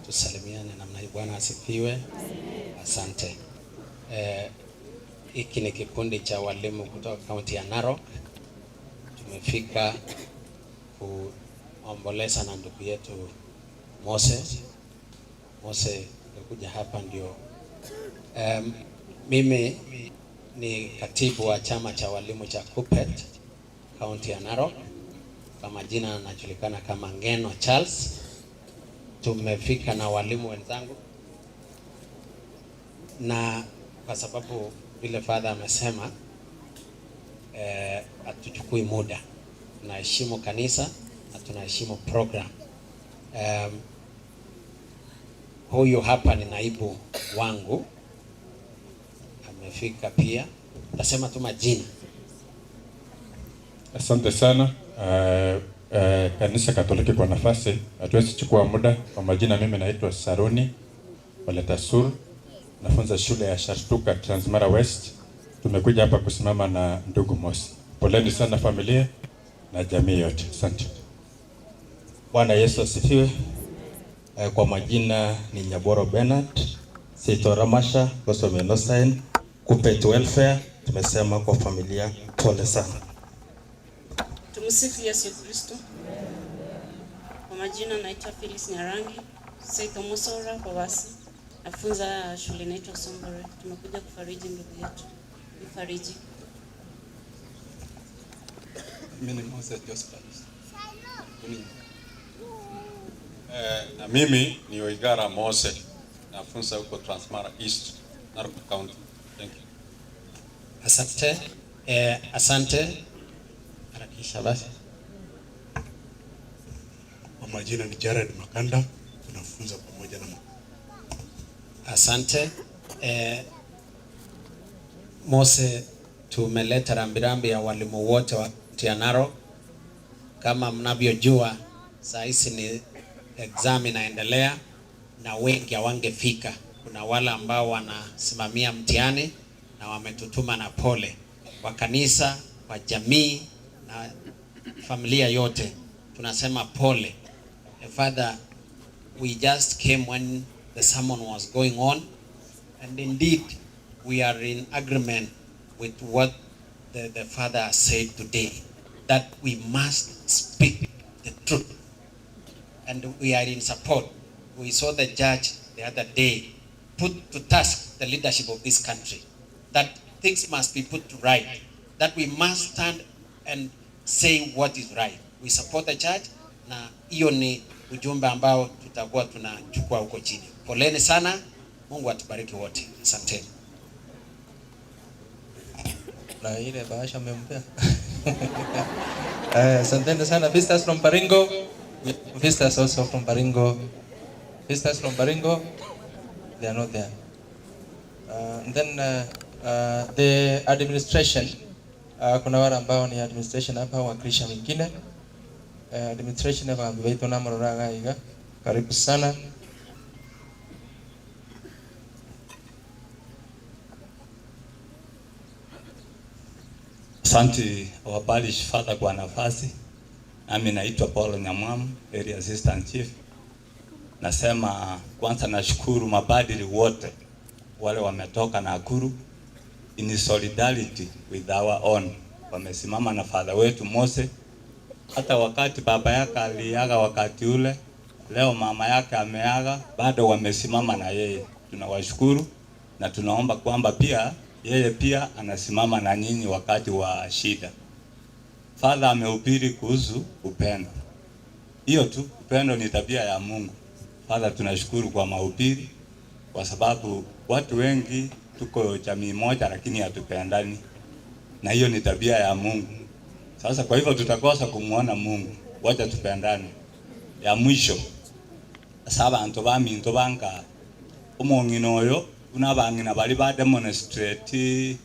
Tusalimiane namna hii. Bwana asifiwe. Asante. Hiki ni kikundi cha walimu kutoka kaunti ya Narok. Tumefika kuomboleza na ndugu yetu Mose kuja hapa ndio. Mimi ni katibu wa chama cha walimu cha Kupet kaunti ya Narok. Kwa majina anajulikana kama Ngeno Charles. Tumefika na walimu wenzangu, na kwa sababu vile father amesema hatuchukui muda, tunaheshimu kanisa na tunaheshimu program. Huyu hapa ni naibu wangu amefika pia, tasema tu majina. Asante sana. Kanisa Katoliki kwa nafasi, hatuwezi chukua muda. Kwa majina, mimi naitwa Saruni Waletasur, nafunza shule ya Shartuka Transmara West. Tumekuja hapa kusimama na ndugu Mosi. Poleni sana familia na jamii yote. Asante. Bwana Yesu asifiwe. Kwa majina ni Nyaboro Bernard, Seito Ramasha, Gosomenosine, Kupet Welfare. Tumesema kwa familia pole sana. Tumsifu Yesu Kristo. Kwa majina naitwa Phyllis Nyarangi, Seito Musora kwa wasi. Nafunza shule inaitwa Sombore. Tumekuja kufariji ndugu yetu. Kufariji. Mimi ni Moses Joseph. Na mimi ni Oigara Mose, nafunza huko Transmara East, Narok County. Thank you. Asante. Asante. Harakisha basi. Kwa majina ni Jared Makanda, tunafunza pamoja na Asante. Mose, tumeleta rambirambi ya walimu wote wa Narok. Kama mnavyojua, saa hizi ni exam inaendelea na wengi hawangefika. Kuna wale ambao wanasimamia mtihani na wametutuma na pole. Kwa kanisa, kwa jamii na familia yote tunasema pole. Father, we just came when the sermon was going on, and indeed we are in agreement with what the Father has said today, that we must speak the truth, and we are in support. We saw the judge the other day put to task the leadership of this country, that things must be put to right, that we must stand and say what is right. We support the church, na hiyo ni ujumbe ambao tutakuwa tunachukua huko chini. Poleni sana, Mungu atubariki wote. Asante. Na ile bahasha mmempea. Asante sana. Visitors from Baringo. Visitors also from Baringo. Visitors from Baringo, they are not there. And then the administration, kuna wale ambao ni administration hapa, wakilisha wengine. Administration hapa ambayo na mroraga higa. Karibu sana. Asante our parish father kwa nafasi. Nami naitwa Paul Nyamwamu, area assistant chief. Nasema kwanza nashukuru mabadili wote wale wametoka Nakuru in solidarity with our own. Wamesimama na father wetu Mose. Hata wakati baba yake aliaga wakati ule, leo mama yake ameaga, bado wamesimama na yeye. Tunawashukuru na tunaomba kwamba pia yeye pia anasimama na nyinyi wakati wa shida. Father amehubiri kuhusu upendo. Hiyo tu, upendo ni tabia ya Mungu. Father, tunashukuru kwa mahubiri kwa sababu watu wengi tuko jamii moja lakini hatupendani. Na hiyo ni tabia ya Mungu. Sasa kwa hivyo tutakosa kumuona Mungu. Wacha tupendane. Ya mwisho, saba antobami ntobanga umongino oyo unabangina bali ba demonstrate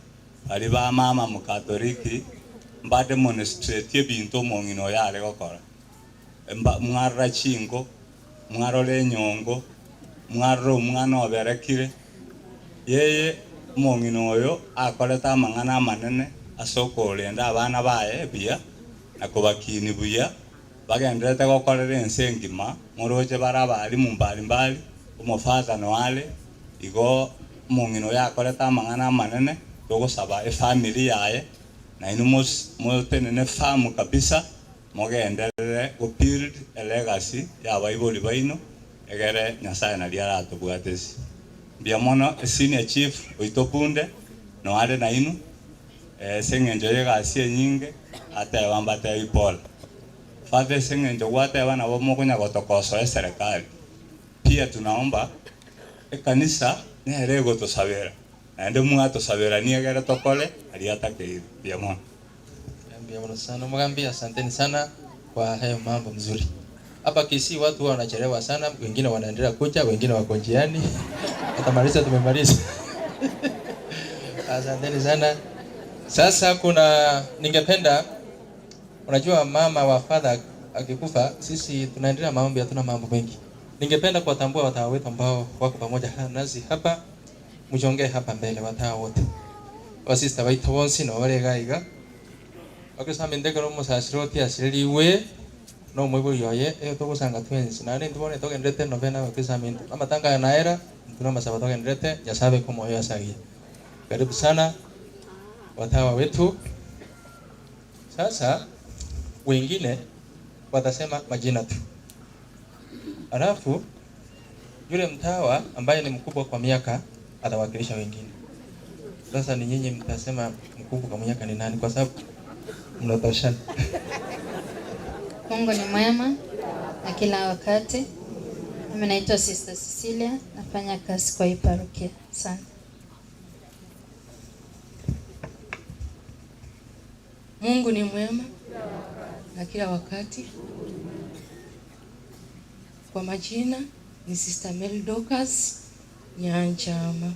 bali ba mama mu Katoliki ba demonstrate ebintu umongino yale gokora. Mwarra chingo, mwarole nyongo, mwarro umwana oberekire. Yeye umongino oyo akoleta amang'ana manene asokolenda abana baye bia na kubakini buya bagendete gokorera ense ngima moroje baraba ali mumbali mbali umufata no wale igo mungino yakoreta amang'ana manene tugusaba family yaye na inumus motenene famu kabisa mogenderere go build a legacy ya baibuli baino egere Nyasaye na liara tubwatesi bia mono senior chief oitopunde no wale na inu sengenjo yegasi nyinge ata wambata ipola Father sengenjo wate wana bomokunya gotokoso serikali pia tunaomba kanisa nerego tosabera naende mwato sabera niegere tokole aliatake bia mono sana. Mgambi, asanteni sana kwa hayo mambo mzuri. Hapa Kisii watu wanachelewa sana, wengine wanaendelea kuja, wengine wako njiani. Atamaliza tumemaliza. Asanteni sana. Sasa ningependa, unajua mama wa father akikufa, sisi tunaendelea maombi, hatuna mambo mengi. Ningependa kuwatambua watawa wetu ambao wako pamoja nasi hapa, mjongee hapa mbele watawa wote. Wasista waito wonsi no waregaiga. Okisama ndekero musashiroti asiriwe no mwibo yoye togusanga twins nani ndibone togendrete novena okisama amatanga naera tuna masaba togendrete yasabe como yo asagia. Karibu sana watawa wetu. Sasa wengine watasema majina tu, alafu yule mtawa ambaye ni mkubwa kwa miaka atawakilisha wengine. Sasa ni nyinyi mtasema mkubwa kwa miaka ni nani, kwa sababu mnatoshana. Mungu ni mwema na kila wakati. Mimi naitwa Sister Cecilia, nafanya kazi kwa hii parokia. Asante. Mungu ni mwema na kila wakati. Kwa majina ni Sister Mary Dorcas Nyanchama.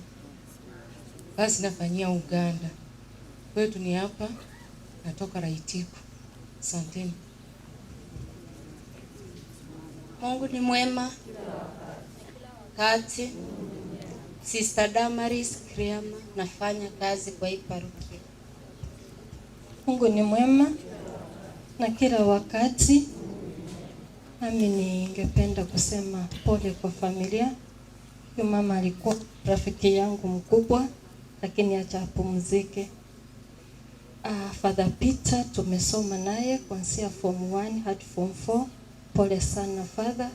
Kazi nafanyia Uganda. Kwetu ni hapa, natoka Raitiku. Asanteni. Mungu ni mwema. Kati Sister Damaris Kriama, nafanya kazi kwa hii parokia. Mungu ni mwema na kila wakati. Nami ningependa kusema pole kwa familia. Huyu mama alikuwa rafiki yangu mkubwa, lakini acha apumzike. Father Peter tumesoma naye kuanzia form 1 hadi form 4. Pole sana Father.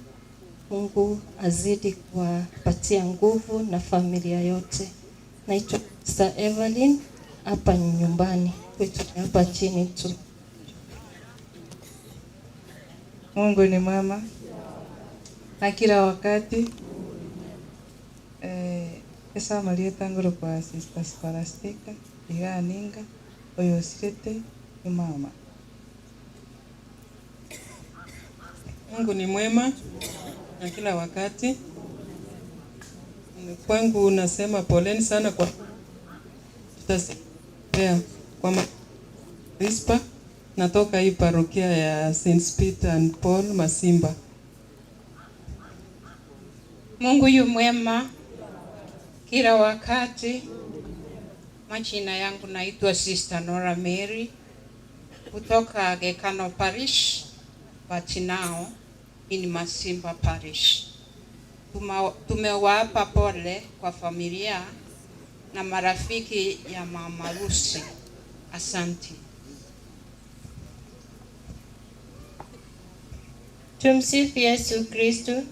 Mungu azidi kuwapatia nguvu na familia yote. Naitwa Sister Evelyn, hapa nyumbani kwetu, hapa chini tu. Mungu ni mwema na kila wakati. Esa Marieta ngoro kwa Sister Scholastica iganinga oyo sirete ni mama. Mungu ni mwema na kila wakati. Kwangu nasema poleni sana kwa tutasema kwa Rispa. Natoka hii parokia ya St. Peter and Paul Masimba. Mungu yu mwema kila wakati. Majina yangu naitwa Sister Nora Mary kutoka Gekano Parish, but now in Masimba Parish. Tumewapa pole kwa familia na marafiki ya Mama Lucy. Asante. Tumsifu Yesu Kristo.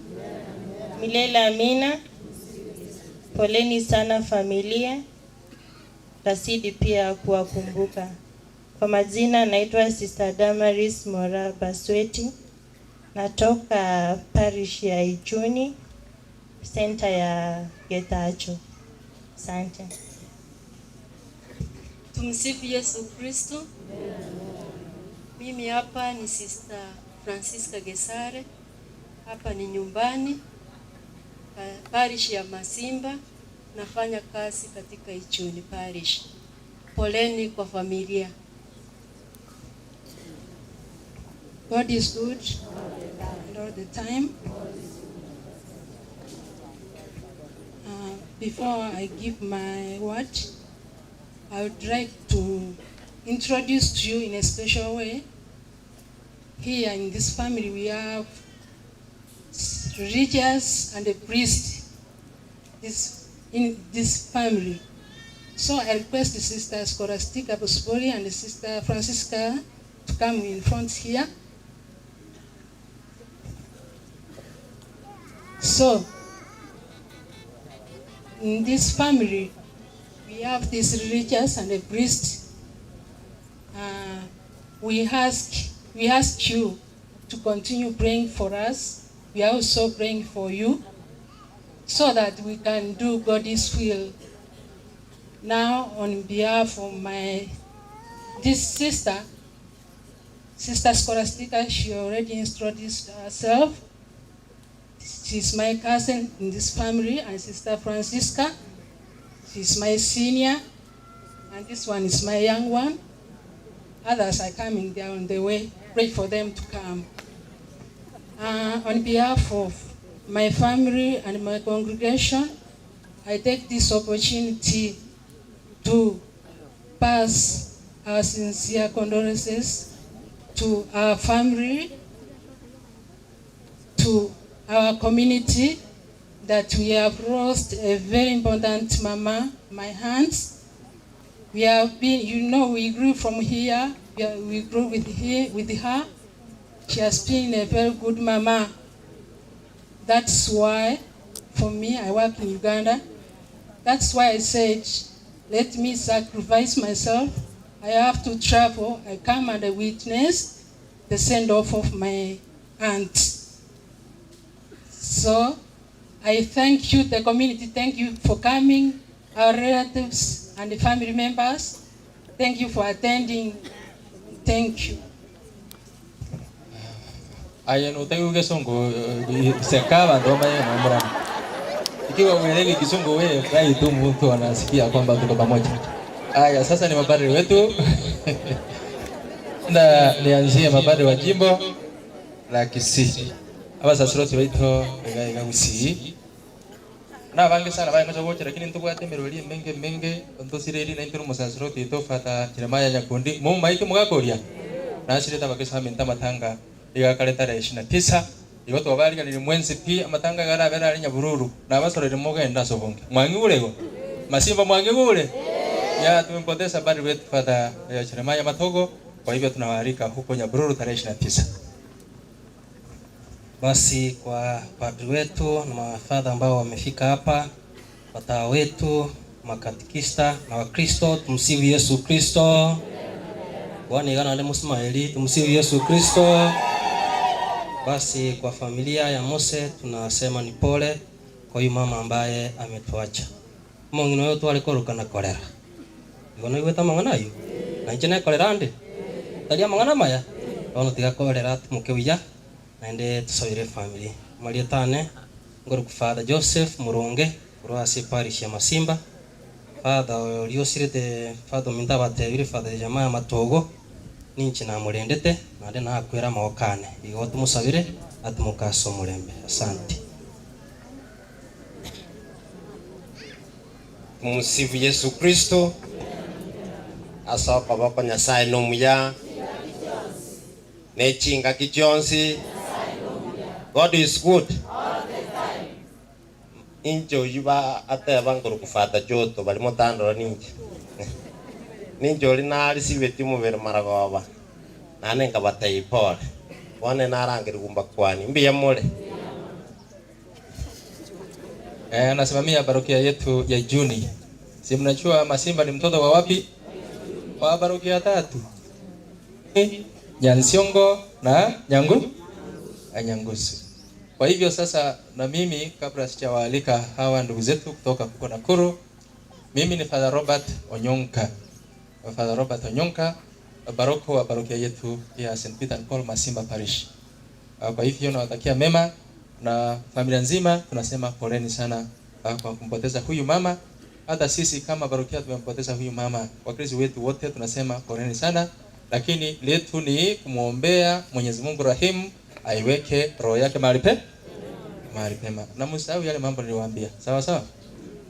Milele amina. Poleni sana familia. Tasidi pia kuwakumbuka. Kwa majina naitwa Sister Damaris Mora Basweti. Natoka parish ya Ichuni, center ya Getacho. Asante. Tumsifu Yesu Kristo. Mimi hapa ni Sister Francisca Gesare. Hapa ni nyumbani, parish ya Masimba. Nafanya kazi katika Ichuni parish. Poleni kwa familia. God is good and all the time. Before I give my word, I would like to introduce to you in a special way. Here in this family we have religious and a priest in this family. So I request the Sister Scholastica Bospori and the Sister Francisca to come in front here. So, in this family, we have this religious and a priest. We ask you to continue praying for us. We are also praying for you so that we can do God's will. Now, on behalf of this sister, Sister Scholastica, she already introduced herself. She's my cousin in this family, and Sister Francisca, she's my senior, and this one is my young one. Others are coming, they're on the way. Pray for them to come. On behalf of my family and my congregation, I take this opportunity to pass our sincere condolences to our family, to our community, that we have lost a very important mama, my aunts. We have been, we grew from here, we grew with her. She has been a very good mama. That's why, for me, I work in Uganda. That's why I said, let me sacrifice myself. I have to travel. I come and I witness the send-off of my aunt. So, I thank you, the community, thank you for coming, our relatives and the family members. Thank you for attending Thank you. Aya no tayo Kisongo sekaba ndo maana naomba. Ikiwa uelewi Kisongo wewe furahi tu mtu anasikia kwamba tuko pamoja. Aya sasa ni mapadri wetu. Na nianzie mapadri wa jimbo la Kisii. Abasasiroti baito ega Kisii. Na bange sana baye kacho wote lakini ntubwate meroli menge ntosireri na intero musasiroti to fata Jeremiah Nyakundi mu maiki mugakoria. Na sireta bakesa menta matanga igakaleta 29 igoto babarika ni mwenzi pi amatanga gara bera ari Nyabururu na basorere mugenda sobonge mwangi urego masimba mwangi ule ya tumempoteza bari wetu fata Jeremiah Matogo. Kwa hivyo tunawaalika huko Nyabururu tarehe 29. Basi kwa padri wetu na mafadha ambao wamefika hapa, watawa wetu, makatikista na Wakristo, tumsifu Yesu Kristo. Bwana igana ale musmaeli, tumsifu Yesu Kristo. Basi kwa familia ya Mose tunasema ni pole kwa huyu mama ambaye ametuacha. Mongino yote alikoruka na kolera. Ngono igweta mangana yu. Na injene kolera ande. Talia mangana maya. Ono tiga kolera tumukewiya. Naende tusabire family. Malietane ngoro ku Father Joseph Murunge urwasi parish ya Masimba. Father Oliosirite Father Mintabate Father Jamaa Matogo ninchi na murendete nande na akwera maokane igo tumusabire atumukaso murembe. Asante. Musifu Yesu Kristo. Asa baba Nyasaye no muya. Nechinga kichonsi. God is good all the time. Injo yuba ate bangoro kufata joto bali motandora ninje. Ninjo linali sibeti mu bere maragoba. Nane ngabata ipole. Wone narangiri kumba kwani mbiya mole. Nasimamia parokia yetu ya Juni. Si mnajua Masimba ni mtoto wa wapi? Wa parokia 3. Nyansiongo na Nyangusu. Kwa hivyo sasa na mimi kabla sijawaalika hawa ndugu zetu kutoka huko Nakuru, mimi ni Father Robert Onyonka. Father Robert Onyonka, baroko wa parokia yetu ya St. Peter and Paul Masimba Parish. Kwa hivyo nawatakia mema na familia nzima tunasema poleni sana kwa kumpoteza huyu mama. Hata sisi kama parokia tumempoteza huyu mama. Wakristo wetu wote tunasema poleni sana. Lakini letu ni kumuombea Mwenyezi Mungu rahimu aiweke roho yake mahali pema. Na msahau yale mambo niliwaambia. Sawa sawa?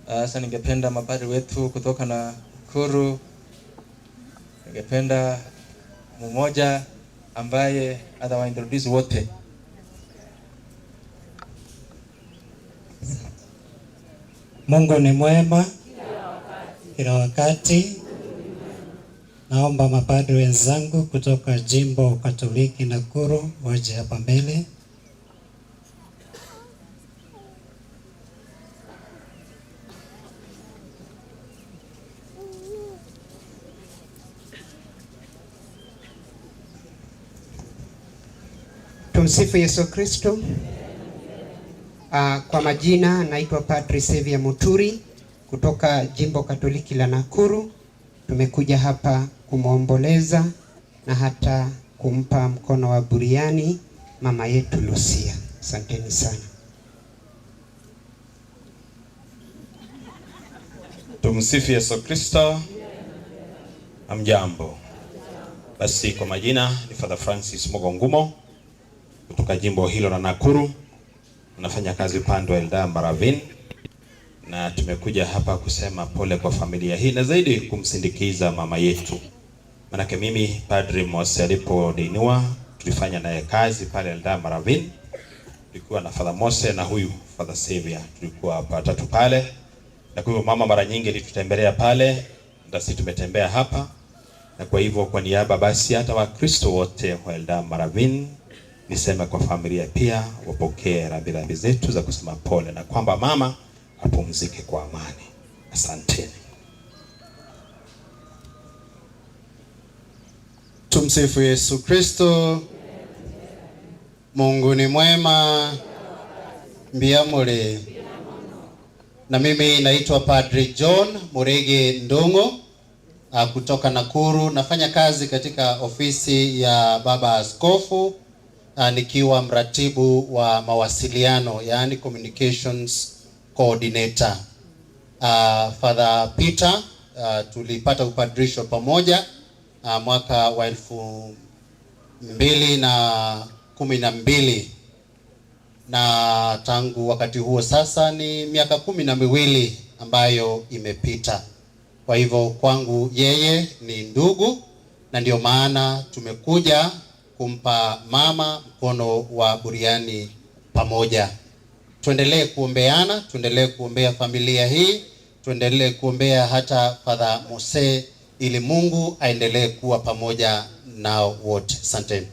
Sasa ningependa mapadri wetu kutoka na Nakuru, ningependa mmoja ambaye atawaintroduce wote. Mungu ni mwema kila wakati. Naomba mapadri wenzangu kutoka Jimbo Katoliki Nakuru waje hapa mbele. Tumsifu Yesu Kristo. Kwa majina naitwa Padri Sevia Muturi kutoka Jimbo Katoliki la Nakuru. Tumekuja hapa kumwomboleza na hata kumpa mkono wa buriani mama yetu Lucia. Asanteni sana. Tumsifu Yesu Kristo. Amjambo. Basi kwa majina ni Father Francis Mogongumo kutoka jimbo hilo la Nakuru. Nafanya kazi upande wa Eldama Ravine. Na tumekuja hapa kusema pole kwa familia hii na zaidi kumsindikiza mama yetu. Manake mimi Padri Mose alipodiniwa tulifanya naye kazi pale Eldama Ravine. Tulikuwa na Father Mose na huyu Father Sevia. Tulikuwa hapa 3 pale. Na kwa hivyo mama mara nyingi alitutembelea pale, ndio sisi tumetembea hapa. Na kwa hivyo kwa niaba basi hata Wakristo wote wa Eldama Ravine niseme kwa familia pia wapokee rambirambi zetu za kusema pole na kwamba mama apumzike kwa amani. Asanteni. Tumsifu Yesu Kristo. Mungu ni mwema. Mbiamule. Na mimi naitwa Padri John Murege Ndongo. kutoka Nakuru. Nafanya kazi katika ofisi ya Baba Askofu nikiwa mratibu wa mawasiliano, yani communications coordinator. Father Peter tulipata upadrisho pamoja mwaka wa 2012 na tangu wakati huo sasa ni miaka 12 ambayo imepita. Kwa hivyo kwangu yeye ni ndugu, na ndio maana tumekuja kumpa mama mkono wa buriani pamoja. Tuendelee kuombeana, tuendelee kuombea familia hii, tuendelee kuombea hata Father Mose ili Mungu aendelee kuwa pamoja nao wote. Asante.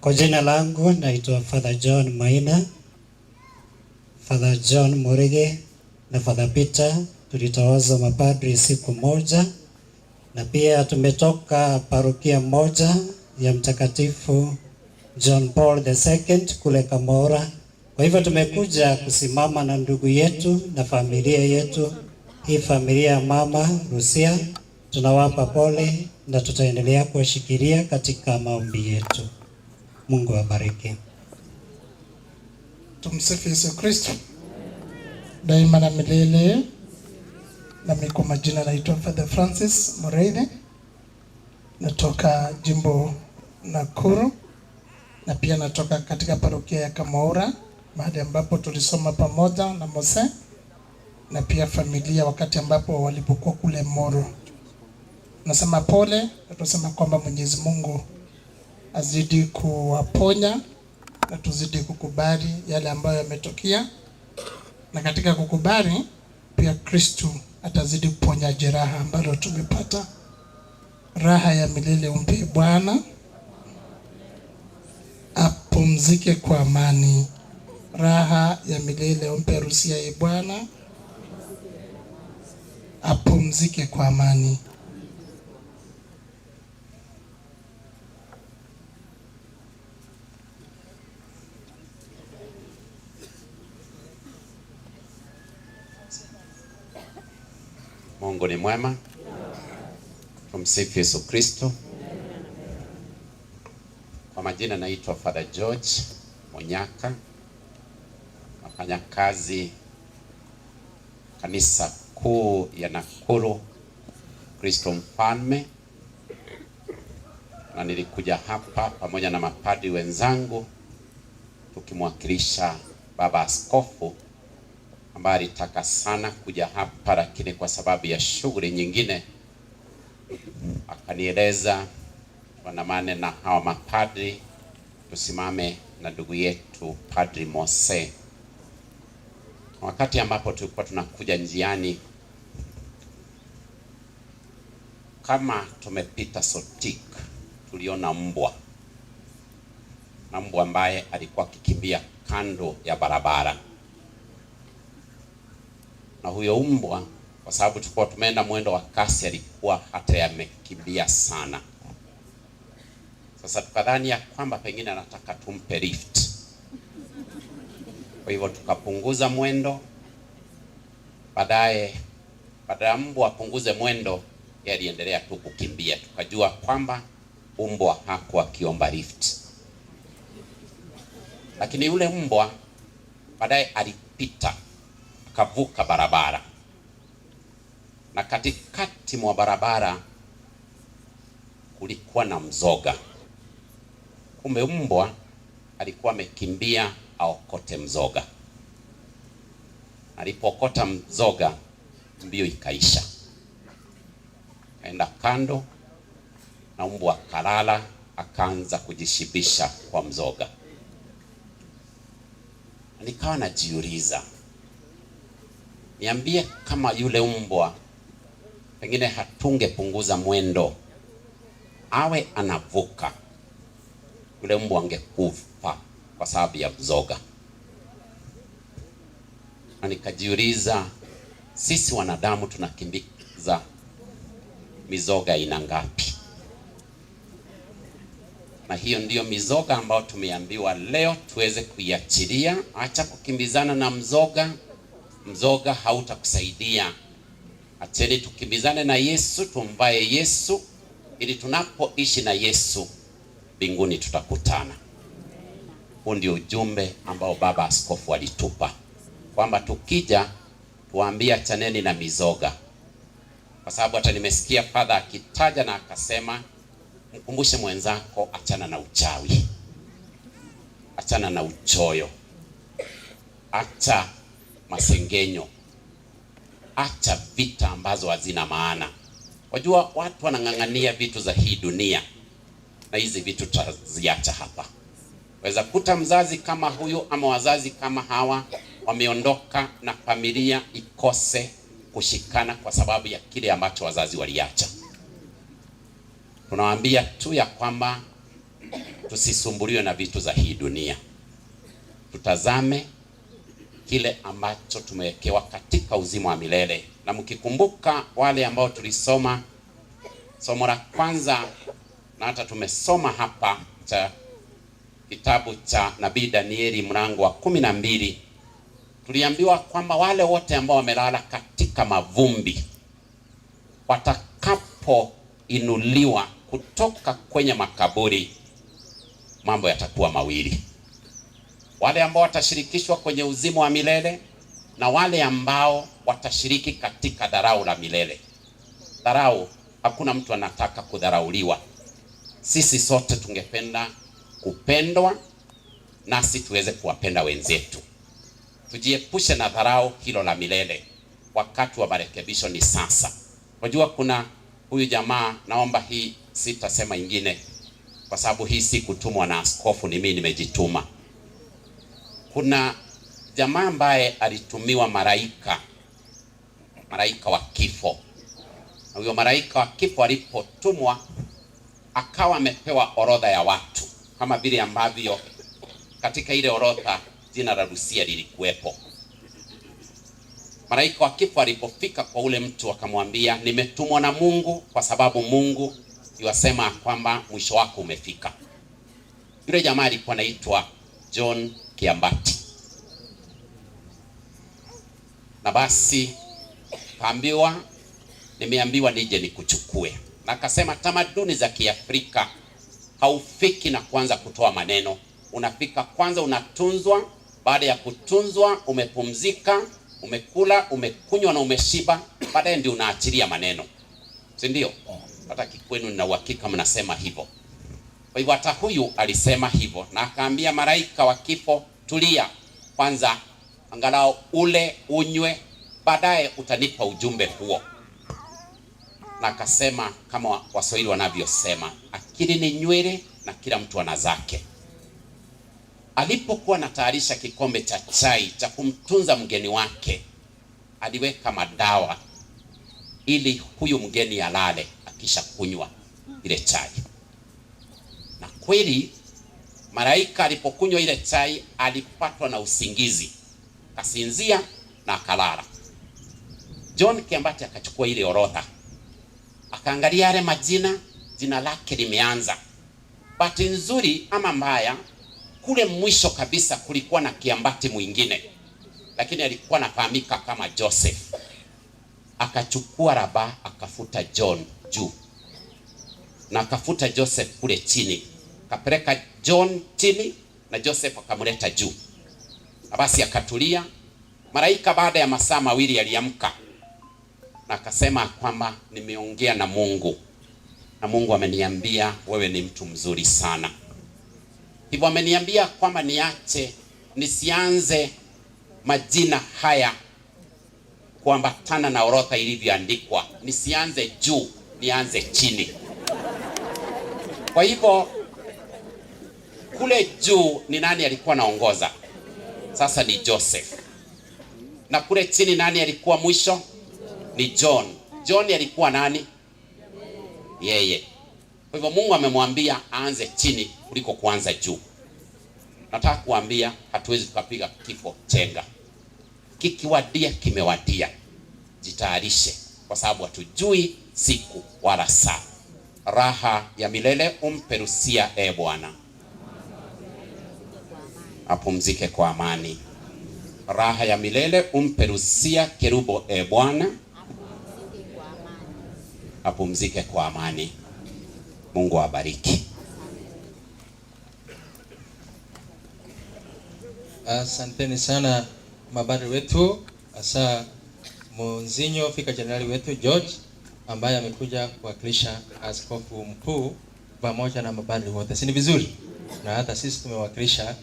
Kwa jina langu naitwa Father John Maina. Father John Morige na Father Peter tulitawaza mapadri siku moja, na pia tumetoka parokia moja ya Mtakatifu John Paul II kule Kamora. Kwa hivyo tumekuja kusimama na ndugu yetu na familia yetu, hii familia ya Mama Rusia. Tunawapa pole na tutaendelea kuwashikilia katika maombi yetu. Mungu awabariki. Tumsifu Yesu Kristo daima na milele. Na mimi kwa majina naitwa Father Francis Moreide, natoka jimbo Nakuru, na pia natoka katika parokia ya Kamora, mahali ambapo tulisoma pamoja na Mose na pia familia wakati ambapo walipokuwa kule Moro. Nasema pole, na tunasema kwamba Mwenyezi Mungu azidi kuwaponya na tuzidi kukubali yale ambayo yametokea, na katika kukubali pia Kristo atazidi kuponya jeraha ambalo tumepata. Raha ya milele umpe Bwana, apumzike kwa amani. Raha ya milele umpe Rusia ye Bwana, apumzike kwa amani. Mungu ni mwema. Tumsifu Yesu Kristo. Kwa majina naitwa Father George Monyaka. Nafanya kazi kanisa kuu ya Nakuru Kristo Mfalme, na nilikuja hapa pamoja na mapadri wenzangu tukimwakilisha Baba Askofu ambaye alitaka sana kuja hapa, lakini kwa sababu ya shughuli nyingine akanieleza tuandamane na hawa mapadri tusimame na ndugu yetu Padri Mose. Wakati ambapo tulikuwa tunakuja njiani, kama tumepita Sotik, tuliona mbwa, na mbwa ambaye alikuwa akikimbia kando ya barabara. Na huyo mbwa, kwa sababu tulikuwa tumeenda mwendo wa kasi, alikuwa hata yamekimbia sana. Sasa tukadhani ya kwamba pengine anataka tumpe lift. Kwa hivyo tukapunguza mwendo. Baadaye baada ya mbwa apunguze mwendo, yeye aliendelea tu kukimbia. Tukajua kwamba mbwa hakuwa akiomba lift. Lakini yule mbwa baadaye alipita, akavuka barabara, na katikati mwa barabara kulikuwa na mzoga. Kumbe mbwa alikuwa amekimbia aokote mzoga. Alipokota mzoga, mbio ikaisha, kaenda kando, na mbwa akalala, akaanza kujishibisha kwa mzoga. Nikawa najiuliza, niambie kama yule mbwa pengine hatungepunguza mwendo, awe anavuka, yule mbwa angekufa kwa sababu ya mzoga. Na nikajiuliza, sisi wanadamu tunakimbiza mizoga aina ngapi? Na hiyo ndiyo mizoga ambayo tumeambiwa leo tuweze kuiachilia. Acha kukimbizana na mzoga, mzoga hautakusaidia. Acheni tukimbizane na Yesu, tumvae Yesu, ili tunapoishi na Yesu mbinguni tutakutana. Huu ndio ujumbe ambao baba askofu alitupa, kwamba tukija tuambie achaneni na mizoga, kwa sababu hata nimesikia father akitaja na akasema, mkumbushe mwenzako achana na uchawi, achana na uchoyo, acha masengenyo, acha vita ambazo hazina maana. Wajua watu wanang'ang'ania vitu za hii dunia, na hizi vitu tutaziacha hapa. Waweza kuta mzazi kama huyu ama wazazi kama hawa wameondoka na familia ikose kushikana kwa sababu ya kile ambacho wazazi waliacha. Tunawaambia tu ya kwamba tusisumbuliwe na vitu za hii dunia, tutazame kile ambacho tumewekewa katika uzima wa milele. Na mkikumbuka wale ambao tulisoma somo la kwanza na hata tumesoma hapa cha kitabu cha nabii Danieli mlango wa 12, tuliambiwa kwamba wale wote ambao wamelala katika mavumbi watakapoinuliwa kutoka kwenye makaburi, mambo yatakuwa mawili: wale ambao watashirikishwa kwenye uzima wa milele na wale ambao watashiriki katika dharau la milele. Dharau, hakuna mtu anataka kudharauliwa. Sisi sote tungependa kupendwa, nasi tuweze kuwapenda wenzetu. Tujiepushe na dharau hilo la milele. Wakati wa marekebisho ni sasa. Unajua kuna huyu jamaa, naomba hii sitasema ingine kwa sababu hii si kutumwa na askofu, ni mimi nimejituma. Kuna jamaa ambaye alitumiwa malaika wa kifo. Na huyo malaika wa kifo alipotumwa akawa amepewa orodha ya watu, kama vile ambavyo katika ile orodha jina la Rusia lilikuwepo. Malaika wa kifo alipofika kwa ule mtu akamwambia, nimetumwa na Mungu kwa sababu Mungu yuasema kwamba mwisho wako umefika. Yule jamaa alikuwa anaitwa John Kiambati. Na basi kaambiwa, nimeambiwa nije nikuchukue. Na akasema tamaduni za Kiafrika haufiki na kuanza kutoa maneno. Unafika kwanza unatunzwa, baada ya kutunzwa umepumzika, umekula, umekunywa na umeshiba, baadaye ndio unaachilia maneno. Si ndio? Hata kikwenu nina uhakika mnasema hivyo. Kwa hivyo hata huyu alisema hivyo, na akaambia malaika wa kifo, tulia kwanza, angalau ule unywe, baadaye utanipa ujumbe huo. Na akasema kama Waswahili wanavyosema, akili ni nywele na kila mtu ana zake. Alipokuwa anatayarisha kikombe cha chai cha kumtunza mgeni wake, aliweka madawa ili huyu mgeni alale akisha kunywa ile chai. Na kweli malaika alipokunywa ile chai alipatwa na usingizi, kasinzia na akalala. John Kiambati akachukua ile orodha, akaangalia yale majina, jina lake limeanza. Bahati nzuri ama mbaya, kule mwisho kabisa kulikuwa na Kiambati mwingine, lakini alikuwa anafahamika kama Joseph. Akachukua raba akafuta John juu na akafuta Joseph kule chini, kapeleka John chini na Joseph akamleta juu. Na basi akatulia. Malaika baada ya masaa mawili aliamka na akasema kwamba nimeongea na Mungu, na Mungu ameniambia wewe ni mtu mzuri sana. Hivyo ameniambia kwamba nisianze majina haya kuambatana na orodha ilivyoandikwa, nisianze juu, nianze chini. Kwa hivyo kule juu ni nani alikuwa naongoza? Sasa ni Joseph. Na kule chini nani alikuwa mwisho? Ni John. John alikuwa nani? Yeye. Kwa hivyo Mungu amemwambia aanze chini kuliko kuanza juu. Nataka kuambia hatuwezi tukapiga kifo chenga. Kikiwadia kimewadia. Jitayarishe kwa sababu hatujui siku wala saa. Raha ya milele umpe Rusia, Bwana. Apumzike kwa amani. raha ya milele umpe Rusia Kerubo, Bwana apumzike kwa amani. Mungu awabariki. Asanteni sana mabari wetu, hasa Monzinyo Fika Jenerali wetu George ambaye amekuja kuwakilisha askofu mkuu pamoja na mabari wote. Si ni vizuri? Na hata sisi tumewakilisha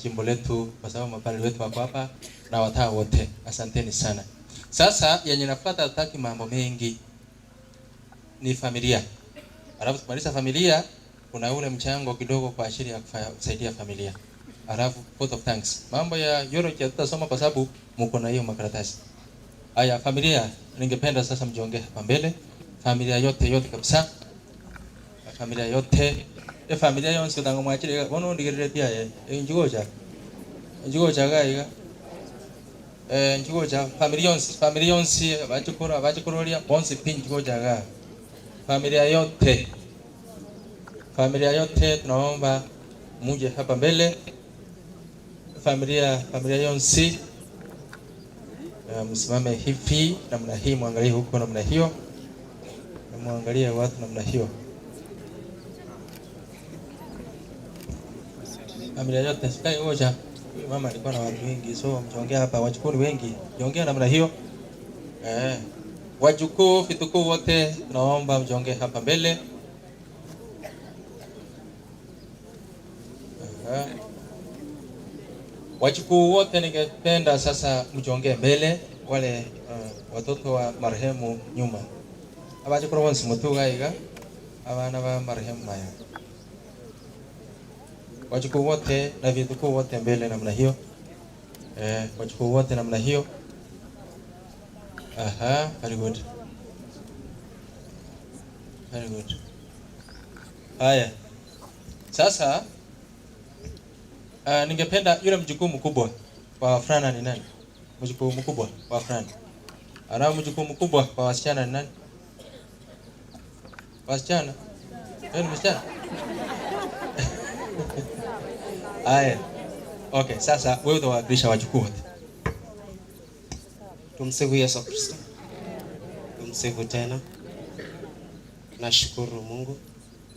jimbo letu kwa sababu mabari wetu wako hapa na watawa wote. Asanteni sana. Sasa yenye nafuata, hataki mambo mengi, ni familia. Alafu tukimaliza familia, kuna ule mchango kidogo kwa ajili ya kusaidia familia. Alafu vote of thanks. Mambo ya eulogy tutasoma kwa sababu mko na hiyo makaratasi. Haya, familia, ningependa sasa mjiongee hapa mbele. Familia yote kabisa. Familia yote. Familia yonse tangu mwachile bono ndigirire pia njugoja. Njugoja gaiga. Njugoja familia yonse bachikororia bonse pin njugoja ga. Familia yote tunaomba muje hapa mbele. Familia yonse msimame hivi namna hii, muangalie huko namna hiyo, na muangalie watu namna hiyo. Familia yote sikai hoja. Mama alikuwa na watu wengi, so mchongea hapa, wachukuni wengi, jiongea namna hiyo. Wajukuu vitukuu wote tunaomba mjongee hapa mbele. Wajukuu wote ningependa sasa mjongee mbele, wale watoto wa marehemu nyuma. Abajukuru wonsi mutuga iga abana ba marehemu maya. Wajukuu wote na vitukuu wote mbele namna hiyo. Wajukuu wote namna hiyo. Very good. Very good. Haya. Sasa ningependa yule mjukuu mkubwa wa Frana ni nani? Mjukuu mkubwa wa Frana. Ana mjukuu mkubwa wa wasichana ni nani? Wasichana? Wewe ni msichana? Haya. Okay, sasa wewe utawakilisha wajukuu wote. Tumsifu Yesu Kristo. Tumsifu tena. Nashukuru Mungu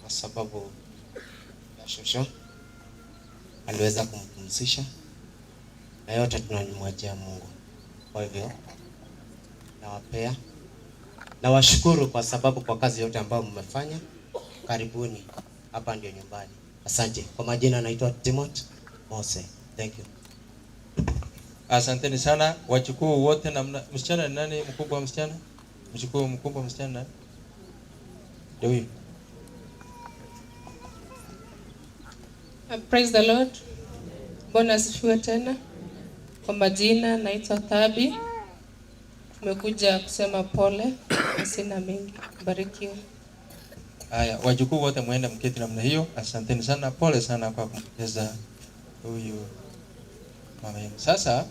kwa sababu ya shosho aliweza kumpumzisha, na yote tunamwachia Mungu. Kwa hivyo nawapea na washukuru kwa sababu kwa kazi yote ambayo mmefanya. Karibuni, hapa ndio nyumbani. Asante. Kwa majina naitwa Timothy Mose. Thank you. Asanteni sana wachukuu wote. Na msichana ni nani mkubwa wa msichana? Mchukuu mkubwa msichana nani? Ndio huyo. Praise the Lord. Bwana asifiwe tena. Kwa majina naitwa Thabi. Tumekuja kusema pole, sina mengi. Barikiwa. Haya, wajukuu wote muende mketi namna hiyo. Asanteni sana, pole sana kwa kumpoteza huyu mama yenu. Sasa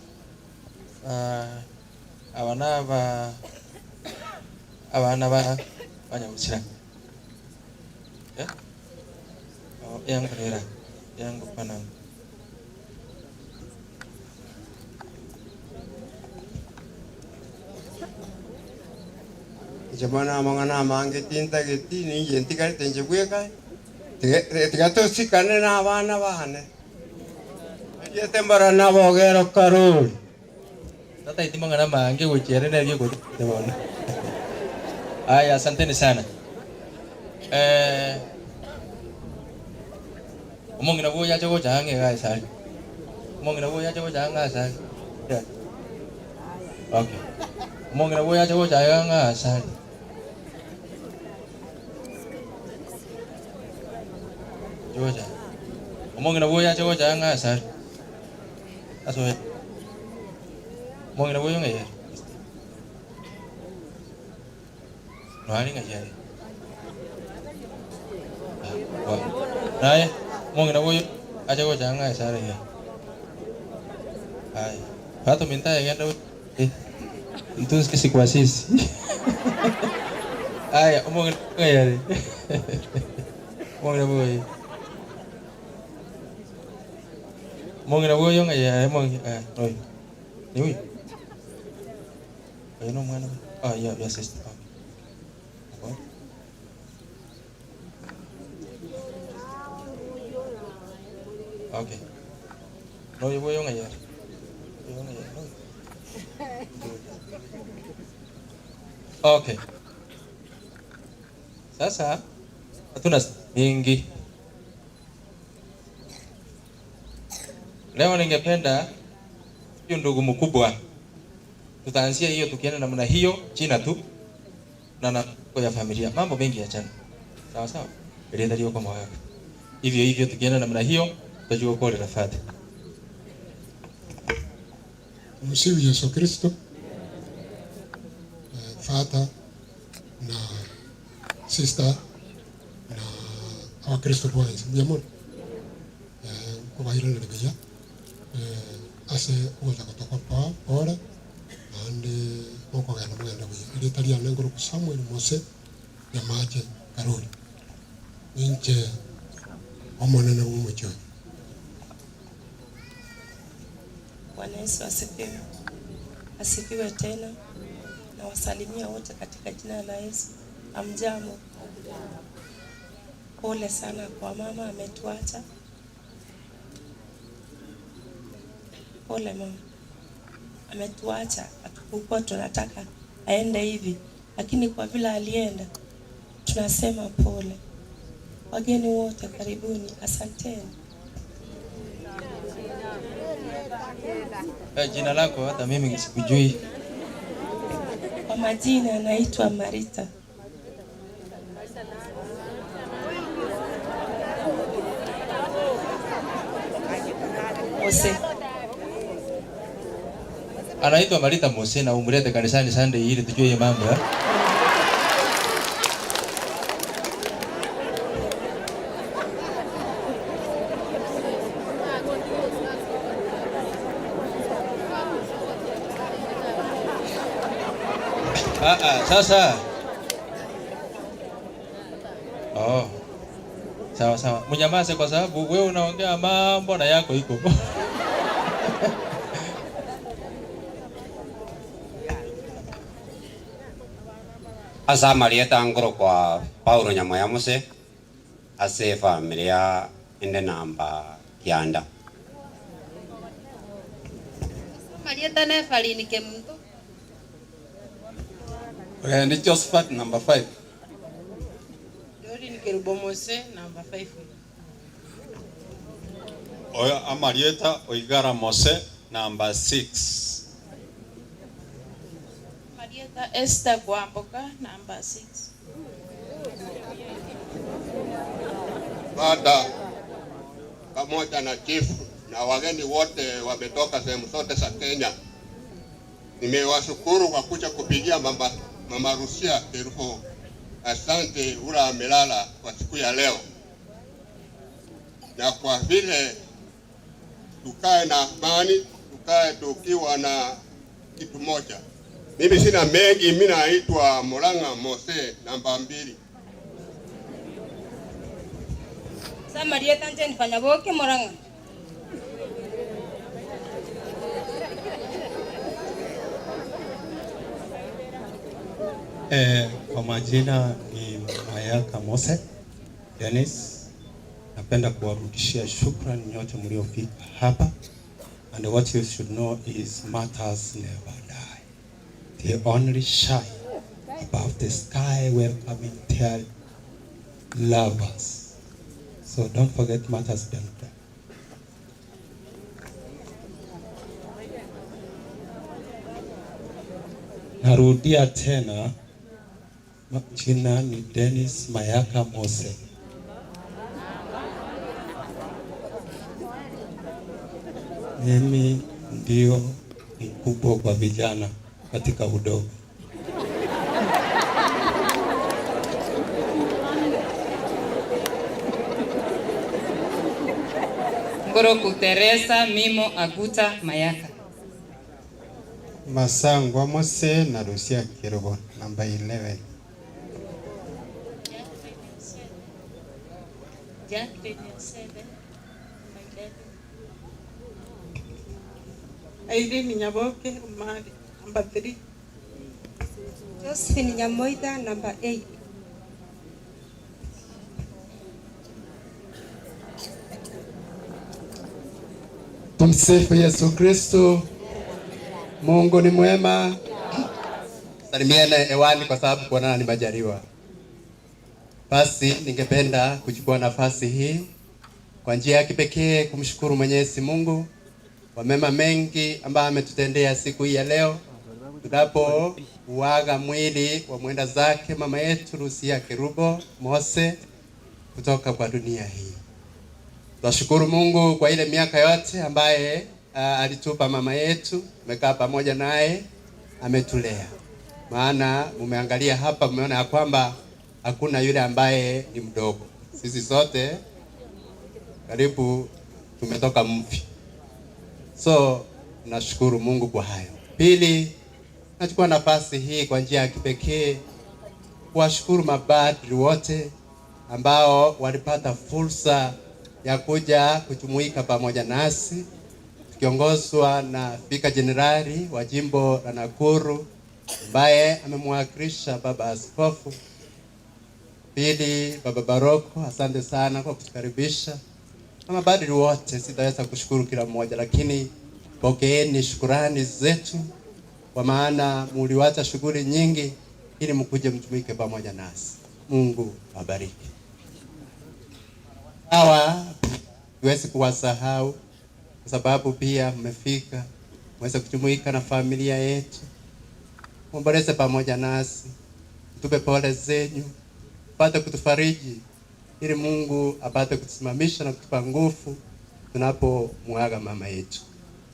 abana banyabukira yangu pana Jamana mangana mange tinta geti ni yenti kare tenje bueka tigato sikane na bana bane yete marana bogero karul tata iti mangana mange wichere na yego tebona. Aya, asanteni sana. Umongi na boya jago jange ga sai. Umongi na boya jago janga sai. Okay. Umongi na boya jago janga sai. Joja. Umongi na boya jago janga sai. Aso. Umongi na boya ngai. Nói đến ngày gì? Đây, mọi người đâu vui? Ai cho cô chẳng ngày sao đây? Ai, phá tụi mình tay nghe đâu? Itu situasis. Ai, mọi người ngày gì? Mọi người đâu vui? Mọi người đâu vui ngày gì? Mọi người rồi. Ni huyu? Eno mwana. Ah, ya sister. Okay. Okay. No, yuko yung ayar. Yung ayar. Okay. Sasa hatuna mingi. Leo ningependa hiyo ndugu mkubwa, tutaanzia hiyo tukienda namna hiyo China tu na kwa ya familia, mambo mengi ya chana. Sawa sawa, ile ndio kwa moyo. Hivyo hivyo tukienda namna hiyo tutajua kwa rafati. Msifu Yesu Kristo. Father na sister na Wakristo boys mjamoni. Kwa hilo nilikuja ase uza kutoka pole ande moko gana mwenda bwi ile talia nengoro ku Samuel Mose ya maje Karoli ninche omone na umucho. Bwana Yesu asifiwe. Asifiwe tena. Na wasalimia wote katika jina la Yesu. Amjambo. Pole sana kwa mama ametuacha. Pole mama. Ametuacha. Hatukuwa tunataka aende hivi, lakini kwa vile alienda tunasema pole. Wageni wote karibuni, asanteni. Jina lako hata mimi sikujui. Kwa majina naitwa Marita. Mose. Anaitwa Marita Mose na umlete kanisani Sunday ili tujue mambo ya. Sasa. Oh. Sawa sawa. Mnyamaze kwa sababu wewe unaongea mambo na yako iko. Asa Marieta ngoro kwa Paulo Nyamoya Mose ase familia ende namba Kianda. Marieta ne falini ke mtu. Ni Josephat number 5. Dori ni Kerubo Mose number 5. Oya Amarieta Oigara Mose number 6. Marieta Esther Gwamboka number 6. Baada pamoja na chifu na wageni wote wametoka sehemu zote za Kenya. Nimewashukuru kwa kuja kupigia Mama Rusia Kerubo. Asante ula amelala kwa siku ya leo. Na kwa vile tukae na amani, tukae tukiwa na kitu moja. Mimi sina mengi, mimi naitwa Moranga Mose namba 2. Sa Marieta nje nifanya boke Moranga. Kwa majina ni Mayaka Mose Dennis. Napenda kuwarudishia shukrani nyote mliofika hapa. And what you should know is matters never die. They only shine above the sky welcoming their lovers. So don't forget matters don't die. Narudia tena, jina ni Dennis Mayaka Mose. Mimi ndio mkubwa kwa vijana katika udogo. Ngoro Teresa Mimo Aguta Mayaka. Masangwa Mose na Rusia Kerubo namba 11. Irene Nyaboke, Umari, number 3. Josephine Nyamoida, number 8. Tumsifu Yesu Kristo. Mungu ni mwema. Salimiane hewani kwa sababu kuonana ni majaliwa. Basi ningependa kuchukua nafasi hii kwa njia ya kipekee kumshukuru Mwenyezi Mungu kwa mema mengi ambayo ametutendea siku hii ya leo, tunapo uaga mwili wa mwenda zake mama yetu Lucia Kerubo Mose kutoka kwa dunia hii. Tunashukuru Mungu kwa ile miaka yote ambaye alitupa mama yetu, tumekaa pamoja naye, ametulea. Maana umeangalia hapa, umeona ya kwamba hakuna yule ambaye ni mdogo. Sisi sote karibu tumetoka mvi. So nashukuru Mungu kwa hayo. Pili, nachukua nafasi hii kwa njia ya kipekee kuwashukuru mapadri wote ambao walipata fursa ya kuja kujumuika pamoja nasi, tukiongozwa na Spika Jenerali wa jimbo la Nakuru ambaye amemwakilisha baba askofu. Pili, baba Baroko, asante sana kwa kutukaribisha. Na mapadri wote, sitaweza kushukuru kila mmoja, lakini pokeeni shukrani zetu kwa maana muliwacha shughuli nyingi ili mkuje mjumuike pamoja nasi. Mungu awabariki. Hawa siwezi kuwasahau kwa sababu pia mmefika mweze kujumuika na familia yetu. Muomboleze pamoja nasi, tupe pole zenyu, pate kutufariji ili Mungu apate kutusimamisha na kutupa nguvu tunapomuaga mama yetu.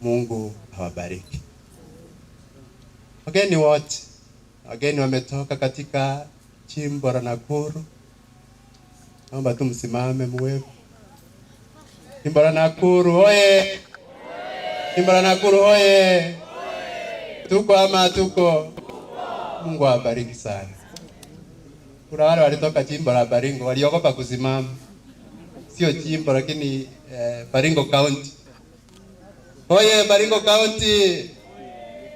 Mungu awabariki. Wageni wote, wageni wametoka katika jimbo la Nakuru, naomba tumsimame mwepo. Jimbo la Nakuru oye! Jimbo la Nakuru oye! Tuko ama tuko? Mungu awabariki sana. Kuna wale walitoka jimbo la Baringo waliogopa kusimama. Sio jimbo lakini Baringo County. Oye Baringo County!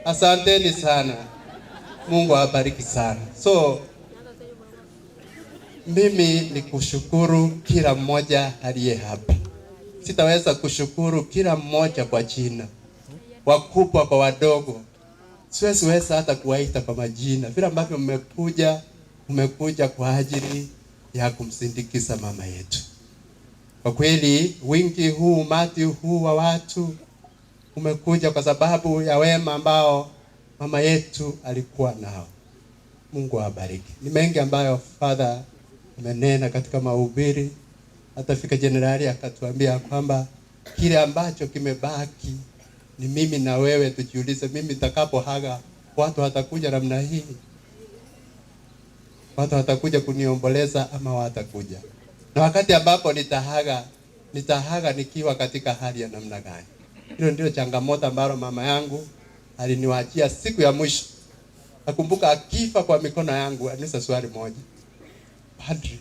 Asanteni sana. Mungu awabariki sana. So mimi ni kushukuru kila mmoja aliye hapa. Sitaweza kushukuru kila mmoja kwa jina, wakubwa kwa wadogo. Siwezi hata kuwaita kwa majina. Vile ambavyo mmekuja kwa ajili ya kumsindikiza mama yetu. Kwa kweli wingi huu, umati huu wa watu umekuja kwa sababu ya wema ambao mama yetu alikuwa nao. Mungu awabariki. Ni mengi ambayo Father amenena katika mahubiri. Hata Spika Jenerali akatuambia kwamba kile ambacho kimebaki ni mimi na wewe tujiulize, mimi nitakapoaga watu watakuja namna hii? Watu watakuja kuniomboleza ama watakuja? Na wakati ambapo nitaaga nikiwa katika hali ya namna gani? Hilo ndio changamoto ambalo mama yangu aliniwaachia siku ya mwisho. Nakumbuka akifa kwa mikono yangu, alisa swali moja: Padri,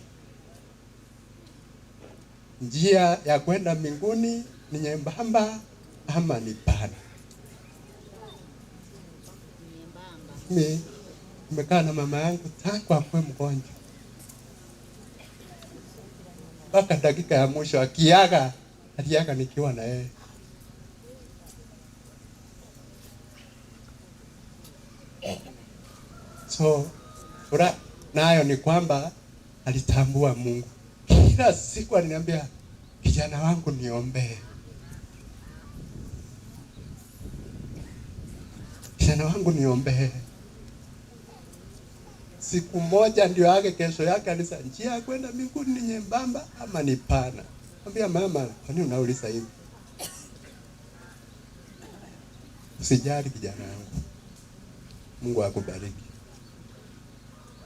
njia ya kwenda mbinguni ni nyembamba ama ni pana? Mimi nimekaa na mama yangu tangu akuwe mgonjwa mpaka dakika ya mwisho. Aliaga nikiwa na yeye. So furaha nayo ni kwamba alitambua Mungu. Kila siku aliniambia, kijana wangu niombee, kijana wangu niombee. Siku moja ndio yake, kesho yake alisa, njia ya kwenda mbinguni ni nyembamba ama ni pana? Ambia mama, kwa nini unauliza hivi? Usijali kijana wangu, Mungu akubariki.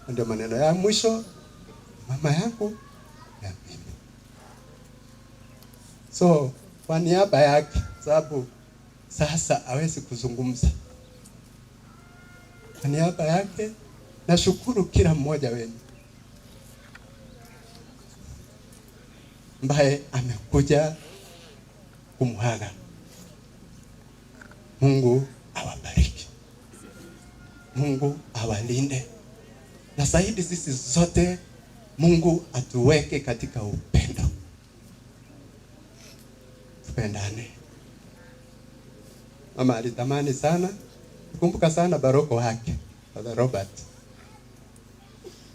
Ndio maneno ya mwisho mama yangu ya mimi. So kwa niaba yake, sababu sasa hawezi kuzungumza, kwa niaba yake nashukuru kila mmoja wenu ambaye amekuja kumwaga. Mungu awabariki, Mungu awalinde, na zaidi sisi zote Mungu atuweke katika upendo, tupendane. Mama alitamani sana, kumbuka sana baroko wake Father Robert,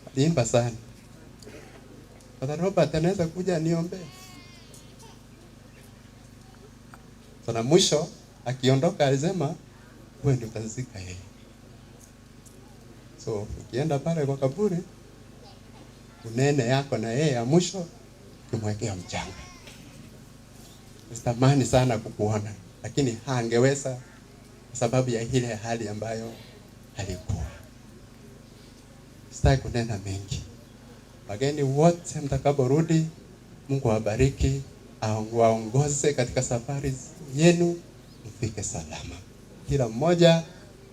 aliimba sana. Father Robert anaweza kuja niombe. Sana mwisho akiondoka alisema wewe ndio utazika yeye. So ukienda pale kwa kaburi, unene yako na yeye ya mwisho kumwekea mchanga. Sitamani sana kukuona, lakini hangeweza kwa sababu ya ile hali ambayo alikuwa. Sitaki kunena mengi. Wageni wote mtakaporudi, Mungu awabariki, awaongoze katika safari yenu, mfike salama. Kila mmoja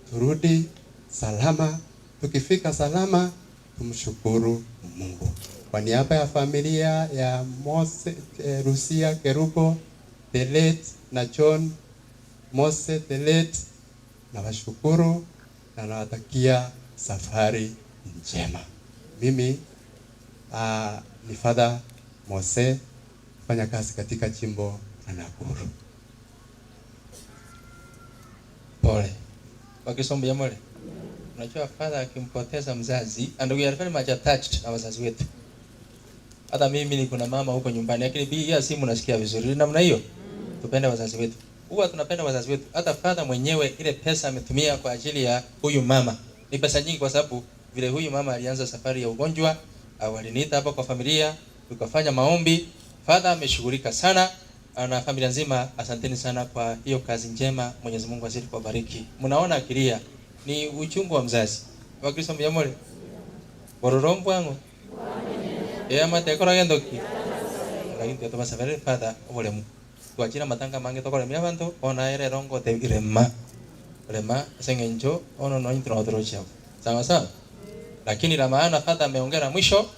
turudi salama. Tukifika salama, tumshukuru Mungu. Kwa niaba ya familia ya Mose Rusia Kerubo Telet na John Mose Telet, na washukuru na nawatakia safari njema. Mimi ni Father Mose, fanya kazi katika jimbo la Nakuru. Pole. Wakisomba ya mole. Unajua father akimpoteza mzazi, and we are very much attached na wazazi wetu. Hata mimi niko na mama huko nyumbani, lakini pia simu nasikia vizuri namna hiyo. Tupende wazazi wetu. Huwa tunapenda wazazi wetu. Hata father mwenyewe ile pesa ametumia kwa ajili ya huyu mama ni pesa nyingi, kwa sababu vile huyu mama alianza safari ya ugonjwa, waliniita hapa kwa familia, tukafanya maombi. Father ameshughulika sana na familia nzima. Asanteni sana kwa hiyo kazi njema. Mwenyezi Mungu azidi kuwabariki. Mnaona akilia ni uchungu wa mzazi. Wakristo mjamole. Bororombo wangu. Mate kora gendoki. Lakini tutabasa vile Father obole mu. Tuachira matanga mange tokole mia bantu ona ere rongo te irema. Rema sengenjo ono no intro odrocha. Sawa sawa. Lakini la maana Father ameongera mwisho,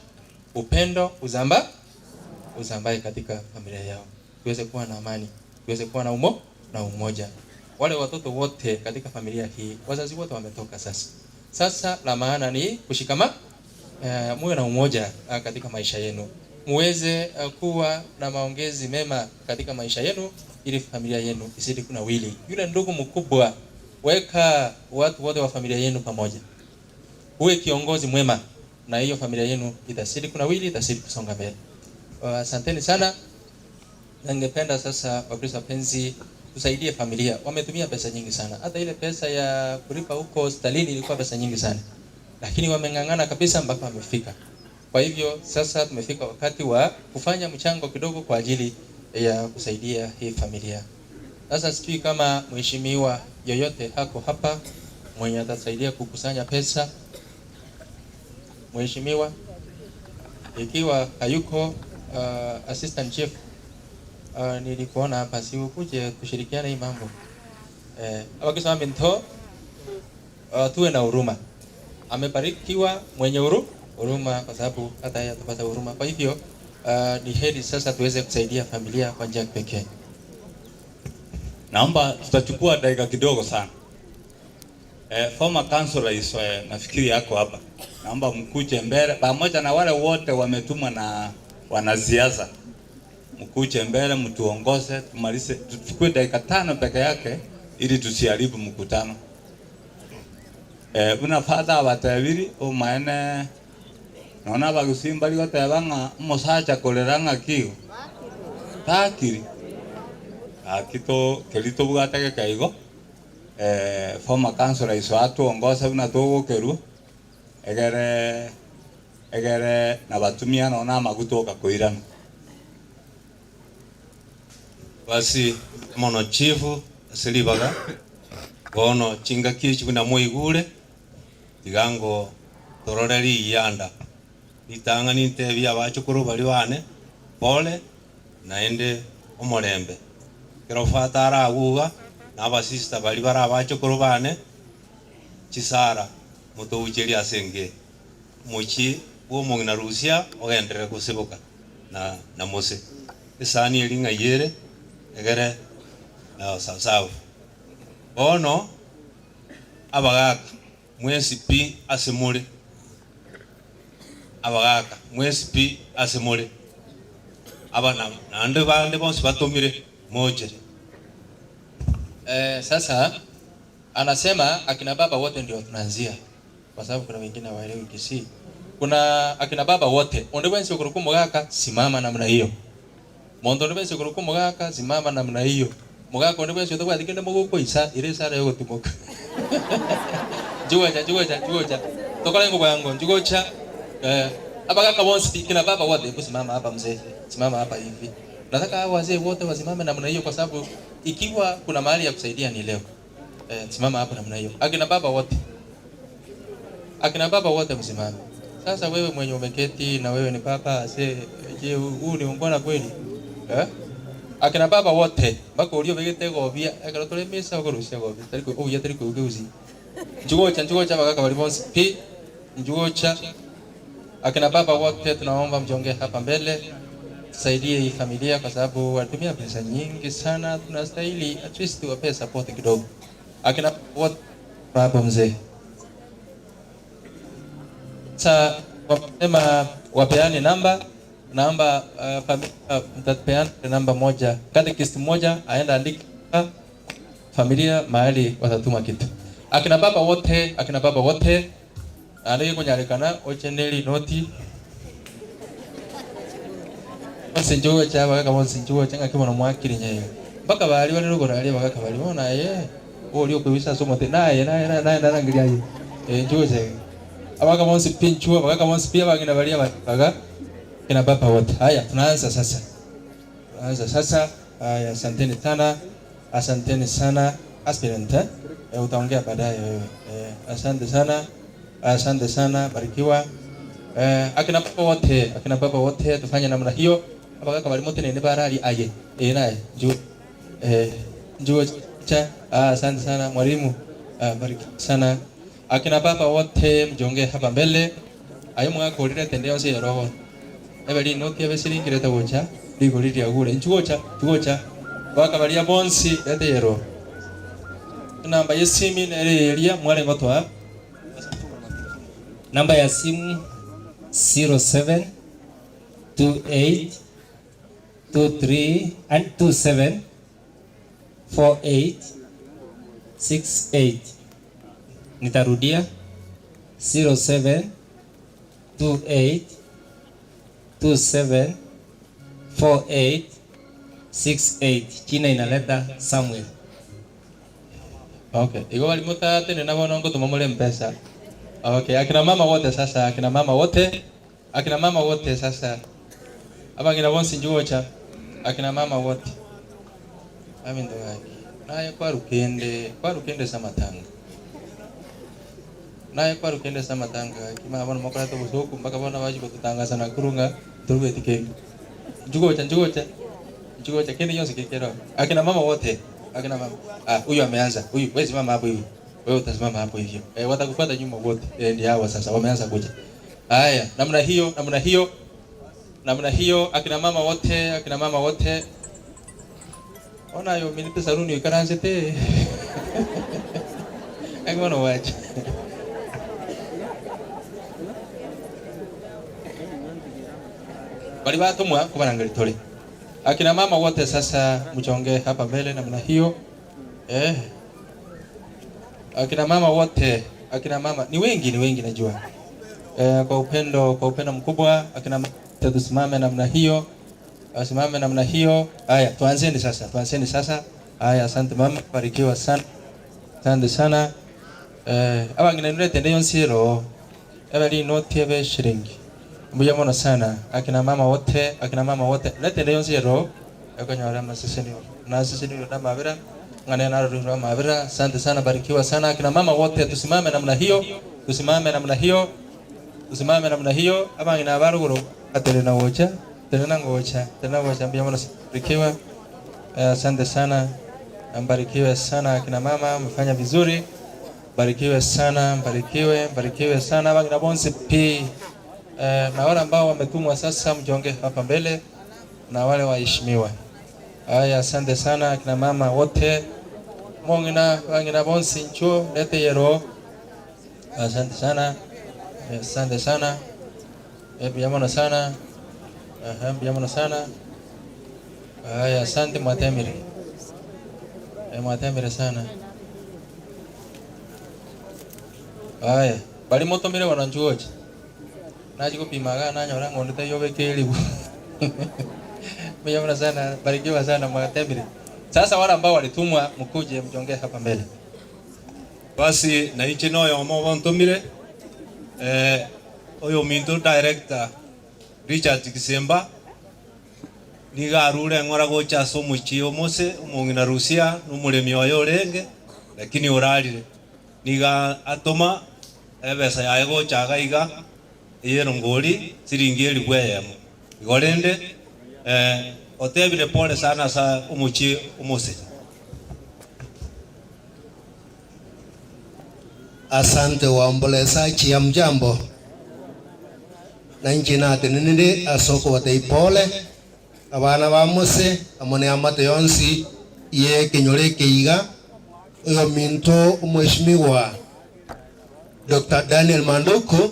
upendo uzambae katika familia yao. Tuweze kuwa na amani, tuweze kuwa na umoja. Wale watoto wote katika familia hii, wazazi wote wametoka sasa. Sasa la maana ni kushikama, muwe na umoja katika maisha yenu. Muweze kuwa na maongezi mema katika maisha yenu ili familia yenu isidi kuna wili. Yule ndugu mkubwa, weka watu wote wa familia yenu pamoja. Uwe kiongozi mwema na hiyo familia yenu itasidi kuna wili, itasidi kusonga mbele. Asanteni sana. Ningependa sasa Wakristo wapenzi tusaidie familia. Wametumia pesa nyingi sana. Hata ile pesa ya kulipa huko hospitalini ilikuwa pesa nyingi sana. Lakini wameng'ang'ana kabisa mpaka wamefika. Kwa hivyo sasa tumefika wakati wa kufanya mchango kidogo kwa ajili ya kusaidia hii familia. Sasa sijui kama mheshimiwa yoyote hako hapa mwenye atasaidia kukusanya pesa. Mheshimiwa, ikiwa hayuko assistant chief, nilikuona hapa, si ukuje kushirikiana hii mambo. Wakisema mento tuwe na huruma. Amebarikiwa mwenye huruma, kwa sababu hata yeye atapata huruma. Kwa hivyo ni heri sasa tuweze kusaidia familia kwa njia pekee. Naomba tutachukua dakika kidogo sana. Former councilor is nafikiri yako hapa. Naomba mkuje mbele pamoja na wale wote wametumwa na wanasiasa. Mkuje mbele mtuongoze, tumalize, tuchukue dakika 5 peke yake ili tusiharibu mkutano. Una father abatebiri o maene naona bagusimba ligo tebanga mosacha koleranga kigo. Takiri. Akito kelito bugatege kaigo. Former councilor iso atuongoza una togo keru. Egere na batumia naona magutoka koirana. Basi mono chifu silibaga bono chinga kichi kuna moigure tigango tororeri yanda itanga ninte bya bachukuru bali bane pole naende omorembe kero fatara aguga na basista bali bara bachukuru bane chisara muto ucheri asenge muchi wo mongina Rusia ogendere kusibuka na Mose isani elinga yere egere na sawa. ono abagaka mwesi pi asemule abagaka mwesi pi asemule abana nande bande bonse batomire mojeri. Sasa anasema akina baba wote ndio tunaanzia, kwa sababu kuna wengine hawaelewi Kisii. Kuna akina baba wote onde wense kurukumo gaka simama namna hiyo, mondo onde wense kurukumo gaka simama namna hiyo, mugaka onde wense tokwa dikende muguko isa ire sara yo gutumuka jugocha tokola ngo bwango jugocha abagaka bonse kina baba wote kusimama hapa mzee, simama hapa hivi. Nataka wazee wote wasimame namna hiyo, kwa sababu ikiwa kuna mahali ya kusaidia ni leo. Simama hapo namna hiyo. Akina baba wote msimame. Sasa wewe mwenye umeketi na wewe ni papa, je, huu ni ungwana kweli? Akina baba wote bako ulio begete gobia akalo tole mesa okorusia gobia tariko uya tariko ugeuzi. Njugocha bagaka bali bonse pi njugocha. Akina baba wote tunaomba mjonge hapa mbele. Tusaidie hii familia kwa sababu watumia pesa nyingi sana, tunastahili at least tuwape support kidogo. Akina wote baba mzee. Sasa wapema wapeane namba mtapeana namba moja. Catechist moja aenda andika familia mahali watatuma kitu. Akina baba wote anayeko kunyarekana ocheneli noti Sinjugo cha bagaka mo sinjugo changa kimono mwakiri nyayo. Baka bali wali rugora ali bagaka bali mona oli okwisa somo te naye narangiria yi. Njuze. Abaka mo sipinchu bagaka mo sipia bagina bali baga kina baba wote. Haya tunaanza sasa. Haya asanteni sana aspirant. Utaongea baadaye wewe. Asante sana barikiwa. Akina baba wote tufanye namna hiyo. Abagaka bali mote nene barali aye naye njoo cha asante sana mwalimu, bariki sana. Akina baba wote mjonge hapa mbele ayo mwako lile tendeo se roho ebali noti abesiri kireta gocha ligoli lya gure njugocha baka bali ya bonsi ete yero namba ya simu nere elia mwale ngotwa Namba ya simu 07 28 23 and 27 48 68. Nitarudia 07 28 27 48 68. Jina inaleta Samuel. Okay, iko wali mutate ni nabo nongo tumamole mpesa. Okay, akina mama wote sasa. Aba ngina bonsi njuocha. Akina mama wote. Ami ndo yake. Naye kwa rukende samatanga. Kima abona makala to busoku mpaka bona baji kutangaza na kurunga turuwe tikenge. Njuocha kende yonse kekero. Akina mama wote. Huyu ameanza. Wewe simama hapo hivi. Wewe utasimama hapo hivyo. Watakufuata nyuma wote. Ndio hawa sasa wameanza kuja. Haya, namna hiyo akina mama wote. Ona yo minute saruni ikaranze te. Angona wacha. Bali batumwa kubaranga litole. Akina mama wote sasa mchonge hapa mbele namna hiyo. Akina mama ni wengi najua. Kwa upendo mkubwa akina mama tusimame namna hiyo. Haya tuanzeni sasa. Haya asante mama, barikiwa sana. Asante sana. Aba ngina nure tende yonsiro. Ebali noti ebe shilingi. Mbuya mona sana. Akina mama wote letende yonsiro. Yakonyora masiseni. Na siseni na mabira. Ngane na ruru mabira. Asante sana, barikiwa sana. Akina mama wote tusimame namna hiyo. Aba ngina baruguru aterena ngocha mbia mwana barikiwa. Asante sana, mbarikiwe sana akina mama, mfanya vizuri. Barikiwe sana, mbarikiwe sana. Aba ngina bonse pi na wale ambao wametumwa sasa mjonge hapa mbele na wale waheshimiwa. Haya asante sana akina mama wote. wangina bonsi ncho lete yero. Asante sana. Asante sana. Biyamona sana. Biyamona sana. Aya, asante Mwatemire. Mwatemire sana. Aya, bali moto mire wananchuoje. Naji kupimaga na nyora ngondo te yobe kelibu. Biyamona sana, barikiwa sana Mwatemire. Sasa wale ambao walitumwa mkuje mjongee hapa mbele. Basi na ichi no yo mo wantumire oyo minto director Richard Kisemba nigarure ngora gocha somo chio mose umongina Rusia numuremi oyo renge lakini urarire niga atoma ebesa yae gocha gaiga yero ngori siringi elibweye igorende otebire pole sana sa umuchi umose. Asante waomboleza chia mjambo na nchi nate ninde asoko wataipole abana ba Mose amone amate yonsi ye kinyore keiga uyo minto umheshimiwa Dr. Daniel Manduku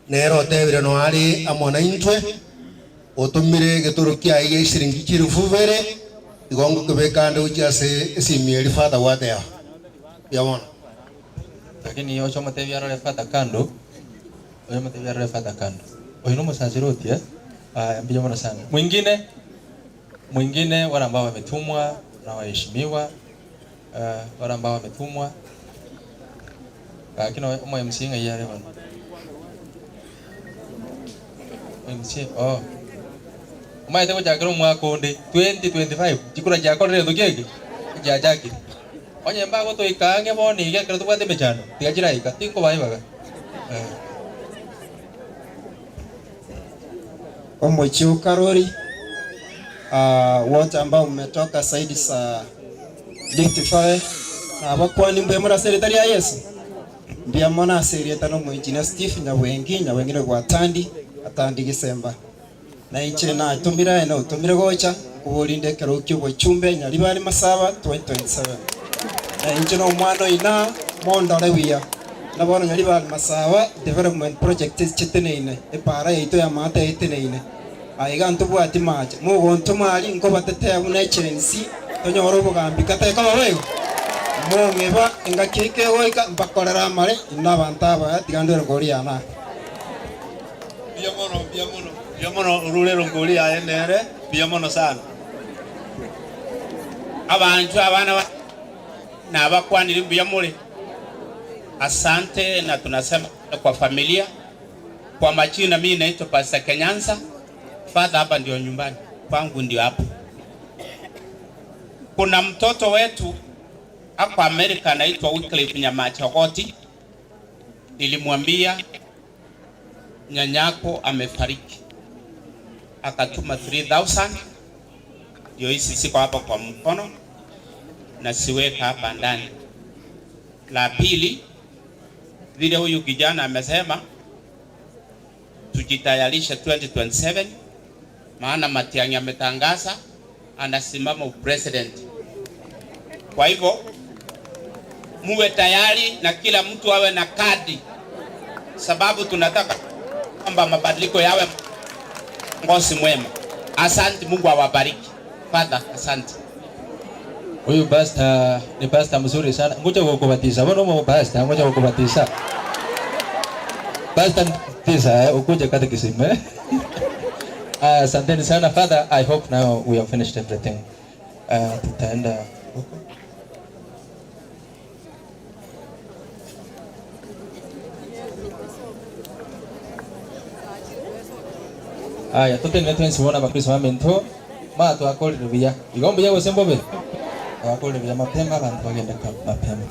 nero tebire no ari amona intwe otumire geturukia ige shiringi kirufuvere igongo kubekande uchase simieli fata watea yamona. Lakini yo choma te viaro le fata kando. Oyo mte viaro le fata kando. Oyo no msaziroti mbijamona sana. Mwingine wale ambao wametumwa na waheshimiwa wale ambao wametumwa. Lakini omo MC ngayare bana. MC Umaite kujakira mwaka onde 2025 chikura jako re ndukege jajaki. Onye mbago to ikange boni ge kero twate mechano tigajira ika tinko baibaga Omochiu Karori wote ambao mmetoka saidi sa Lift na abakwani mbwe mura sekretari ya Yesu mbia mona serieta no mwinjina Steve nyawengine kwa atandi Gisemba na ichire na tumira eno tumire gocha kubolinde kero kyo chumbe nyali bali masaba 2027 na injino mwano ina mondole wiya na bono nyali bali masaba development project chiteneine epara ito ya mata iteneine aiga ntubu ati macha mu gonto mali ngo batete abuna chensi tonyoro bugambi kate ko babego mo ngeba inga kike oika mbakorera mare ina bantaba tigandero gori yana biamono rulero ngoli ya enere biamono sana abantu abana na abakwani biamole. Asante na tunasema kwa familia. Kwa majina mimi naitwa Pastor Kenyansa. Father hapa ndio nyumbani. Kwangu ndio hapo. Kuna mtoto wetu hapa Amerika anaitwa Wycliffe Nyamachogoti. Nilimwambia nyanyako amefariki. Akatuma 3000. Ndio hizi siko hapa kwa mkono na siweka hapa ndani. La pili, vile huyu kijana amesema tujitayarisha 2027 maana Matiang'i ametangaza anasimama president. Kwa hivyo muwe tayari na kila mtu awe na kadi, sababu tunataka kwamba mabadiliko yawe ngozi mwema. Asante, Mungu awabariki. Father, asante. Huyu pastor ni pastor mzuri sana. Ngoja kukubatiza. Mbona umo pastor? Ngoja kukubatiza. Pastor tisa ukuje kata kisime. Asante sana Father. I hope now we have finished everything. Tutaenda huko. Aya, tutende tuensiona bakristo mamento. Ma tu akoli rubia. Igombe yago sembobe. Akoli rubia mapema abantu bagenda mapema.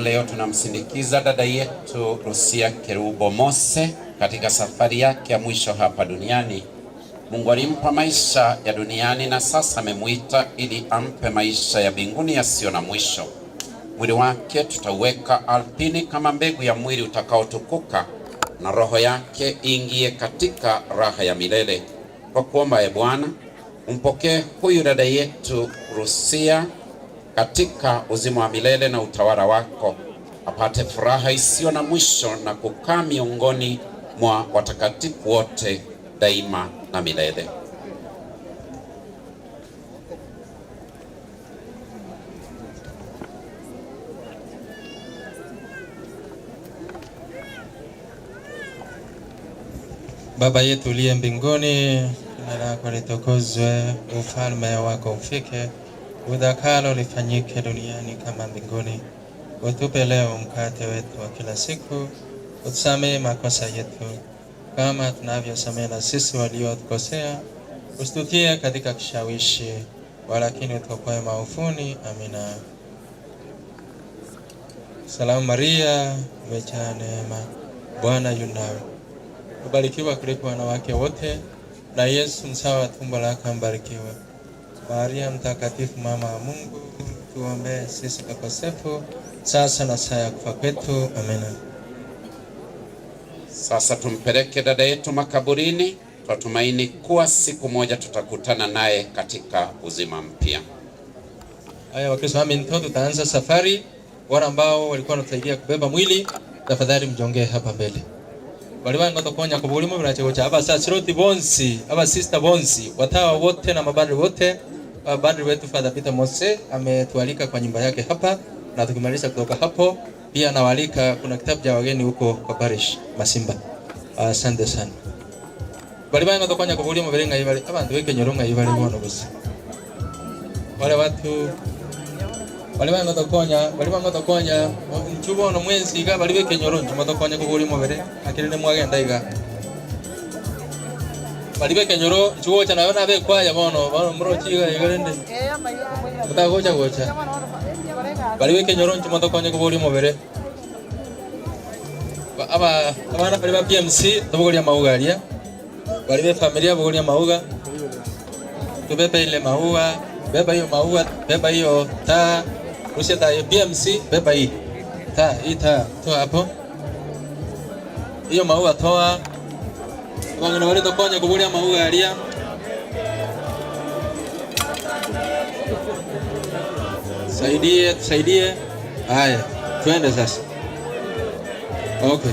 leo tunamsindikiza dada yetu Rusia Kerubo Mose katika safari yake ya mwisho hapa duniani. Mungu alimpa maisha ya duniani na sasa amemuita ili ampe maisha ya mbinguni yasiyo na mwisho. Mwili wake tutauweka alpini kama mbegu ya mwili utakaotukuka, na roho yake ingie katika raha ya milele. Kwa kuomba Bwana, umpokee huyu dada yetu Rusia katika uzima wa milele na utawala wako, apate furaha isiyo na mwisho na kukaa miongoni mwa watakatifu wote daima na milele. Baba yetu uliye mbinguni, jina lako litukuzwe, ufalme wako ufike, utakalo lifanyike duniani kama mbinguni. Utupe leo mkate wetu wa kila siku, utusamehe makosa yetu kama tunavyosamehe na sisi waliotukosea, usitutie katika kishawishi, walakini utuokoe maovuni. Amina. Salamu Maria, umejaa neema, Bwana yu nawe. Ubarikiwa kuliko wanawake wote, na Yesu mzao wa tumbo lako mbarikiwa. Maria mtakatifu, mama wa Mungu, tuombee sisi wakosefu, sasa na saa ya kufa kwetu. Amina. Sasa tumpeleke dada yetu makaburini, twatumaini kuwa siku moja tutakutana naye katika uzima mpya. Haya Wakristo, ndio tutaanza safari. Wale ambao walikuwa wanatusaidia kubeba mwili, tafadhali mjongee hapa mbele. Wale wangu tokonya kubulimo biracho cha aba sasroti bonsi, aba sister bonsi, watawa wote na mabadri wote. Badri wetu Father Peter Mose ametualika kwa nyumba yake hapa, na tukimaliza kutoka hapo pia nawalika, kuna kitabu cha wageni huko kwa parish Masimba. Asante sana. Wale wangu tokonya kubulimo birenga ibali, abantu weke nyoronga ibali bono gusa. Wale watu wale wangu tokonya nchubo no mwenzi ga bali weke nyoronga motokonya kubulimo bere akirene mwagenda iga. Bali weke nyoro nchubo cha nayo nabe kwa ya bono mrochi iga igarende. Utagocha gocha. Bali weke nyoro nchubo motokonya kubulimo bere. Abana bali ba PMC tobogolia maugalia. Bali be familia bogolia mauga. Tubebe ile maua, beba hiyo maua, beba hiyo taa. Usita hiyo PMC, beba hii. Taa, toa hapo. Hiyo maua toa. Wangine wale tokonya kubulia maua alia. Saidie. Haya, twende sasa. Okay.